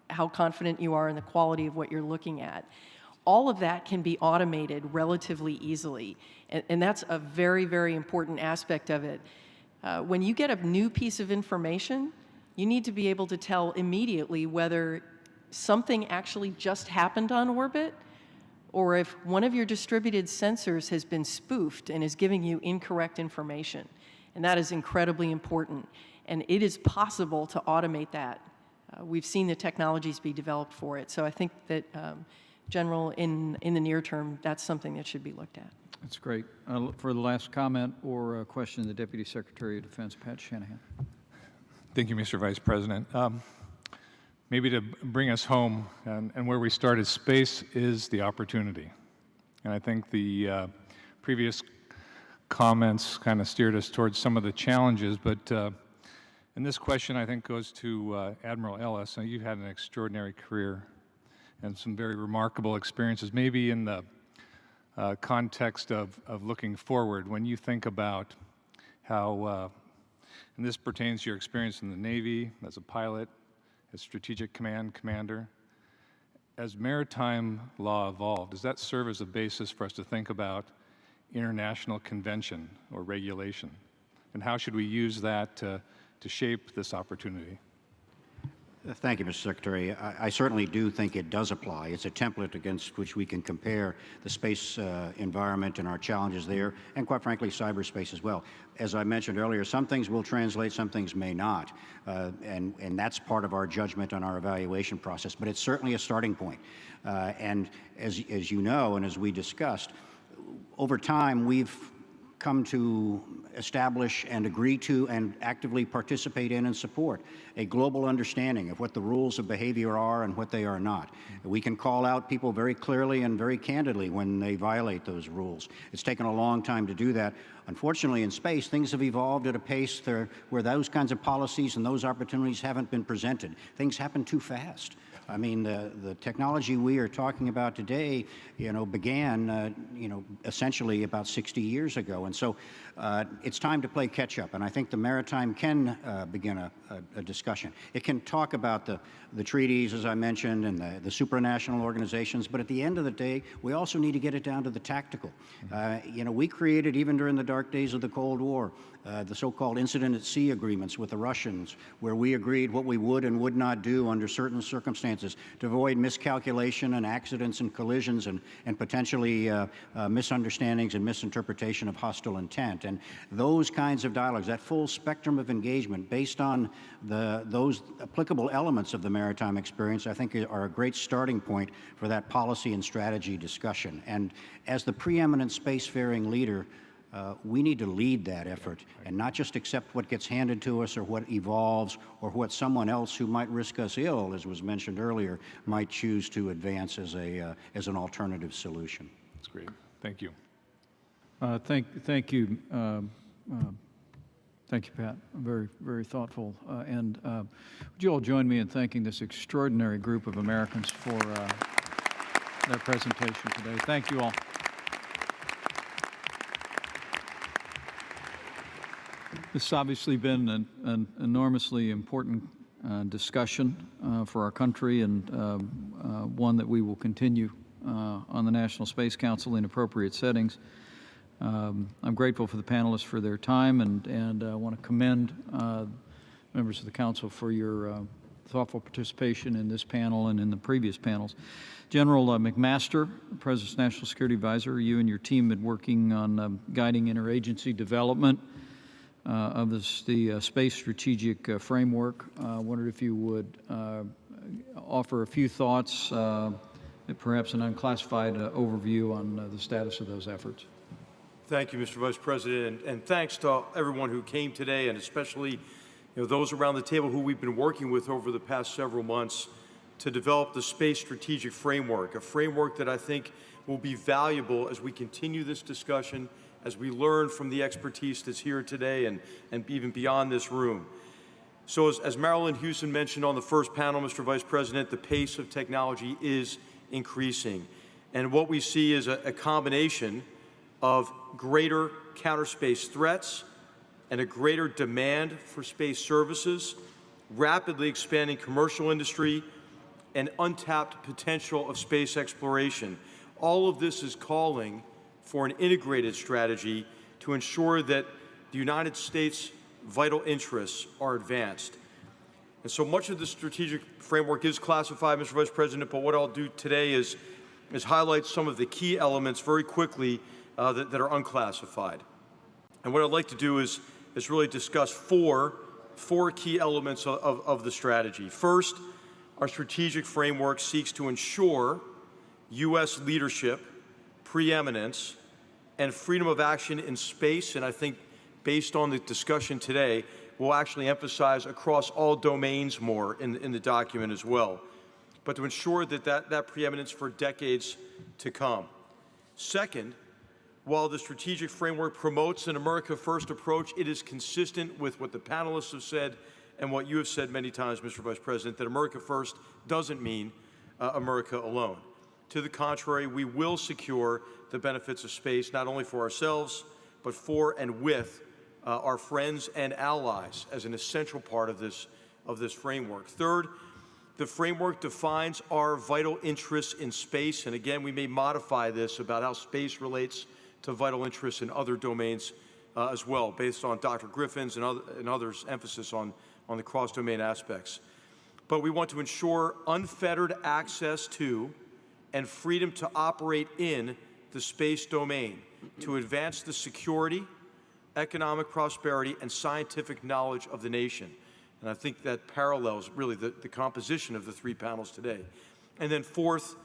how confident you are in the quality of what you're looking at. All of that can be automated relatively easily, and that's a very, very important aspect of it. When you get a new piece of information, you need to be able to tell immediately whether something actually just happened on orbit, or if one of your distributed sensors has been spoofed and is giving you incorrect information. And that is incredibly important. And it is possible to automate that. We've seen the technologies be developed for it. So I think that, General, in the near term, that's something that should be looked at. That's great. For the last comment or question, the Deputy Secretary of Defense, Pat Shanahan. Thank you, Mr. Vice President. Maybe to bring us home and where we started, space is the opportunity. And I think the previous comments kind of steered us towards some of the challenges, but and this question I think goes to Admiral Ellis. Now, you've had an extraordinary career and some very remarkable experiences, maybe in the context of looking forward, when you think about how, and this pertains to your experience in the Navy as a pilot, as Strategic Command Commander, as maritime law evolved, does that serve as a basis for us to think about international convention or regulation? And how should we use that to shape this opportunity? Thank you, Mr. Secretary. I certainly do think it does apply. It's a template against which we can compare the space environment and our challenges there, and quite frankly, cyberspace as well. As I mentioned earlier, some things will translate, some things may not, and that's part of our judgment and our evaluation process, but it's certainly a starting point. And as you know, and as we discussed, over time, we've come to establish and agree to and actively participate in and support a global understanding of what the rules of behavior are and what they are not. We can call out people very clearly and very candidly when they violate those rules. It's taken a long time to do that. Unfortunately, in space, things have evolved at a pace where those kinds of policies and those opportunities haven't been presented. Things happen too fast. I mean, the technology we are talking about today, began, essentially about 60 years ago. And so it's time to play catch up. And I think the maritime can begin a discussion. It can talk about the treaties, as I mentioned, and the supranational organizations. But at the end of the day, we also need to get it down to the tactical. We created, even during the dark days of the Cold War, the so-called incident at sea agreements with the Russians, where we agreed what we would and would not do under certain circumstances to avoid miscalculation and accidents and collisions and potentially misunderstandings and misinterpretation of hostile intent. And those kinds of dialogues, that full spectrum of engagement based on those applicable elements of the maritime experience, I think are a great starting point for that policy and strategy discussion. And as the preeminent spacefaring leader, we need to lead that effort and not just accept what gets handed to us or what evolves or what someone else who might risk us ill, as was mentioned earlier, might choose to advance as an alternative solution. That's great. Thank you. Thank you. Thank you, Pat. Very, very thoughtful. And would you all join me in thanking this extraordinary group of Americans for their presentation today. Thank you all. This has obviously been an enormously important discussion for our country, and one that we will continue on the National Space Council in appropriate settings. I'm grateful for the panelists for their time, and I want to commend members of the Council for your thoughtful participation in this panel and in the previous panels. General McMaster, President's National Security Advisor, you and your team have been working on guiding interagency development of the space strategic framework. I wondered if you would offer a few thoughts, perhaps an unclassified overview on the status of those efforts. Thank you, Mr. Vice President, and thanks to everyone who came today, and especially those around the table who we've been working with over the past several months to develop the space strategic framework, a framework that I think will be valuable as we continue this discussion, as we learn from the expertise that's here today and even beyond this room. So as Marilyn Houston mentioned on the first panel, Mr. Vice President, the pace of technology is increasing. And what we see is a combination of greater counter space threats and a greater demand for space services, rapidly expanding commercial industry, and untapped potential of space exploration. All of this is calling for an integrated strategy to ensure that the United States' vital interests are advanced. And so much of the strategic framework is classified, Mr. Vice President, but what I'll do today is highlight some of the key elements very quickly that are unclassified. And what I'd like to do is really discuss four key elements of the strategy. First, our strategic framework seeks to ensure U.S. leadership, preeminence, and freedom of action in space, and I think based on the discussion today, we'll actually emphasize across all domains more in the document as well, but to ensure that preeminence for decades to come. Second, while the strategic framework promotes an America First approach, it is consistent with what the panelists have said and what you have said many times, Mr. Vice President, that America First doesn't mean America alone. To the contrary, we will secure the benefits of space, not only for ourselves, but for and with our friends and allies as an essential part of this framework. Third, the framework defines our vital interests in space, and again, we may modify this about how space relates to vital interests in other domains as well, based on Dr. Griffin's and others' emphasis on the cross-domain aspects. But we want to ensure unfettered access to and freedom to operate in the space domain to advance the security, economic prosperity, and scientific knowledge of the nation. And I think that parallels really the composition of the three panels today. And then fourth,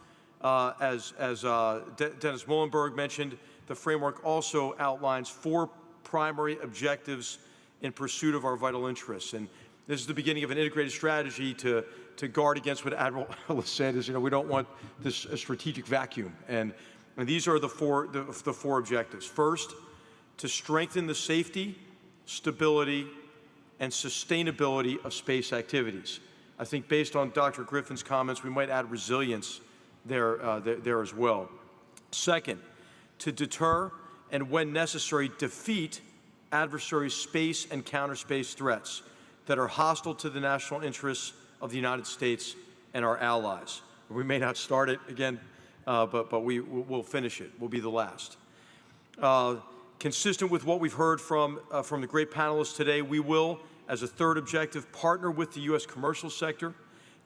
as Dennis Muhlenberg mentioned, the framework also outlines four primary objectives in pursuit of our vital interests. And this is the beginning of an integrated strategy to guard against what Admiral Ellis said is, we don't want this strategic vacuum. And these are the four objectives. First, to strengthen the safety, stability, and sustainability of space activities. I think based on Dr. Griffin's comments, we might add resilience there as well. Second, to deter and, when necessary, defeat adversary space and counter-space threats that are hostile to the national interests of the United States and our allies. We may not start it again, but we'll finish it. We'll be the last. Consistent with what we've heard from the great panelists today, we will, as a third objective, partner with the U.S. commercial sector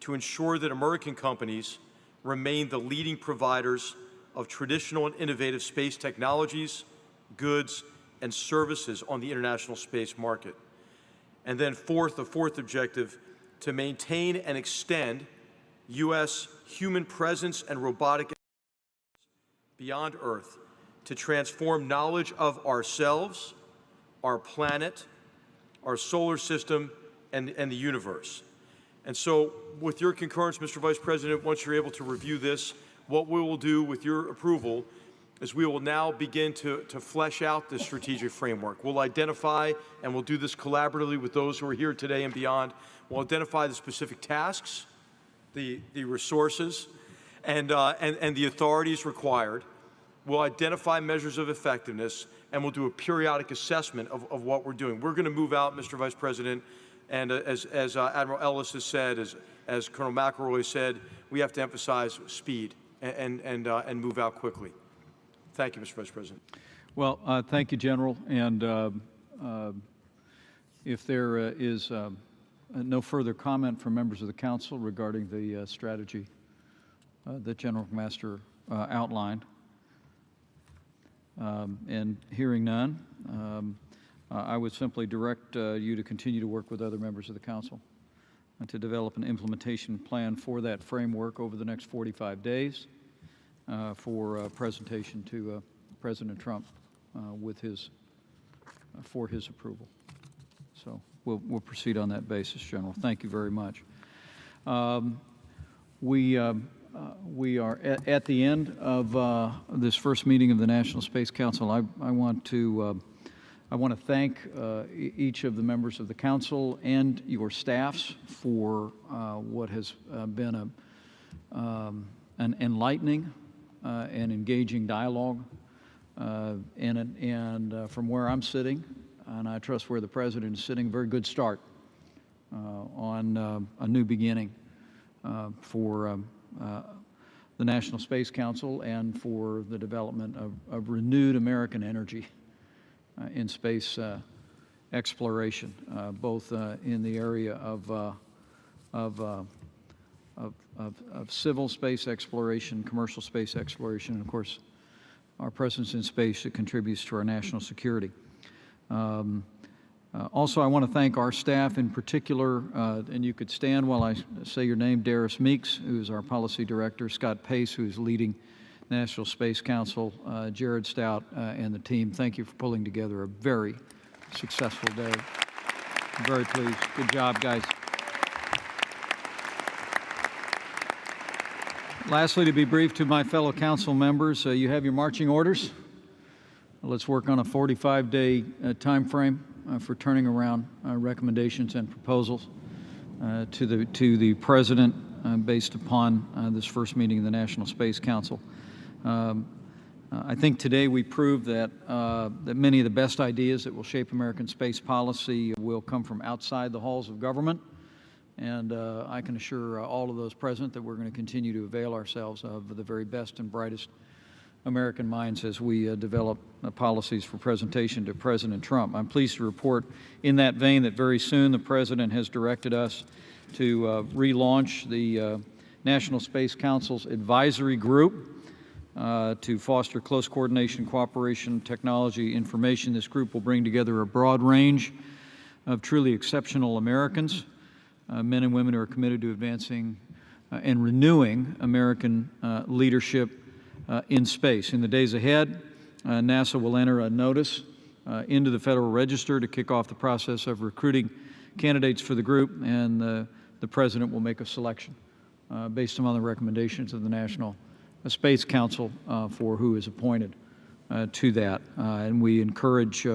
to ensure that American companies remain the leading providers of traditional and innovative space technologies, goods, and services on the international space market. And then the fourth objective, to maintain and extend U.S. human presence and robotic beyond Earth to transform knowledge of ourselves, our planet, our solar system, and the universe. And so, with your concurrence, Mr. Vice President, once you're able to review this, what we will do with your approval is we will now begin to flesh out this strategic framework. We'll identify, and we'll do this collaboratively with those who are here today and beyond, we'll identify the specific tasks, the resources, and the authorities required. We'll identify measures of effectiveness, and we'll do a periodic assessment of what we're doing. We're going to move out, Mr. Vice President, and as Admiral Ellis has said, as Colonel McElroy said, we have to emphasize speed and move out quickly. Thank you, Mr. Vice President. Well, thank you, General. And if there is no further comment from members of the Council regarding the strategy that General McMaster outlined, and hearing none, I would simply direct you to continue to work with other members of the Council and to develop an implementation plan for that framework over the next 45 days for presentation to President Trump for his approval. So we'll proceed on that basis, General. Thank you very much. We are at the end of this first meeting of the National Space Council. I want to thank each of the members of the Council and your staffs for what has been an enlightening and engaging dialogue and from where I'm sitting, and I trust where the President is sitting, a very good start on a new beginning for the National Space Council and for the development of renewed American energy in space exploration, both in the area of civil space exploration, commercial space exploration, and of course, our presence in space that contributes to our national security. Also, I want to thank our staff in particular, and you could stand while I say your name, Darius Meeks, who's our policy director, Scott Pace, who's leading National Space Council, Jared Stout, and the team. Thank you for pulling together a very successful day. I'm very pleased. Good job, guys. Lastly, to be brief to my fellow council members, you have your marching orders. Let's work on a 45-day time frame for turning around recommendations and proposals to the President based upon this first meeting of the National Space Council. I think today we proved that many of the best ideas that will shape American space policy will come from outside the halls of government. And I can assure all of those present that we're going to continue to avail ourselves of the very best and brightest American minds as we develop policies for presentation to President Trump. I'm pleased to report in that vein that very soon the President has directed us to relaunch the National Space Council's advisory group to foster close coordination, cooperation, technology, information. This group will bring together a broad range of truly exceptional Americans, men and women who are committed to advancing and renewing American leadership in space. In the days ahead, NASA will enter a notice into the Federal Register to kick off the process of recruiting candidates for the group, and the President will make a selection based upon the recommendations of the National Space Council for who is appointed to that. And we encourage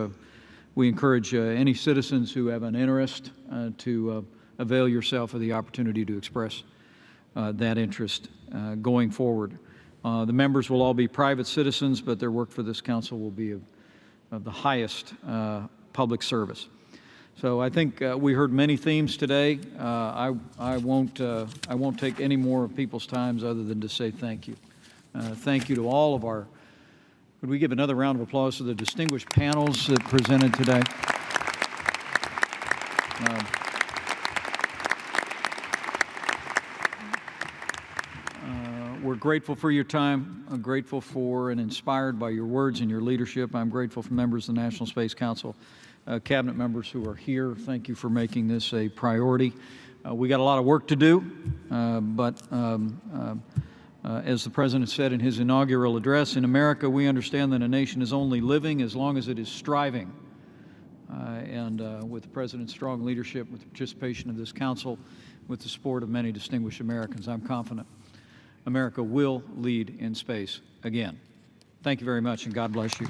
any citizens who have an interest to avail yourself of the opportunity to express that interest going forward. The members will all be private citizens, but their work for this council will be of the highest public service. So I think we heard many themes today. I won't take any more of people's times other than to say thank you. Thank you to all of our. Could we give another round of applause to the distinguished panels that presented today? We're grateful for your time. I'm grateful for and inspired by your words and your leadership. I'm grateful for members of the National Space Council, cabinet members who are here. Thank you for making this a priority. We got a lot of work to do, but as the President said in his inaugural address, in America we understand that a nation is only living as long as it is striving. And with the President's strong leadership, with the participation of this Council, with the support of many distinguished Americans, I'm confident America will lead in space again. Thank you very much, and God bless you.